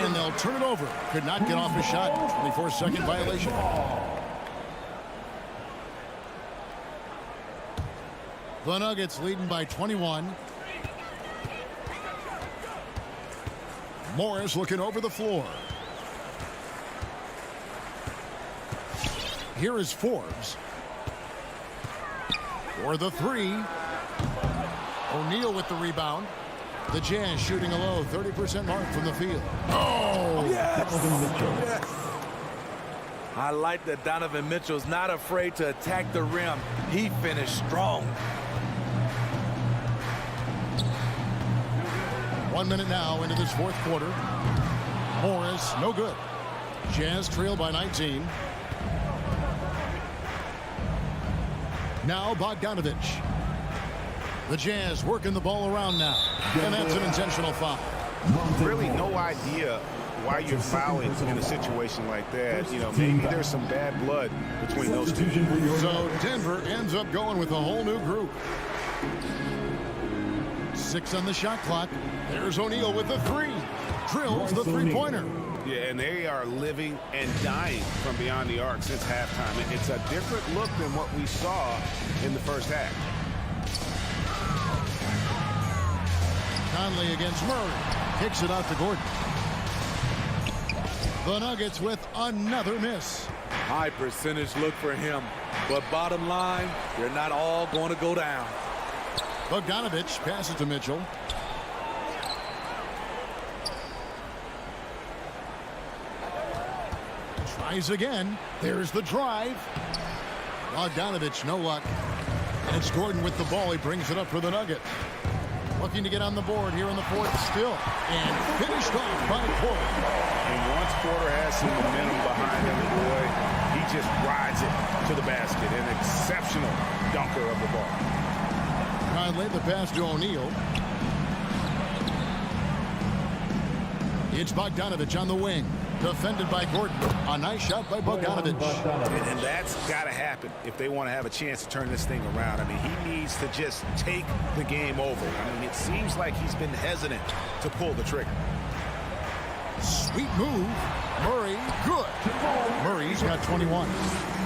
And they'll turn it over. Could not get off the shot. 24-second violation. The Nuggets leading by 21. Morris looking over the floor. Here is Forbes. For the three. O'Neal with the rebound. The Jazz shooting a low 30% mark from the field. Oh! Yes! Yes! I like that Donovan Mitchell's not afraid to attack the rim. He finished strong. 1 minute now into this fourth quarter. Morris, no good. Jazz trail by 19. Now Bogdanovich. The Jazz working the ball around now. And that's an intentional foul. Really no idea why you're fouling in a situation like that. You know, maybe there's some bad blood between those two. So Denver ends up going with a whole new group. 6 on the shot clock. There's O'Neal with the three. Drills the three-pointer. Yeah, and they are living and dying from beyond the arc since halftime. It's a different look than what we saw in the first half. Conley against Murray. Kicks it out to Gordon. The Nuggets with another miss. High percentage look for him. But bottom line, they're not all going to go down. Bogdanovich passes to Mitchell. Tries again. There's the drive. Bogdanovich, no luck. And it's Gordon with the ball. He brings it up for the Nuggets. Looking to get on the board here in the fourth still. And finished off by Porter. And once Porter has some momentum behind him, boy, he just rides it to the basket. An exceptional dunker of the ball. Conley, the pass to O'Neal. It's Bogdanovich on the wing. Defended by Gordon. A nice shot by Bogdanovich. And that's got to happen if they want to have a chance to turn this thing around. I mean, he needs to just take the game over. I mean, it seems like he's been hesitant to pull the trigger. Sweet move. Murray, good. Murray's got 21.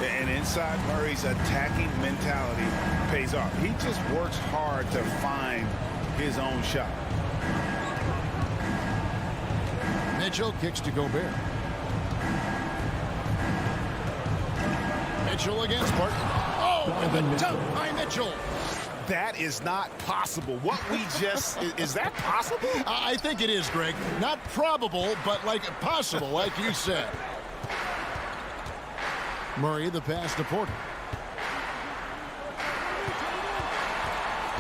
And inside Murray's attacking mentality pays off. He just works hard to find his own shot. Mitchell kicks to Gobert. Mitchell against Barton. Oh, and the dunk by Mitchell. That is not possible. What we just, is that possible? I think it is, Greg. Not probable, but like possible, like you said. Murray, the pass to Porter.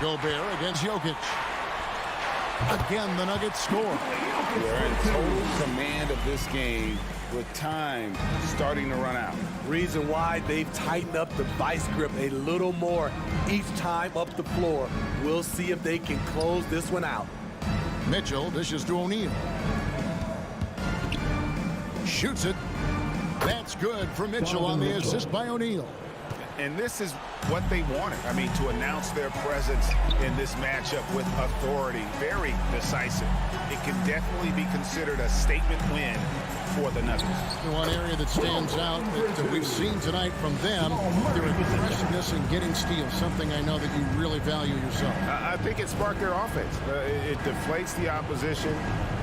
Gobert against Jokic. Again, the Nuggets score. They're in total command of this game with time starting to run out. Reason why they've tightened up the vice grip a little more each time up the floor. We'll see if they can close this one out. Mitchell dishes to O'Neal. Shoots it. That's good for Mitchell on the assist by O'Neal. And this is what they wanted. I mean, to announce their presence in this matchup with authority. Very decisive. It can definitely be considered a statement win for the Nuggets. One area that stands out that we've seen tonight from them, their aggressiveness in getting steals, something I know that you really value yourself. I think it sparked their offense. It deflates the opposition,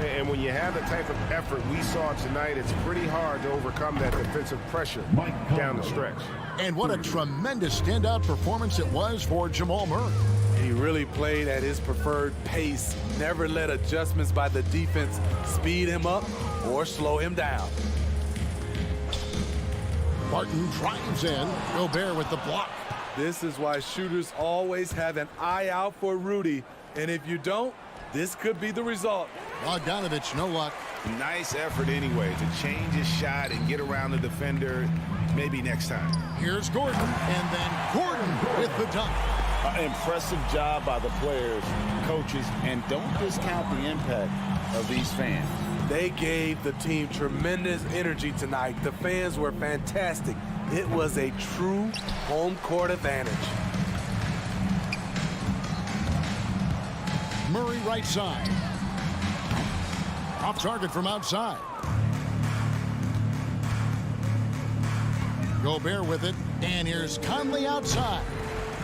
and when you have the type of effort we saw tonight, it's pretty hard to overcome that defensive pressure down the stretch. And what a tremendous standout performance it was for Jamal Murray. He really played at his preferred pace, never let adjustments by the defense speed him up or slow him down. Barton drives in. Gobert with the block. This is why shooters always have an eye out for Rudy. And if you don't, this could be the result. Bogdanovich, no luck. Nice effort anyway to change his shot and get around the defender. Maybe next time. Here's Gordon, and then Gordon with the dunk. Impressive job by the players, coaches, and don't discount the impact of these fans. They gave the team tremendous energy tonight. The fans were fantastic. It was a true home court advantage. Murray right side. Off target from outside. Gobert with it, and here's Conley outside.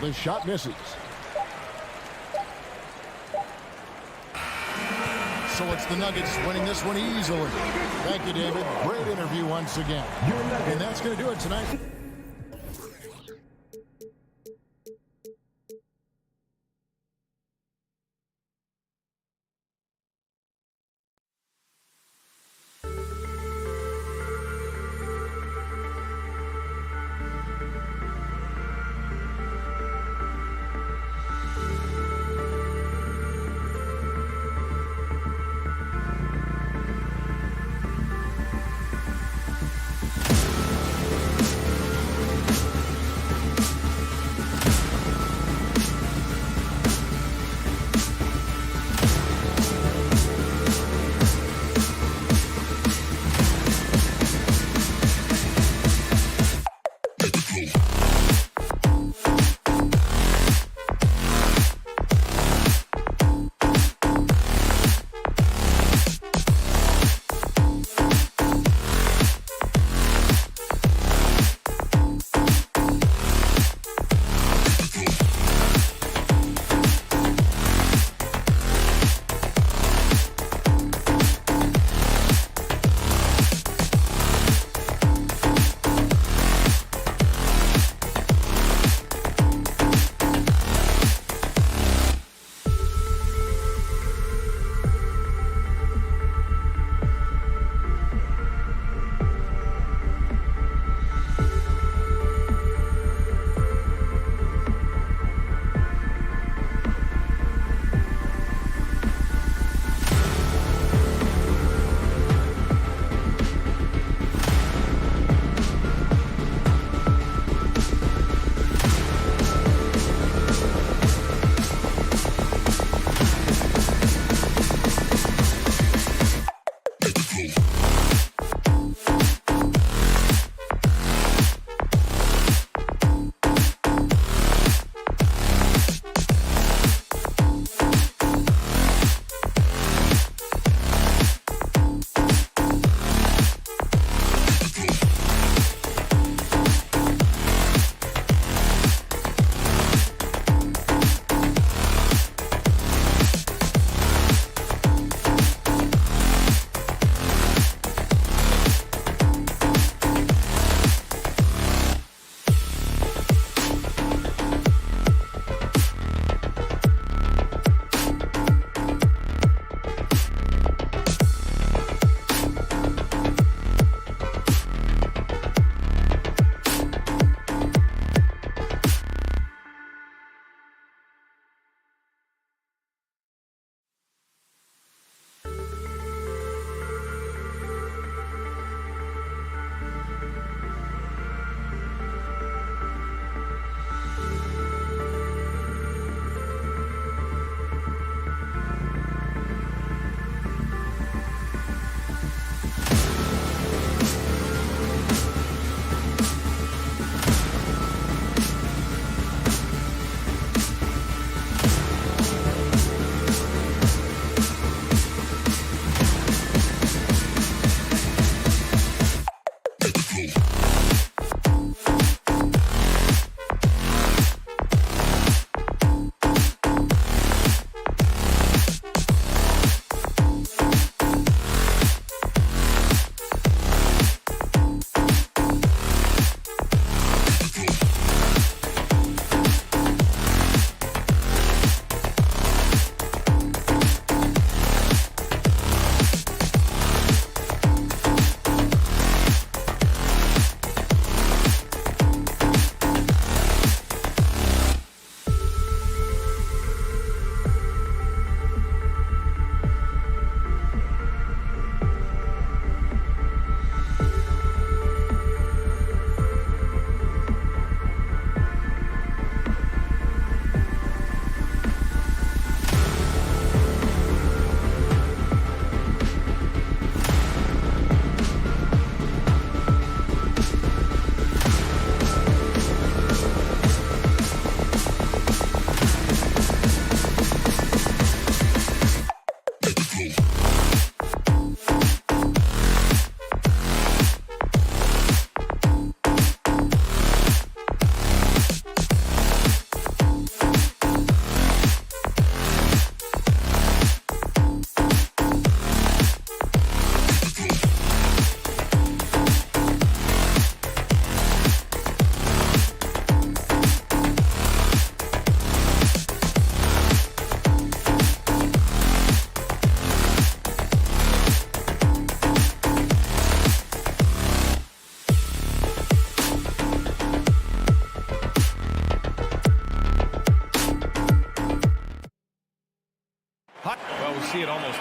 The shot misses. So it's the Nuggets winning this one easily. Thank you, David. Great interview once again. And that's going to do it tonight.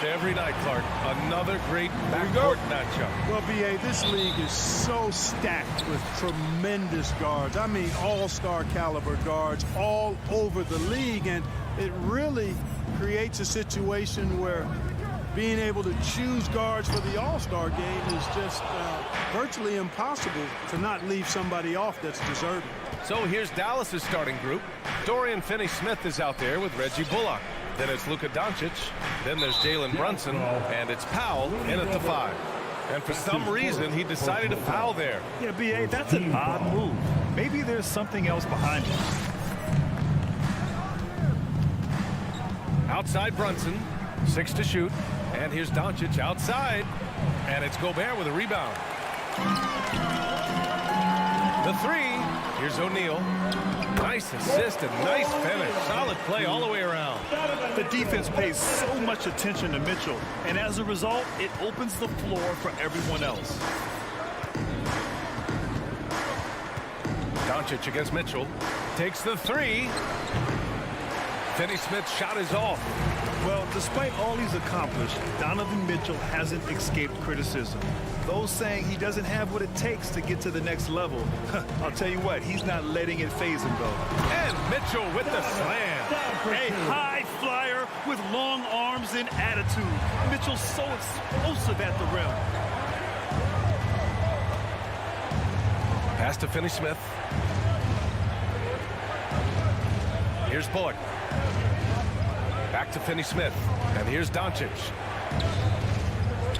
every night, Clark. Another great backcourt matchup. Well, B.A., this league is so stacked with tremendous guards. I mean, all-star caliber guards all over the league, and it really creates a situation where being able to choose guards for the all-star game is just virtually impossible to not leave somebody off that's deserving. So here's Dallas's starting group. Dorian Finney-Smith is out there with Reggie Bullock. Then it's Luka Doncic. Then there's Jalen Brunson. And it's Powell in at the 5. And for some reason, he decided to foul there. Yeah, B.A., that's an odd move. Maybe there's something else behind it. Outside Brunson. 6 to shoot. And here's Doncic outside. And it's Gobert with a rebound. The 3. Here's O'Neal. Nice assist and nice finish. Solid play all the way around. The defense pays so much attention to Mitchell, and as a result, it opens the floor for everyone else. Doncic against Mitchell. Takes the 3. Finney-Smith's shot is off. Well, despite all he's accomplished, Donovan Mitchell hasn't escaped criticism. Those saying he doesn't have what it takes to get to the next level, I'll tell you what, he's not letting it faze him, though. And Mitchell with the slam. A high flyer with long arms and attitude. Mitchell's so explosive at the rim. Pass to Finney-Smith. Here's Bullock. Back to Finney-Smith. And here's Doncic.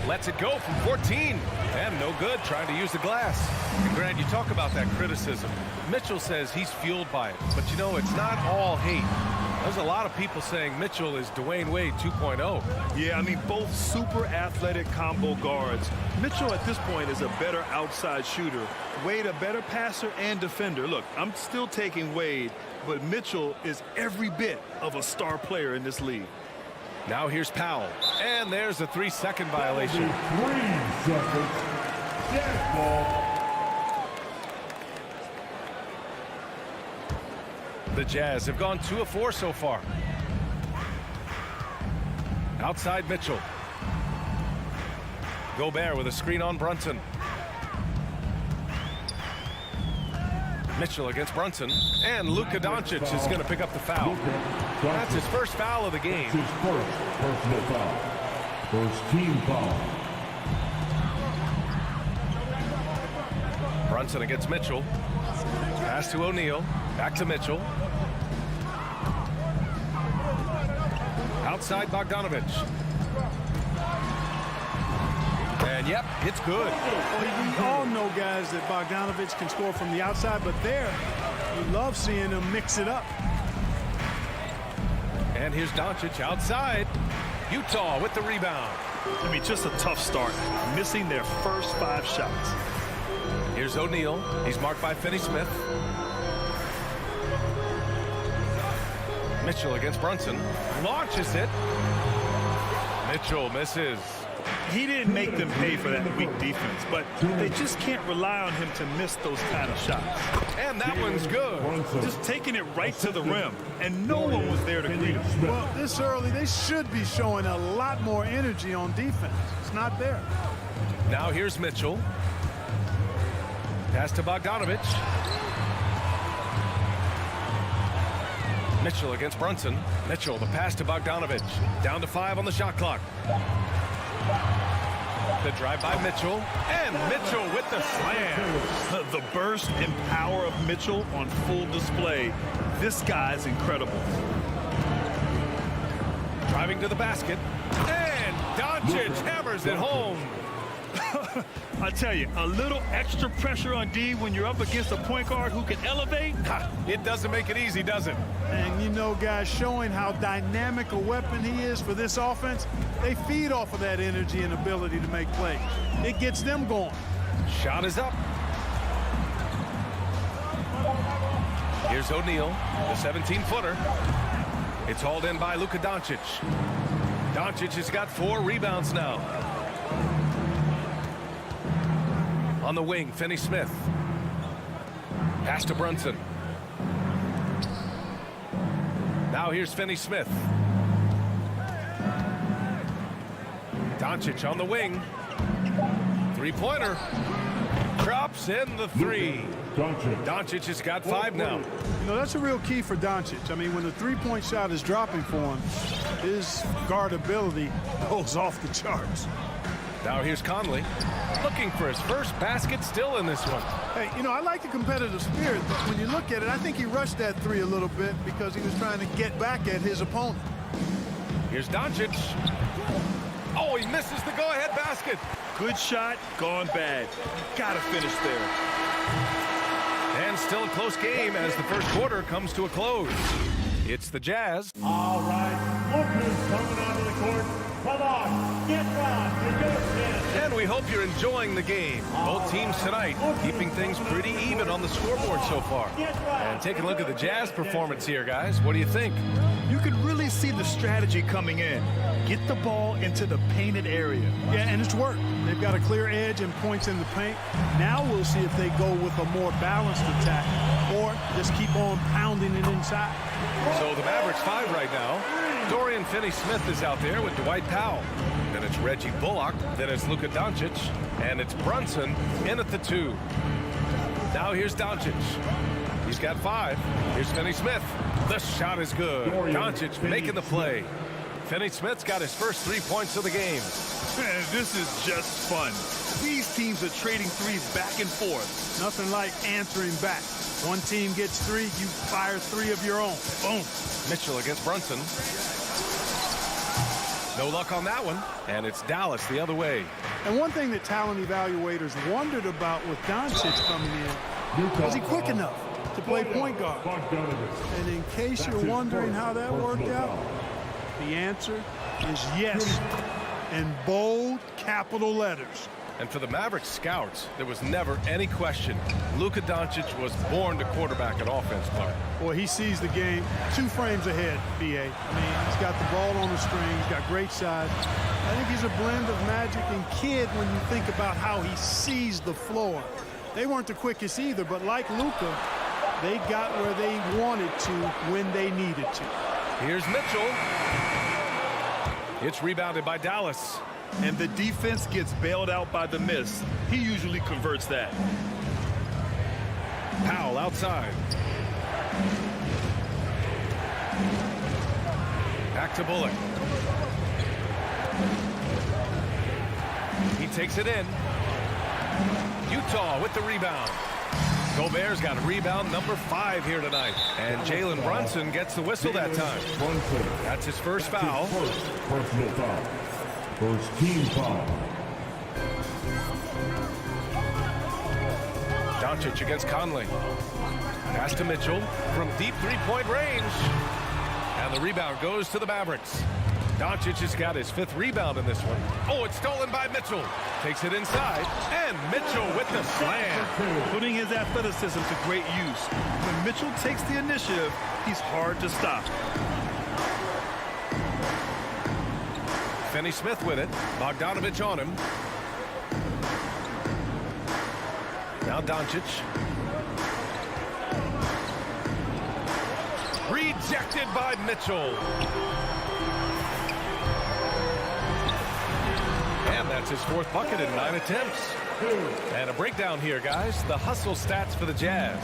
Lets it go from 14. And no good, trying to use the glass. And Grant, you talk about that criticism. Mitchell says he's fueled by it. But you know, it's not all hate. There's a lot of people saying Mitchell is Dwayne Wade 2.0. Yeah, I mean, both super athletic combo guards. Mitchell at this point is a better outside shooter. Wade a better passer and defender. Look, I'm still taking Wade, but Mitchell is every bit of a star player in this league. Now here's Powell. And there's a 3-second violation. 3 seconds. Dead ball. The Jazz have gone 2 of 4 so far. Outside Mitchell. Gobert with a screen on Brunson. Mitchell against Brunson. And Luka Doncic is going to pick up the foul. That's his first foul of the game. His first personal foul. First team foul. Brunson against Mitchell. Pass to O'Neal. Back to Mitchell. Outside Bogdanovich. And yep, it's good. Well, we all know, guys, that Bogdanovich can score from the outside, but there, we love seeing him mix it up. And here's Doncic outside. Utah with the rebound. I mean, just a tough start, missing their first 5 shots. Here's O'Neal. He's marked by Finney-Smith. Mitchell against Brunson. Launches it. Mitchell misses. He didn't make them pay for that weak defense, but they just can't rely on him to miss those kind of shots. And that one's good. Just taking it right to the rim, and no one was there to greet him. Well, this early, they should be showing a lot more energy on defense. It's not there. Now here's Mitchell. Pass to Bogdanovich. Mitchell against Brunson. Mitchell, the pass to Bogdanovich. Down to 5 on the shot clock. The drive by Mitchell. And Mitchell with the slam. The burst and power of Mitchell on full display. This guy's incredible. Driving to the basket. And Doncic hammers it home. I tell you, a little extra pressure on D when you're up against a point guard who can elevate. It doesn't make it easy, does it? And you know, guys, showing how dynamic a weapon he is for this offense, they feed off of that energy and ability to make plays. It gets them going. Shot is up. Here's O'Neal, the 17-footer. It's hauled in by Luka Doncic. Doncic has got 4 rebounds now. On the wing, Finney-Smith. Pass to Brunson. Now here's Finney-Smith. Doncic on the wing. Three-pointer. Drops in the three. Doncic has got 5 now. You know, that's a real key for Doncic. I mean, when the three-point shot is dropping for him, his guardability goes off the charts. Now here's Conley, looking for his first basket, still in this one. Hey, you know, I like the competitive spirit, but when you look at it, I think he rushed that three a little bit because he was trying to get back at his opponent. Here's Doncic. Oh, he misses the go-ahead basket. Good shot, gone bad. Gotta finish there. And still a close game as the first quarter comes to a close. It's the Jazz. All right, look who's coming onto the court. Come on, get down, you're good. And we hope you're enjoying the game. Both teams tonight keeping things pretty even on the scoreboard so far. And take a look at the Jazz performance here, guys. What do you think? You can really see the strategy coming in. Get the ball into the painted area. Yeah, and it's worked. They've got a clear edge and points in the paint. Now we'll see if they go with a more balanced attack or just keep on pounding it inside. So the Mavericks 5 right now. Dorian Finney-Smith is out there with Dwight Powell. Then it's Reggie Bullock. Then it's Luka Doncic. And it's Brunson in at the 2. Now here's Doncic. He's got 5. Here's Finney-Smith. The shot is good. Doncic making the play. Finney-Smith's got his first 3 points of the game. Man, this is just fun. These teams are trading threes back and forth. Nothing like answering back. One team gets 3, you fire 3 of your own. Boom. Mitchell against Brunson. No luck on that one. And it's Dallas the other way. And one thing that talent evaluators wondered about with Doncic coming in, was he quick enough to play point guard? And in case you're wondering how that worked out, the answer is yes, in bold capital letters. And for the Mavericks scouts, there was never any question. Luka Doncic was born to quarterback an offense, Clark. Boy, he sees the game 2 frames ahead, B.A. I mean, he's got the ball on the string. He's got great size. I think he's a blend of Magic and Kidd when you think about how he sees the floor. They weren't the quickest either, but like Luka, they got where they wanted to when they needed to. Here's Mitchell. It's rebounded by Dallas. And the defense gets bailed out by the miss. He usually converts that. Powell outside. Back to Bullock. He takes it in. Utah with the rebound. Gobert's got a rebound number 5 here tonight. And Jalen Brunson gets the whistle that time. That's his first foul. Personal foul. First team foul. Doncic against Conley. Pass to Mitchell from deep 3-point range. And the rebound goes to the Mavericks. Doncic has got his 5th rebound in this one. Oh, it's stolen by Mitchell. Takes it inside. And Mitchell with the slam. Putting his athleticism to great use. When Mitchell takes the initiative, he's hard to stop. Finney-Smith with it. Bogdanovich on him. Now Doncic. Rejected by Mitchell. And that's his 4th bucket in 9 attempts. And a breakdown here, guys. The hustle stats for the Jazz.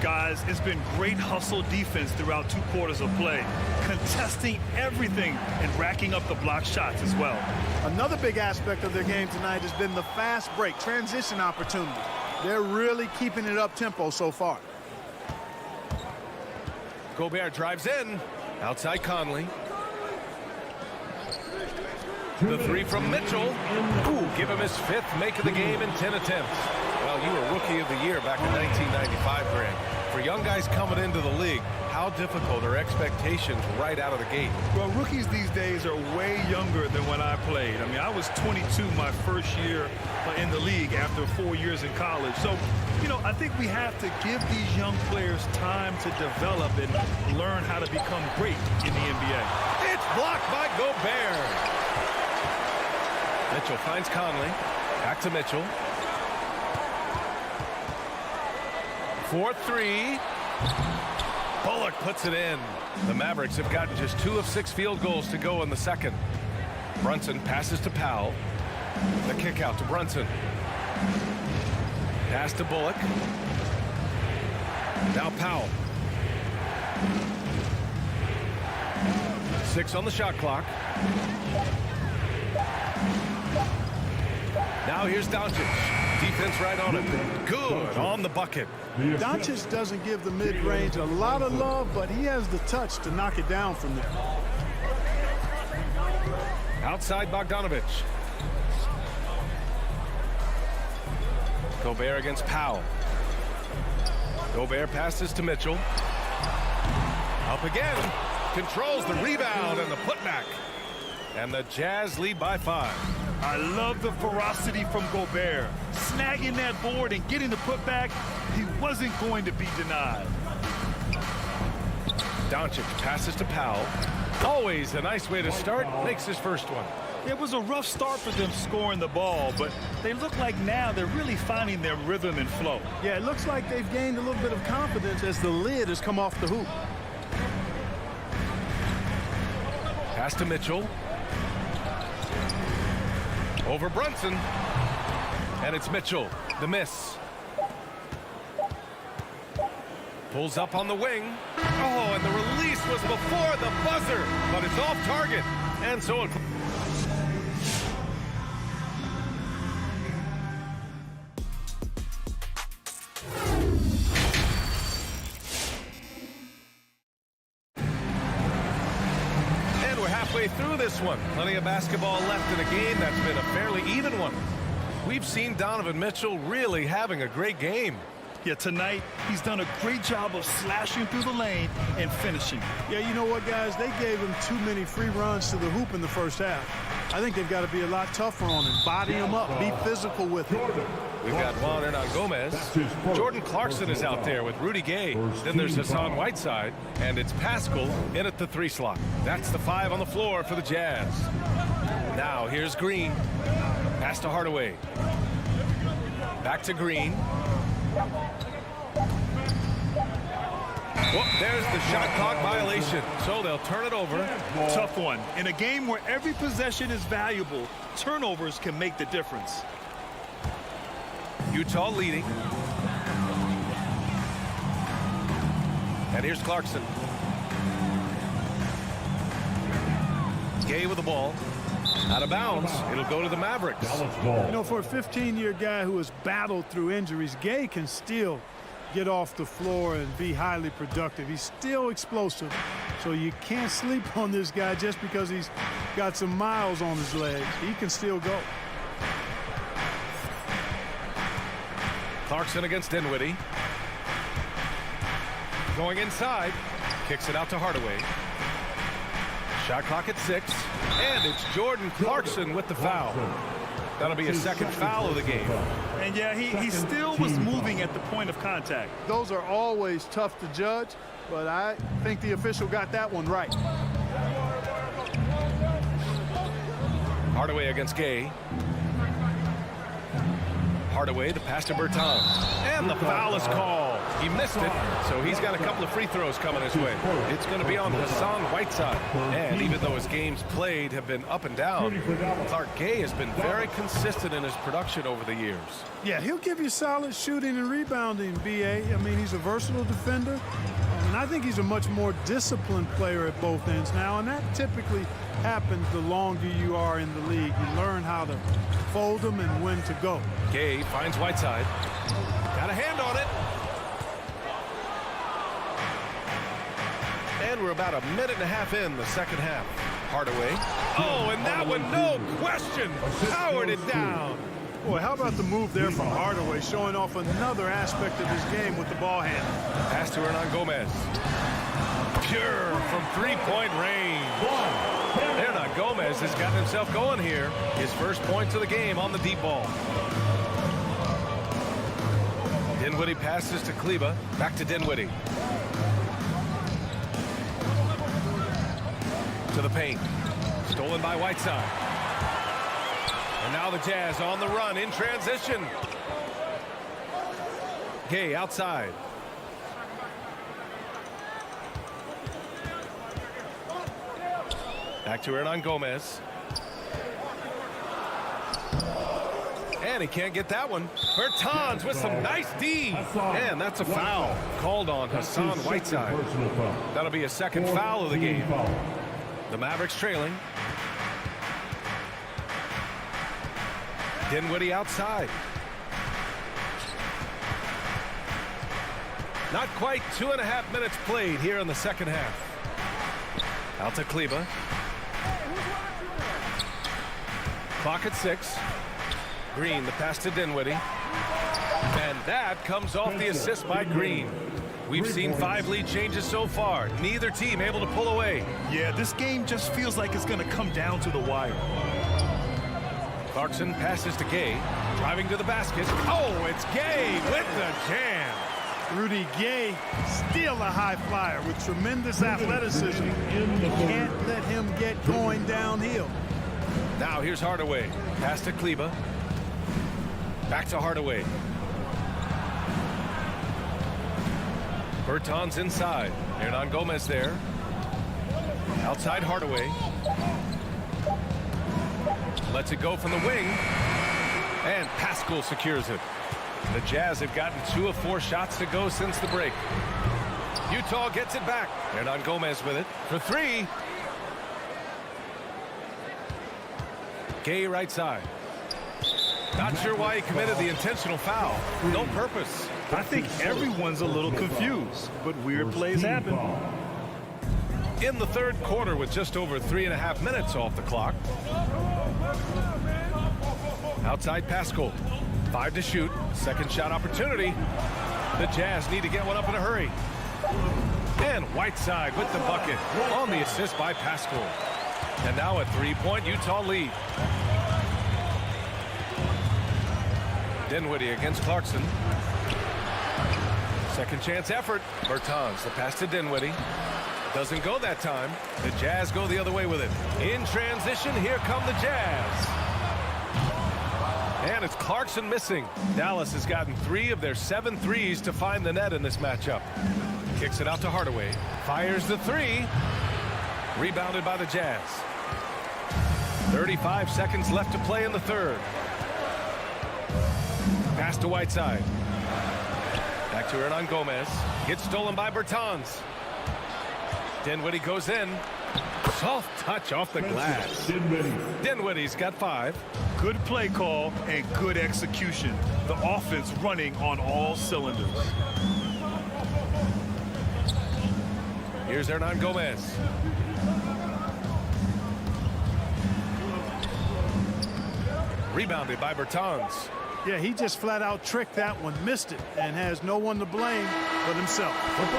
Guys, it's been great hustle defense throughout 2 quarters of play. Contesting everything and racking up the block shots as well. Another big aspect of their game tonight has been the fast break, transition opportunity. They're really keeping it up tempo so far. Gobert drives in. Outside Conley. The 3 from Mitchell. Ooh, give him his 5th make of the game in 10 attempts. Well, you were Rookie of the Year back in 1995, Grant. For young guys coming into the league, how difficult are expectations right out of the gate? Well, rookies these days are way younger than when I played. I mean, I was 22 my first year in the league after 4 years in college. So, you know, I think we have to give these young players time to develop and learn how to become great in the NBA. It's blocked by Gobert. Mitchell finds Conley. Back to Mitchell. 4-3. Bullock puts it in. The Mavericks have gotten just 2 of 6 field goals to go in the second. Brunson passes to Powell. The kick out to Brunson. Pass to Bullock. Now Powell. 6 on the shot clock. Now here's Doncic. Defense right on it. Good on the bucket. Doncic doesn't give the mid-range a lot of love, but he has the touch to knock it down from there. Outside Bogdanovich. Gobert against Powell. Gobert passes to Mitchell. Up again. Controls the rebound and the putback. And the Jazz lead by 5. I love the ferocity from Gobert. Snagging that board and getting the putback, he wasn't going to be denied. Doncic passes to Powell. Always a nice way to start. Makes his first one. It was a rough start for them scoring the ball, but they look like now they're really finding their rhythm and flow. Yeah, it looks like they've gained a little bit of confidence as the lid has come off the hoop. Pass to Mitchell. Over Brunson. And it's Mitchell. The miss. Pulls up on the wing. Oh, and the release was before the buzzer, but it's off target. And so it... through this one. Plenty of basketball left in a game that's been a fairly even one. We've seen Donovan Mitchell really having a great game. Yeah, tonight he's done a great job of slashing through the lane and finishing. Yeah, you know what, guys? They gave him too many free runs to the hoop in the first half. I think they've got to be a lot tougher on him. Body him up. Be physical with him. We've got Juan Hernan-Gomez. Jordan Clarkson is out there with Rudy Gay. Then there's Hassan Whiteside. And it's Pascal in at the 3 slot. That's the 5 on the floor for the Jazz. Now here's Green. Pass to Hardaway. Back to Green. Whoop, there's the shot clock violation. So they'll turn it over. Tough one. In a game where every possession is valuable, turnovers can make the difference. Utah leading. And here's Clarkson. Gay with the ball. Out of bounds. It'll go to the Mavericks. You know, for a 15-year guy who has battled through injuries, Gay can still get off the floor and be highly productive. He's still explosive. So you can't sleep on this guy just because he's got some miles on his legs. He can still go. Clarkson against Dinwiddie. Going inside. Kicks it out to Hardaway. Shot clock at 6. And it's Jordan Clarkson with the foul. That'll be a second foul of the game. And yeah, he still was moving at the point of contact. Those are always tough to judge, but I think the official got that one right. Hardaway against Gay. Hardaway, the pass to Bertans. And the foul is called. He missed it, so he's got a couple of free throws coming his way. It's going to be on Hassan Whiteside. And even though his games played have been up and down, Clark Gay has been very consistent in his production over the years. Yeah, he'll give you solid shooting and rebounding, B.A. I mean, he's a versatile defender. And I think he's a much more disciplined player at both ends now, and that typically happens the longer you are in the league. You learn how to fold them and when to go. Gay finds Whiteside. Got a hand on it. And we're about a minute and a half in the second half. Hardaway. Oh, and that one, no question, powered it down. Boy, how about the move there from Hardaway, showing off another aspect of his game with the ball handle. Pass to Hernan-Gomez. Pure from three-point range. Hernan-Gomez has gotten himself going here. His first points of the game on the deep ball. Dinwiddie passes to Kleba. Back to Dinwiddie. To the paint. Stolen by Whiteside. And now the Jazz on the run in transition. Gay outside. Back to Hernan-Gomez. And he can't get that one. Bertans with some nice D. And that's a foul called on Hassan Whiteside. That'll be a second foul of the game. The Mavericks trailing. Dinwiddie outside. Not quite 2.5 minutes played here in the second half. Out to Kleba. Clock at 6. Green, the pass to Dinwiddie. And that comes off the assist by Green. We've seen 5 lead changes so far. Neither team able to pull away. Yeah, this game just feels like it's going to come down to the wire. Clarkson passes to Gay. Driving to the basket. Oh, it's Gay with the jam. Rudy Gay, still a high flyer with tremendous athleticism. You can't let him get going downhill. Now here's Hardaway. Pass to Kleba. Back to Hardaway. Bertans inside. Hernan Gomez there. Outside Hardaway. Lets it go from the wing. And Pascal secures it. The Jazz have gotten 2 of 4 shots to go since the break. Utah gets it back. Hernan Gomez with it for 3. Gay right side. Not sure why he committed the intentional foul. No purpose. I think everyone's a little confused, but weird plays happen. In the third quarter with just over 3.5 minutes off the clock. Outside Pascal. 5 to shoot. Second shot opportunity. The Jazz need to get one up in a hurry. And Whiteside with the bucket on the assist by Pascal. And now a 3-point Utah lead. Dinwiddie against Clarkson. Second chance effort. Bertans, the pass to Dinwiddie. Doesn't go that time. The Jazz go the other way with it. In transition, here come the Jazz. And it's Clarkson missing. Dallas has gotten 3 of their 7 threes to find the net in this matchup. Kicks it out to Hardaway. Fires the 3. Rebounded by the Jazz. 35 seconds left to play in the third. Pass to Whiteside. Back to Hernan Gomez. Gets stolen by Bertans. Dinwiddie goes in. Soft touch off the glass. Dinwiddie's got 5. Good play call and good execution. The offense running on all cylinders. Here's Hernan Gomez. Rebounded by Bertans. Yeah, he just flat out tricked that one, missed it, and has no one to blame but himself.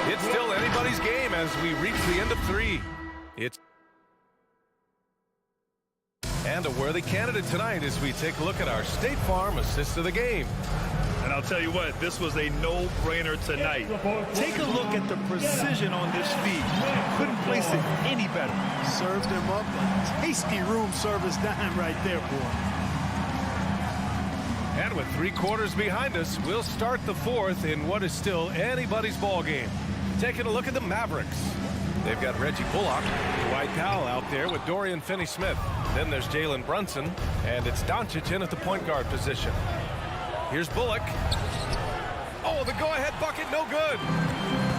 It's still anybody's game as we reach the end of 3. It's and a worthy candidate tonight as we take a look at our State Farm assist of the game. And I'll tell you what, this was a no-brainer tonight. Take a look at the precision on this feed. Couldn't place it any better. Served him up a tasty room service dime right there, boy. And with 3 quarters behind us, we'll start the fourth in what is still anybody's ball game. Taking a look at the Mavericks. They've got Reggie Bullock, Dwight Powell out there with Dorian Finney-Smith. Then there's Jalen Brunson, and it's Doncic in at the point guard position. Here's Bullock. Oh, the go-ahead bucket, no good.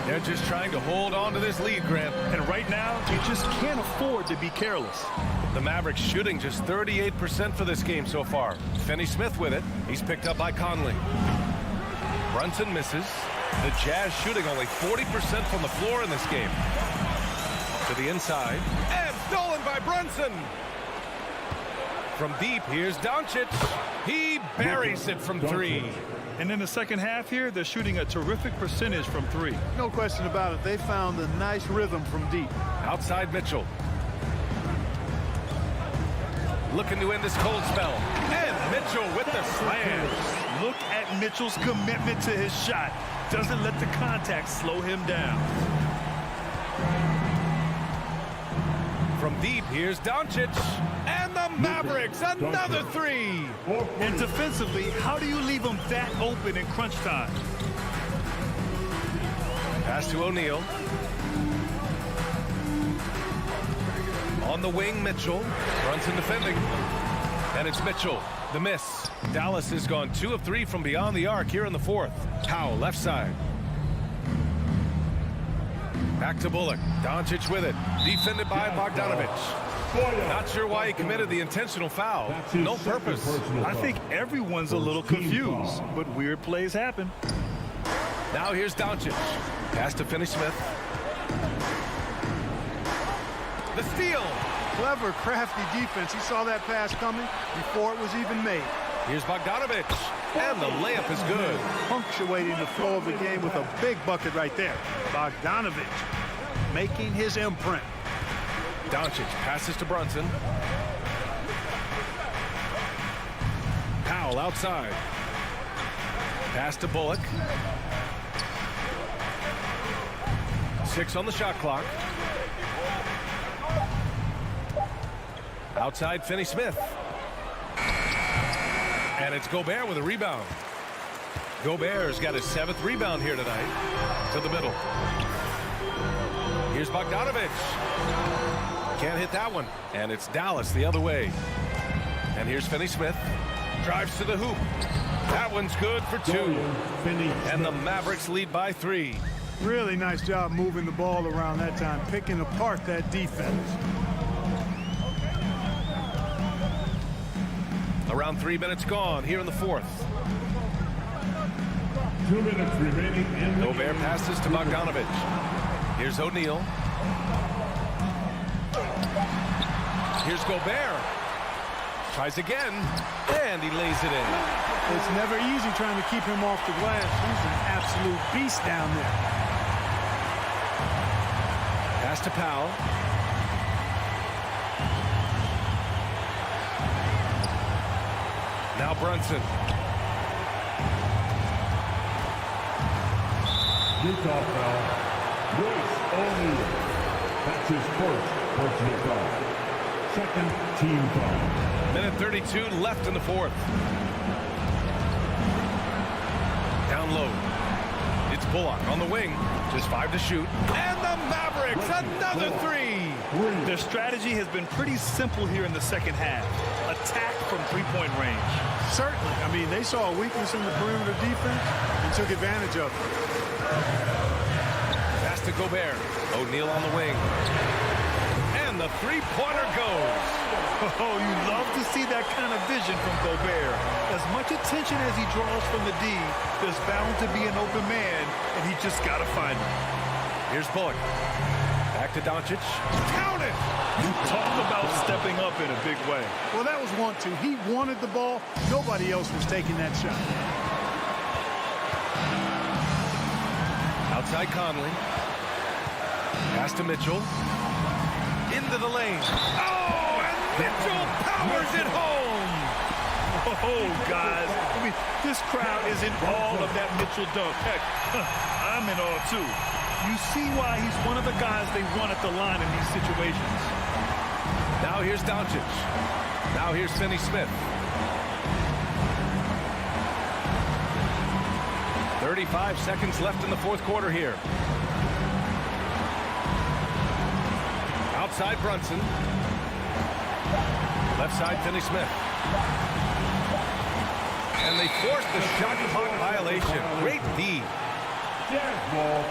They're just trying to hold on to this lead, Grant. And right now, you just can't afford to be careless. The Mavericks shooting just 38% for this game so far. Finney-Smith with it. He's picked up by Conley. Brunson misses. The Jazz shooting only 40% from the floor in this game. To the inside. And stolen by Brunson. From deep, here's Doncic. He buries it from 3. And in the second half here, they're shooting a terrific percentage from 3. No question about it. They found a nice rhythm from deep. Outside Mitchell. Looking to end this cold spell. And Mitchell with the slam. Look at Mitchell's commitment to his shot. Doesn't let the contact slow him down. From deep, here's Doncic. And the Mavericks, another 3. And defensively, how do you leave them that open in crunch time? Pass to O'Neal. On the wing, Mitchell. Brunson defending. And it's Mitchell. The miss. Dallas has gone 2 of 3 from beyond the arc here in the fourth. Powell, left side. Back to Bullock. Doncic with it. Defended by Bogdanovich. Not sure why he committed the intentional foul. No purpose. I think everyone's a little confused, but weird plays happen. Now here's Doncic. Pass to Finney-Smith. The steal. Clever, crafty defense. He saw that pass coming before it was even made. Here's Bogdanovich. And the layup is good. Punctuating the flow of the game with a big bucket right there. Bogdanovich making his imprint. Doncic passes to Brunson. Powell outside. Pass to Bullock. 6 on the shot clock. Outside Finney-Smith. And it's Gobert with a rebound. Gobert's got his 7th rebound here tonight. To the middle. Here's Bogdanovich. Can't hit that one. And it's Dallas the other way. And here's Finney-Smith. Drives to the hoop. That one's good for 2. And the Mavericks lead by 3. Really nice job moving the ball around that time, picking apart that defense. Around 3 minutes gone here in the fourth. 2 minutes remaining in the Gobert passes to Bogdanovich. Here's O'Neal. Here's Gobert. Tries again, and he lays it in. It's never easy trying to keep him off the glass. He's an absolute beast down there. Pass to Powell. Now Brunson. Utah foul. Royce O'Neal. That's his first personal foul. Second team foul. Minute 32 left in the fourth. Down low. It's Bullock on the wing. Just 5 to shoot. And the Mavericks, another 3. Their strategy has been pretty simple here in the second half. Attack from three-point range. Certainly. I mean, they saw a weakness in the perimeter defense and took advantage of it. Pass to Gobert. O'Neal on the wing. And the three-pointer goes. Oh, you love to see that kind of vision from Gobert. As much attention as he draws from the D, there's bound to be an open man, and he just got to find him. Here's Bullock. Back to Doncic. Count it! You talk about stepping up in a big way. Well, that was 1-2. He wanted the ball. Nobody else was taking that shot. Outside Conley. Pass to Mitchell. Into the lane. Oh, and Mitchell powers it home. Oh, guys. I mean, this crowd is in awe of that Mitchell dunk. Heck, I'm in awe, too. You see why he's one of the guys they want at the line in these situations. Now here's Doncic. Now here's Finney-Smith. 35 seconds left in the fourth quarter here. Outside Brunson. Left side Finney-Smith. And they forced the shot clock violation. Great D. Jazz ball.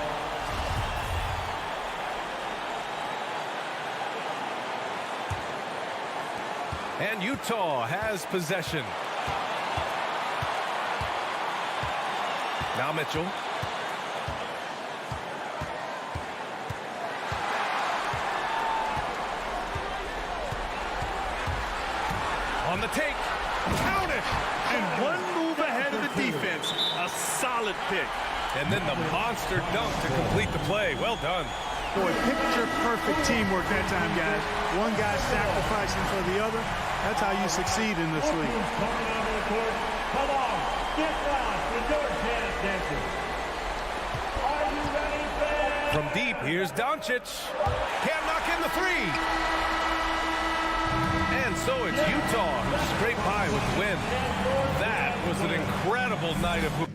And Utah has possession. Now Mitchell. On the take. Count it! And one move ahead of the defense. A solid pick. And then the monster dunk to complete the play. Well done. Boy, picture-perfect teamwork that time, guys. One guy sacrificing for the other. That's how you succeed in this league. Come on, get down with your tennis dancing. Are you ready, fans? From deep, here's Doncic. Can't knock in the 3. And so it's Utah who scraped by with the win. That was an incredible night of hoop.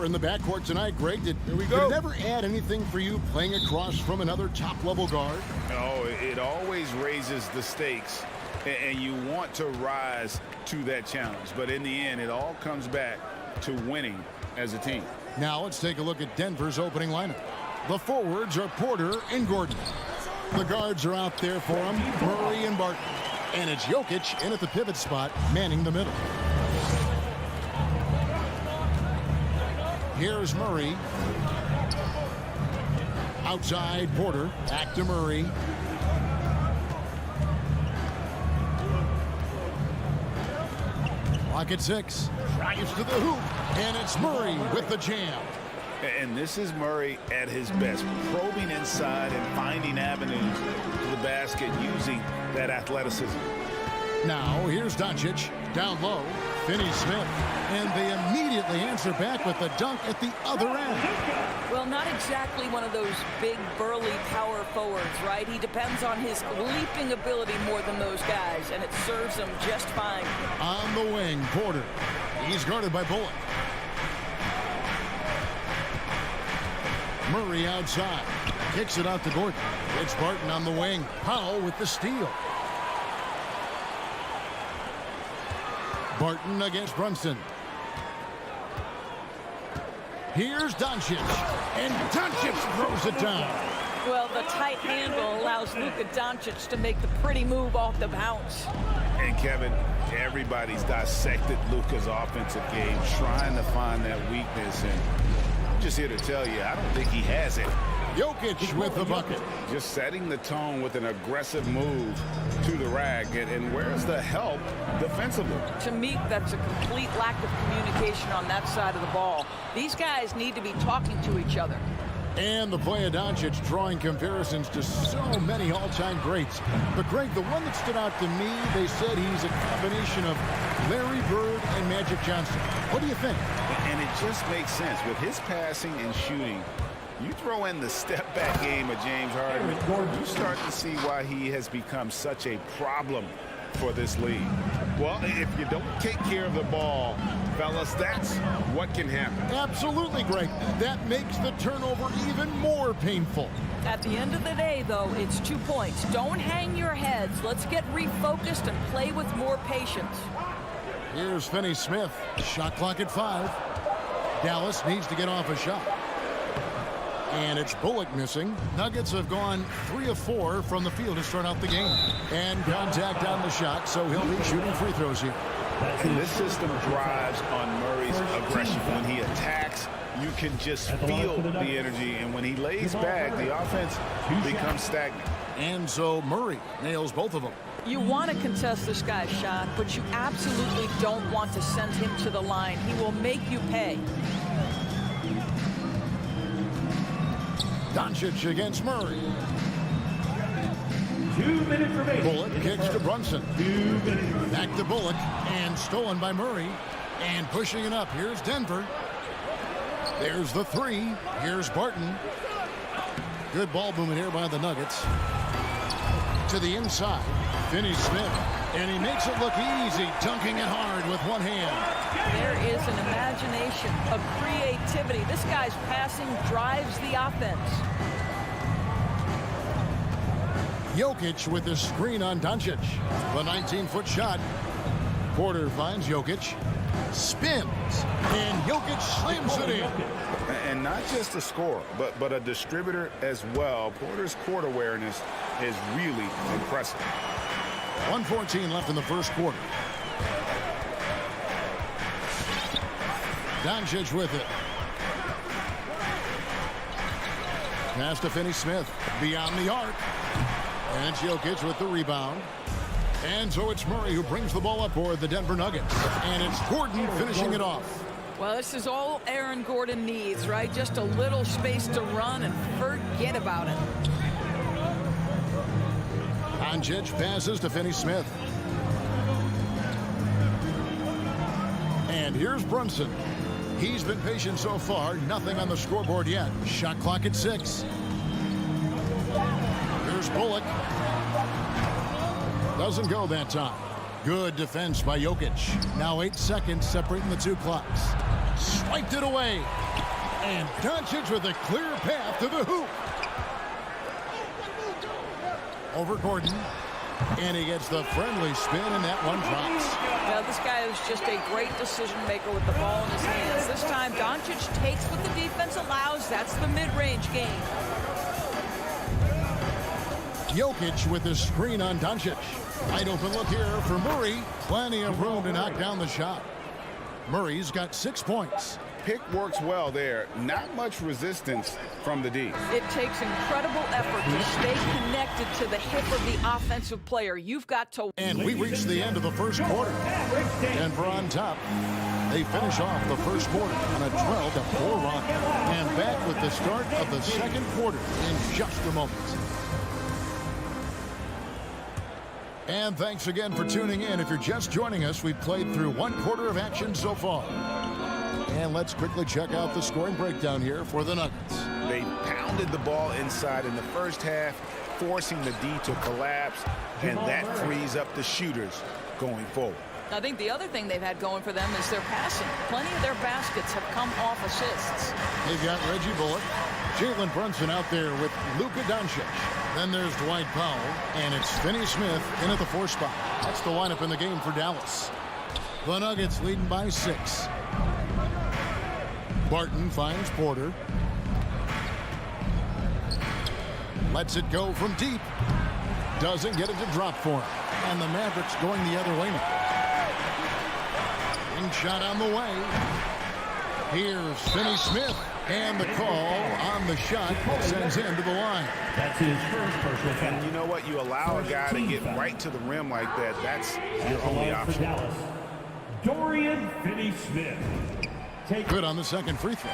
4 in the backcourt tonight, Greg. Did it ever add anything for you playing across from another top-level guard? Oh, it always raises the stakes, and you want to rise to that challenge. But in the end, it all comes back to winning as a team. Now let's take a look at Denver's opening lineup. The forwards are Porter and Gordon. The guards are out there for them, Murray and Barton. And it's Jokic in at the pivot spot, manning the middle. Here's Murray. Outside, Porter. Back to Murray. Clock at 6. Drives to the hoop. And it's Murray with the jam. And this is Murray at his best, probing inside and finding avenues to the basket using that athleticism. Now, here's Doncic. Down low, Finney-Smith. And they immediately answer back with the dunk at the other end. Well, not exactly one of those big, burly power forwards, right? He depends on his leaping ability more than those guys, and it serves him just fine. On the wing, Porter. He's guarded by Bullock. Murray outside. Kicks it out to Gordon. It's Barton on the wing. Powell with the steal. Barton against Brunson. Here's Doncic. And Doncic throws it down. Well, the tight handle allows Luka Doncic to make the pretty move off the bounce. And Kevin, everybody's dissected Luka's offensive game, trying to find that weakness. And I'm just here to tell you, I don't think he has it. Jokic with the bucket. Just setting the tone with an aggressive move to the rack. And where's the help defensively? To me, that's a complete lack of communication on that side of the ball. These guys need to be talking to each other. And the play of Doncic drawing comparisons to so many all-time greats. But, Greg, the one that stood out to me, they said he's a combination of Larry Bird and Magic Johnson. What do you think? And it just makes sense. With his passing and shooting, you throw in the step-back game of James Harden, you start to see why he has become such a problem for this league. Well, if you don't take care of the ball, fellas, that's what can happen. Absolutely, Greg. That makes the turnover even more painful. At the end of the day, though, it's 2 points. Don't hang your heads. Let's get refocused and play with more patience. Here's Finney-Smith. Shot clock at 5. Dallas needs to get off a shot. And it's Bullock missing. Nuggets have gone 3 of 4 from the field to start out the game. And contact on the shot, so he'll be shooting free throws here. And this system drives on Murray's aggression. When he attacks, you can just feel the energy. And when he lays back, the offense becomes stagnant. And so Murray nails both of them. You want to contest this guy's shot, but you absolutely don't want to send him to the line. He will make you pay. Doncic against Murray. 2 minutes remaining. Bullock kicks to Brunson. Back to Bullock, and stolen by Murray. And pushing it up. Here's Denver. There's the 3. Here's Barton. Good ball movement here by the Nuggets. To the inside. Finney-Smith. And he makes it look easy, dunking it hard with one hand. There is an imagination, a creativity. This guy's passing drives the offense. Jokic with the screen on Doncic. The 19-foot shot. Porter finds Jokic. Spins. And Jokic slams it in. And not just a scorer, but a distributor as well. Porter's court awareness is really impressive. 1:14 left in the first quarter. Doncic with it. Pass to Finney-Smith. Beyond the arc. And Jokic with the rebound. And so it's Murray who brings the ball up for the Denver Nuggets. And it's Gordon finishing it off. Well, this is all Aaron Gordon needs, right? Just a little space to run and forget about it. Doncic passes to Finney-Smith. And here's Brunson. He's been patient so far. Nothing on the scoreboard yet. Shot clock at 6. Here's Bullock. Doesn't go that time. Good defense by Jokic. Now 8 seconds separating the two clocks. Swiped it away. And Doncic with a clear path to the hoop. Over Gordon. And he gets the friendly spin, and that one drops. Now, this guy is just a great decision maker with the ball in his hands. This time, Doncic takes what the defense allows. That's the mid-range game. Jokic with the screen on Doncic. Wide open look here for Murray. Plenty of room to knock down the shot. Murray's got 6 points. Pick works well there. Not much resistance from the D. It takes incredible effort to stay connected to the hip of the offensive player. You've got to... And we reach the end of the first quarter. Denver on top. They finish off the first quarter on a 12-4 run. And back with the start of the second quarter in just a moment. And thanks again for tuning in. If you're just joining us, we've played through 1 quarter of action so far. And let's quickly check out the scoring breakdown here for the Nuggets. They pounded the ball inside in the first half, forcing the D to collapse, and that frees up the shooters going forward. I think the other thing they've had going for them is their passing. Plenty of their baskets have come off assists. They've got Reggie Bullock, Jalen Brunson out there with Luka Doncic. Then there's Dwight Powell, and it's Finney Smith in at the 4 spot. That's the lineup in the game for Dallas. The Nuggets leading by 6. Barton finds Porter. Lets it go from deep. Doesn't get it to drop for him. And the Mavericks going the other way now. Wing shot on the way. Here's Finney Smith. And the call on the shot sends him to the line. That's his first personal foul. And you know what? You allow a guy to get right to the rim like that. That's your only option. Dallas, Dorian Finney-Smith. Good on the second free throw.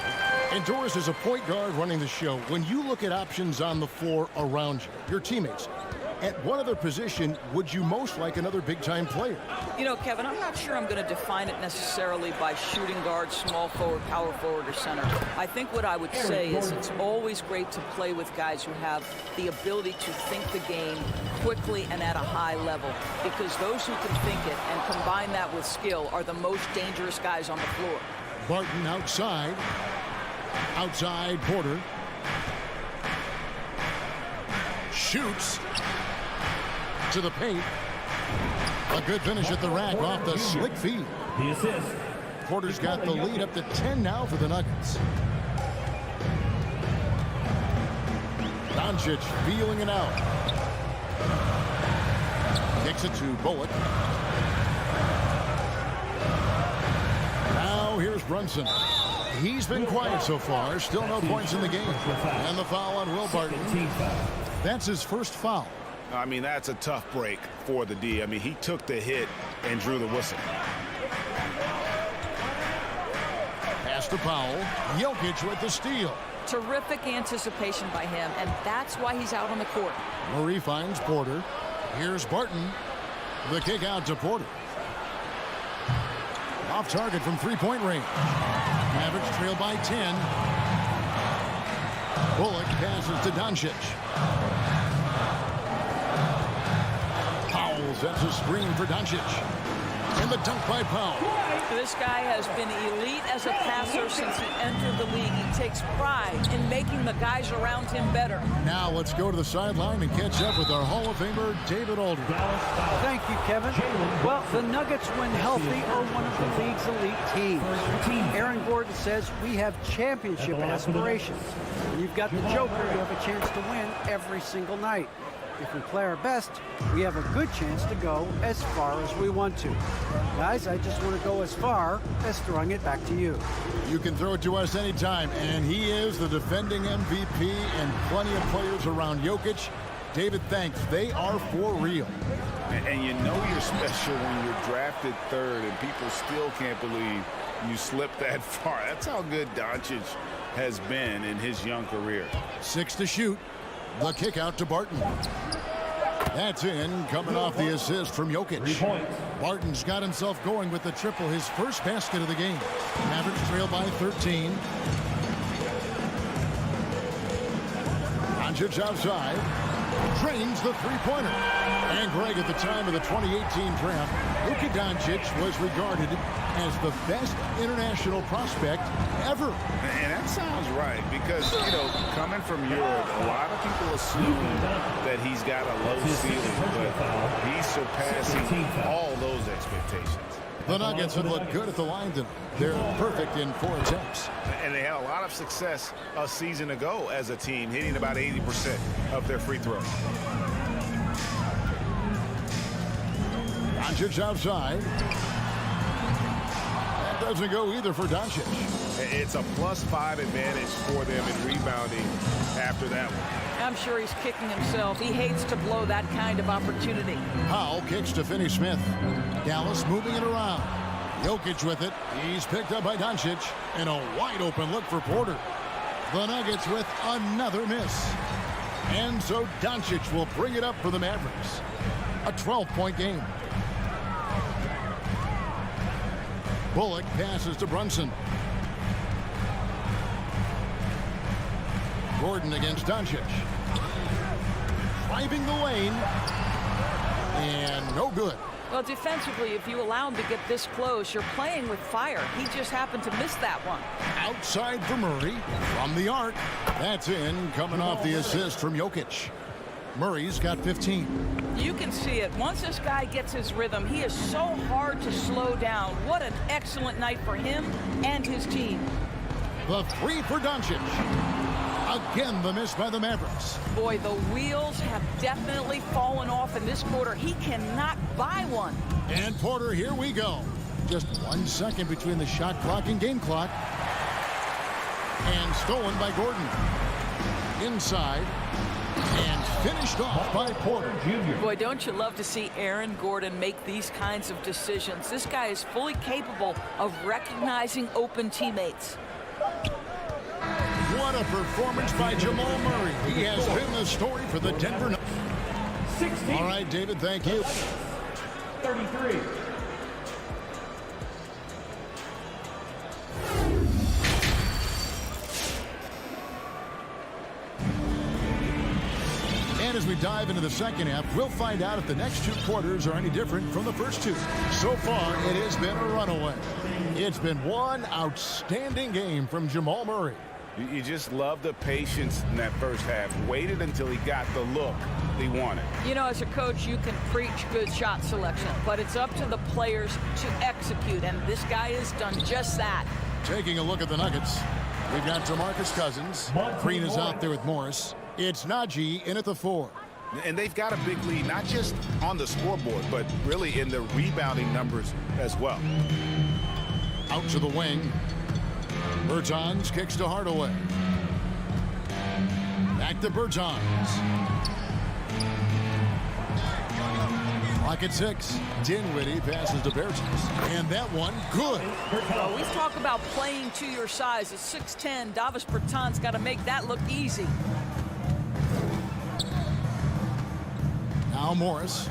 And Doris is a point guard running the show. When you look at options on the floor around you, your teammates, at what other position would you most like another big-time player? You know, Kevin, I'm not sure I'm going to define it necessarily by shooting guard, small forward, power forward, or center. I think what I would say is it's always great to play with guys who have the ability to think the game quickly and at a high level, because those who can think it and combine that with skill are the most dangerous guys on the floor. Barton outside. Outside Porter. Shoots. To the paint. A good finish at the rack off the slick feed. The assist. Porter's got the lead up to 10 now for the Nuggets. Doncic feeling it out. Kicks it to Bullock. Now here's Brunson. He's been quiet so far. Still no points in the game. And the foul on Will Barton. That's his first foul. I mean, that's a tough break for the D. I mean, he took the hit and drew the whistle. Pass to Powell. Jokic with the steal. Terrific anticipation by him, and that's why he's out on the court. Murray finds Porter. Here's Barton. The kick out to Porter. Off target from three-point range. Mavericks trail by 10. Bullock passes to Doncic. Powell sets a screen for Doncic. And the dunk by Powell. This guy has been elite as a passer since he entered the league. He takes pride in making the guys around him better. Now let's go to the sideline and catch up with our Hall of Famer, David Aldridge. Thank you, Kevin. Well, the Nuggets, when healthy, are one of the league's elite teams. Aaron Gordon says we have championship aspirations. When you've got the Joker, you have a chance to win every single night. If we play our best, we have a good chance to go as far as we want to. Guys, I just want to go as far as throwing it back to you. You can throw it to us anytime, and he is the defending MVP and plenty of players around Jokic. David, thanks. They are for real. And you know you're special when you're drafted third and people still can't believe you slipped that far. That's how good Doncic has been in his young career. 6 to shoot. The kick out to Barton. That's in, coming off the assist from Jokic. Barton's got himself going with the triple, his first basket of the game. Mavericks trail by 13. Doncic outside. drains the three-pointer. And Greg, at the time of the 2018 draft, Luka Doncic was regarded as the best international prospect ever. And that sounds right because, you know, coming from Europe, a lot of people assume that he's got a low ceiling, but he's surpassing all those expectations. The Nuggets have looked good at the line tonight. They're perfect in 4 attempts. And they had a lot of success a season ago as a team, hitting about 80% of their free throws. Doncic outside. That doesn't go either for Doncic. It's a +5 advantage for them in rebounding after that one. I'm sure he's kicking himself. He hates to blow that kind of opportunity. Powell kicks to Finney-Smith. Dallas moving it around. Jokic with it. He's picked up by Doncic. And a wide open look for Porter. The Nuggets with another miss. And so Doncic will bring it up for the Mavericks. A 12-point game. Bullock passes to Brunson. Gordon against Doncic. Driving the lane. And no good. Well, defensively, if you allow him to get this close, you're playing with fire. He just happened to miss that one. Outside for Murray. From the arc. That's in. Coming off the assist from Jokic. Murray's got 15. You can see it. Once this guy gets his rhythm, he is so hard to slow down. What an excellent night for him and his team. The three for Doncic. Again, the miss by the Mavericks. Boy, the wheels have definitely fallen off in this quarter. He cannot buy one. And Porter, here we go. Just 1 second between the shot clock and game clock. And stolen by Gordon. Inside. And finished off by Porter Jr. Boy, don't you love to see Aaron Gordon make these kinds of decisions. This guy is fully capable of recognizing open teammates. What a performance by Jamal Murray. He has been the story for the Denver Nuggets. 16. All right, David, thank you. 33. And as we dive into the second half, we'll find out if the next 2 quarters are any different from the first 2. So far, it has been a runaway. It's been one outstanding game from Jamal Murray. You just love the patience in that first half. Waited until he got the look he wanted. You know, as a coach, you can preach good shot selection, but it's up to the players to execute, and this guy has done just that. Taking a look at the Nuggets, we've got DeMarcus Cousins. Green is out there with Morris. It's Najee in at the 4. And they've got a big lead, not just on the scoreboard, but really in the rebounding numbers as well. Out to the wing. Bertans kicks to Hardaway. Back to Bertans. Clock at 6. Dinwiddie passes to Bertans. And that one, good. Well, we talk about playing to your size. At 6'10", Davis Bertans got to make that look easy. Now Morris.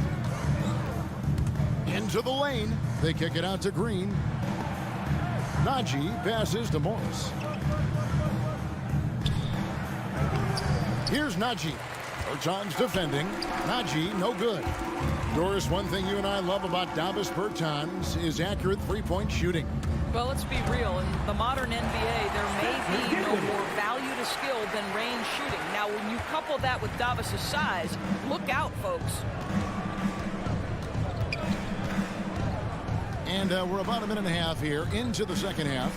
Into the lane. They kick it out to Green. Najee passes to Morris. Here's Najee. Bertans defending. Najee, no good. Doris, one thing you and I love about Davis Bertans is accurate three-point shooting. Well, let's be real. In the modern NBA, there may be no more value to skill than range shooting. Now, when you couple that with Davis's size, look out, folks. And we're about a minute and a half here into the second half.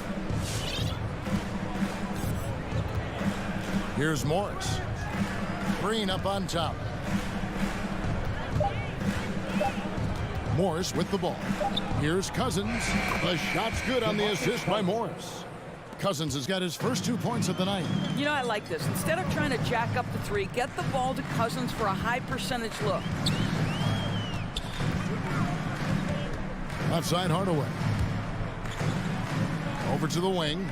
Here's Morris. Green up on top. Morris with the ball. Here's Cousins. The shot's good on the assist by Morris. Cousins has got his first 2 points of the night. You know, I like this. Instead of trying to jack up the three, get the ball to Cousins for a high percentage look. Outside Hardaway. Over to the wing.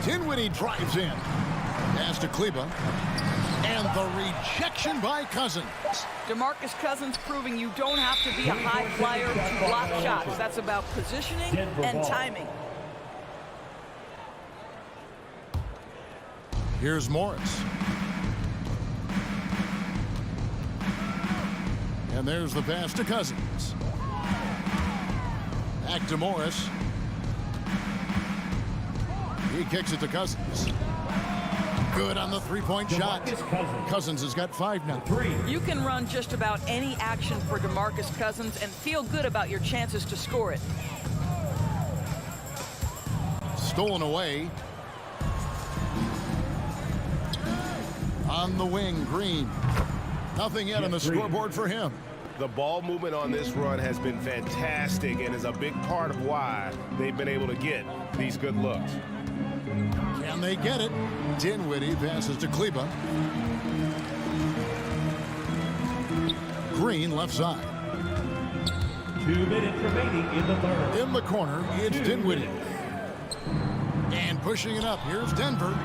Dinwiddie drives in. Pass to Kleba. And the rejection by Cousins. DeMarcus Cousins proving you don't have to be a high flyer to block shots. That's about positioning and timing. Here's Morris. And there's the pass to Cousins. Back to Morris. He kicks it to Cousins. Good on the three-point shot. Cousins has got 5 now. You can run just about any action for DeMarcus Cousins and feel good about your chances to score it. Stolen away. On the wing, Green. Nothing yet on the scoreboard for him. The ball movement on this run has been fantastic and is a big part of why they've been able to get these good looks. Can they get it? Dinwiddie passes to Kleba. Green left side. 2 minutes remaining in the third. In the corner, it's Dinwiddie. And pushing it up, here's Denver.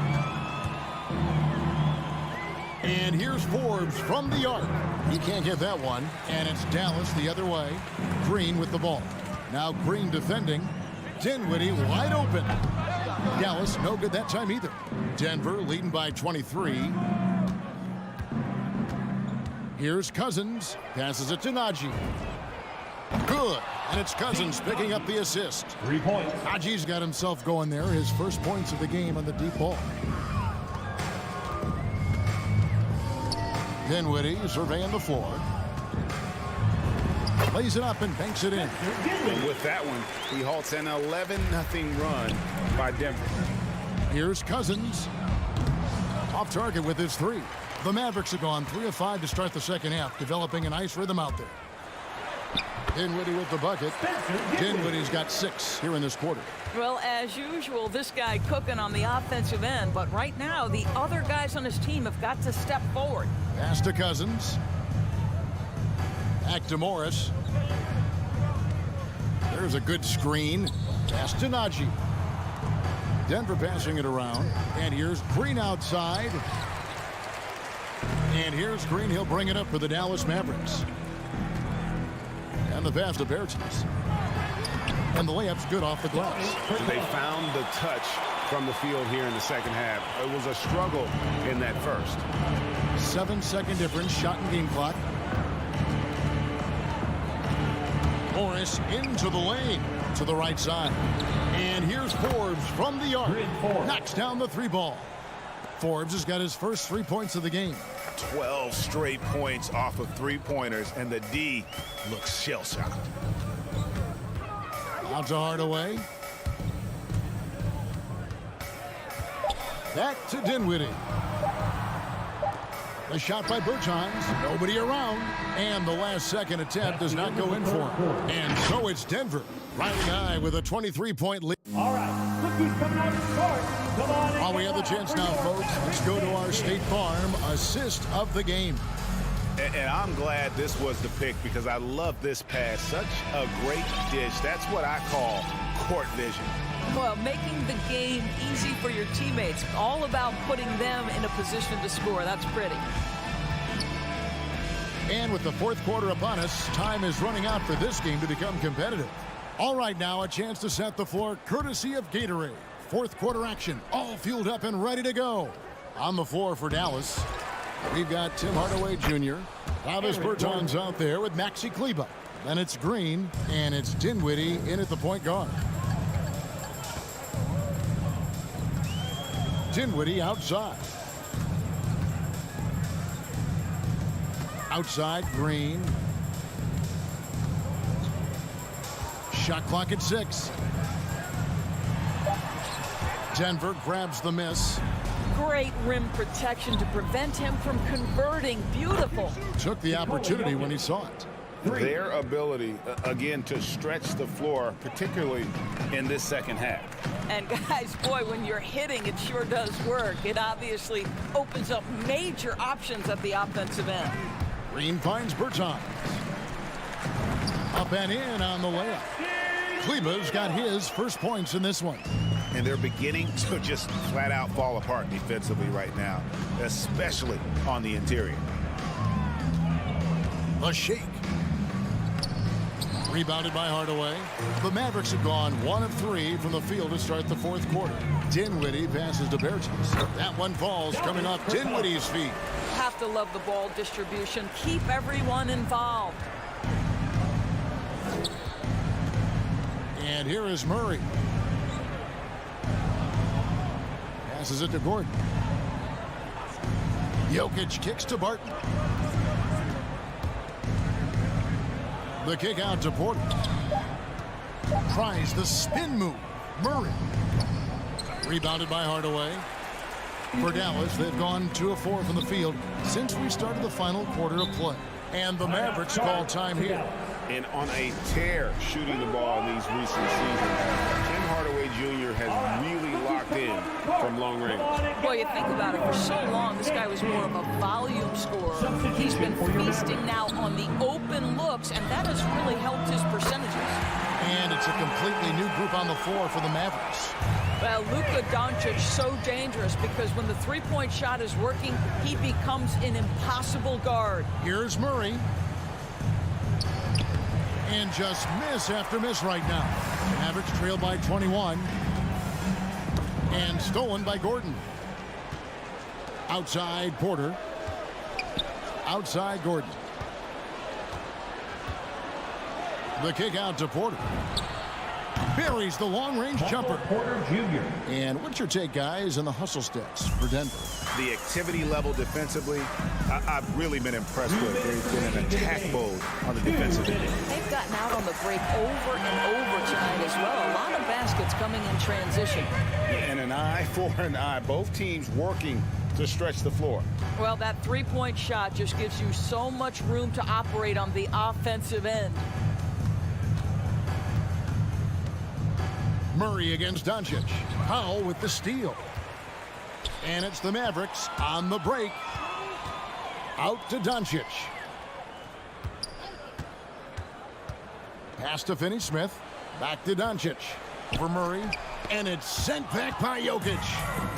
And here's Forbes from the arc. He can't get that one. And it's Dallas the other way. Green with the ball. Now Green defending. Dinwiddie wide open. Dallas no good that time either. Denver leading by 23. Here's Cousins. Passes it to Najee. Good. And it's Cousins picking up the assist. 3 points. Najee's got himself going there. His first points of the game on the deep ball. Dinwiddie surveying the floor. Lays it up and banks it in. And with that one, he halts an 11-0 run by Denver. Here's Cousins. Off target with his 3. The Mavericks have gone 3 of 5 to start the second half, developing a nice rhythm out there. Dinwiddie with the bucket. Dinwiddie's got 6 here in this quarter. Well, as usual, this guy cooking on the offensive end, but right now the other guys on his team have got to step forward. Pass to Cousins. Back to Morris. There's a good screen. Pass to Najee. Denver passing it around. And here's Green outside. And here's Green. He'll bring it up for the Dallas Mavericks. And the pass to Bertans. And the layup's good off the glass. They found the touch from the field here in the second half. It was a struggle in that first. 7-second difference, shot and game clock. Morris into the lane to the right side. And here's Forbes from the arc. Knocks down the 3 ball. Forbes has got his first 3 points of the game. 12 straight points off of 3-pointers, and the D looks shell-shocked. Out to Hardaway. Back to Dinwiddie. A shot by Bertans. Nobody around. And the last second attempt does not go in for him. And so it's Denver riding high with a 23-point lead. All right, look who's coming out of court. Come on. While we have the chance now, folks, let's go to our State Farm assist of the game. And I'm glad this was the pick because I love this pass. Such a great dish. That's what I call court vision. Well, making the game easy for your teammates. All about putting them in a position to score. That's pretty. And with the fourth quarter upon us, time is running out for this game to become competitive. All right, now a chance to set the floor courtesy of Gatorade. Fourth quarter action, all fueled up and ready to go. On the floor for Dallas, we've got Tim Hardaway Jr. Travis Bertans out there with Maxi Kleba. Then it's Green, and it's Dinwiddie in at the point guard. Dinwiddie outside. Outside, Green. Shot clock at 6. Denver grabs the miss. Great rim protection to prevent him from converting. Beautiful. Took the opportunity when he saw it. Their ability, again, to stretch the floor, particularly in this second half. And guys, boy, when you're hitting, it sure does work. It obviously opens up major options at the offensive end. Green finds Bertans. Up and in on the layup. Kleba's got his first points in this one. And they're beginning to just flat out fall apart defensively right now, especially on the interior. A shake. Rebounded by Hardaway. The Mavericks have gone 1 of 3 from the field to start the fourth quarter. Dinwiddie passes to Bertens. That one falls coming off Dinwiddie's feet. Have to love the ball distribution. Keep everyone involved. And here is Murray. Passes it to Gordon. Jokic kicks to Barton. The kick out to Porter. Tries the spin move. Murray. Rebounded by Hardaway. For Dallas, they've gone 2 of 4 from the field since we started the final quarter of play. And the Mavericks call time here. And on a tear shooting the ball in these recent seasons, Tim Hardaway Jr. has really locked in from long range. Well, you think about it, for so long, this guy was more of a volume scorer. He's been feasting now on the open looks, and that has really helped his percentages. And it's a completely new group on the floor for the Mavericks. Well, Luka Doncic so dangerous because when the three-point shot is working, he becomes an impossible guard. Here's Murray. And just miss after miss right now. The Mavericks trail by 21. And stolen by Gordon. Outside Porter. Outside Gordon. The kick out to Porter. Buries the long-range jumper. Porter Jr. And what's your take, guys, on the hustle sticks for Denver? The activity level defensively, I've really been impressed with. They've been in attack mode on the defensive end. They've gotten out on the break over and over tonight as well. A lot of baskets coming in transition. And an eye for an eye. Both teams working to stretch the floor. Well, that three-point shot just gives you so much room to operate on the offensive end. Murray against Doncic. Powell with the steal. And it's the Mavericks on the break. Out to Doncic. Pass to Finney-Smith. Back to Doncic. For Murray. And it's sent back by Jokic.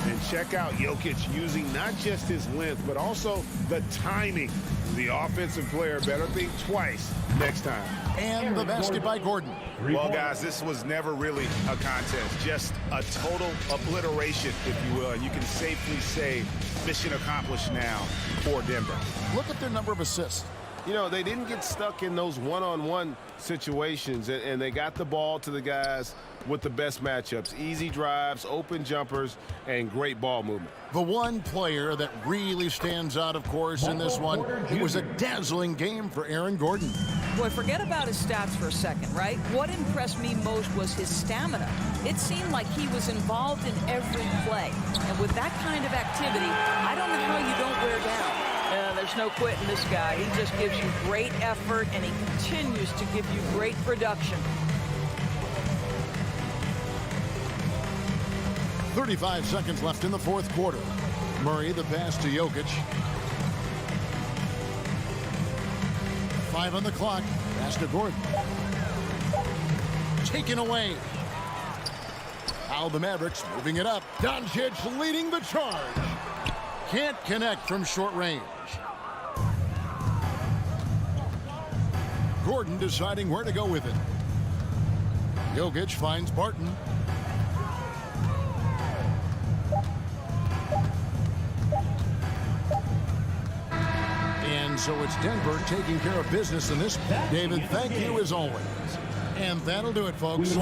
And check out Jokic using not just his length, but also the timing. The offensive player better think twice next time. And the basket by Gordon. Well, guys, this was never really a contest. Just a total obliteration, if you will. And you can safely say mission accomplished now for Denver. Look at their number of assists. You know, they didn't get stuck in those one-on-one situations, and they got the ball to the guys with the best matchups. Easy drives, open jumpers, and great ball movement. The one player that really stands out, of course, in this one, it was a dazzling game for Aaron Gordon. Boy, forget about his stats for a second, right? What impressed me most was his stamina. It seemed like he was involved in every play. And with that kind of activity, I don't know how you don't wear down. There's no quitting this guy. He just gives you great effort, and he continues to give you great production. 35 seconds left in the fourth quarter. Murray, the pass to Jokic. 5 on the clock. Pass to Gordon. Taken away. Now the Mavericks moving it up. Doncic leading the charge. Can't connect from short range. Gordon deciding where to go with it. Jokic finds Barton. And so it's Denver taking care of business in this. David, thank you as always. And that'll do it, folks.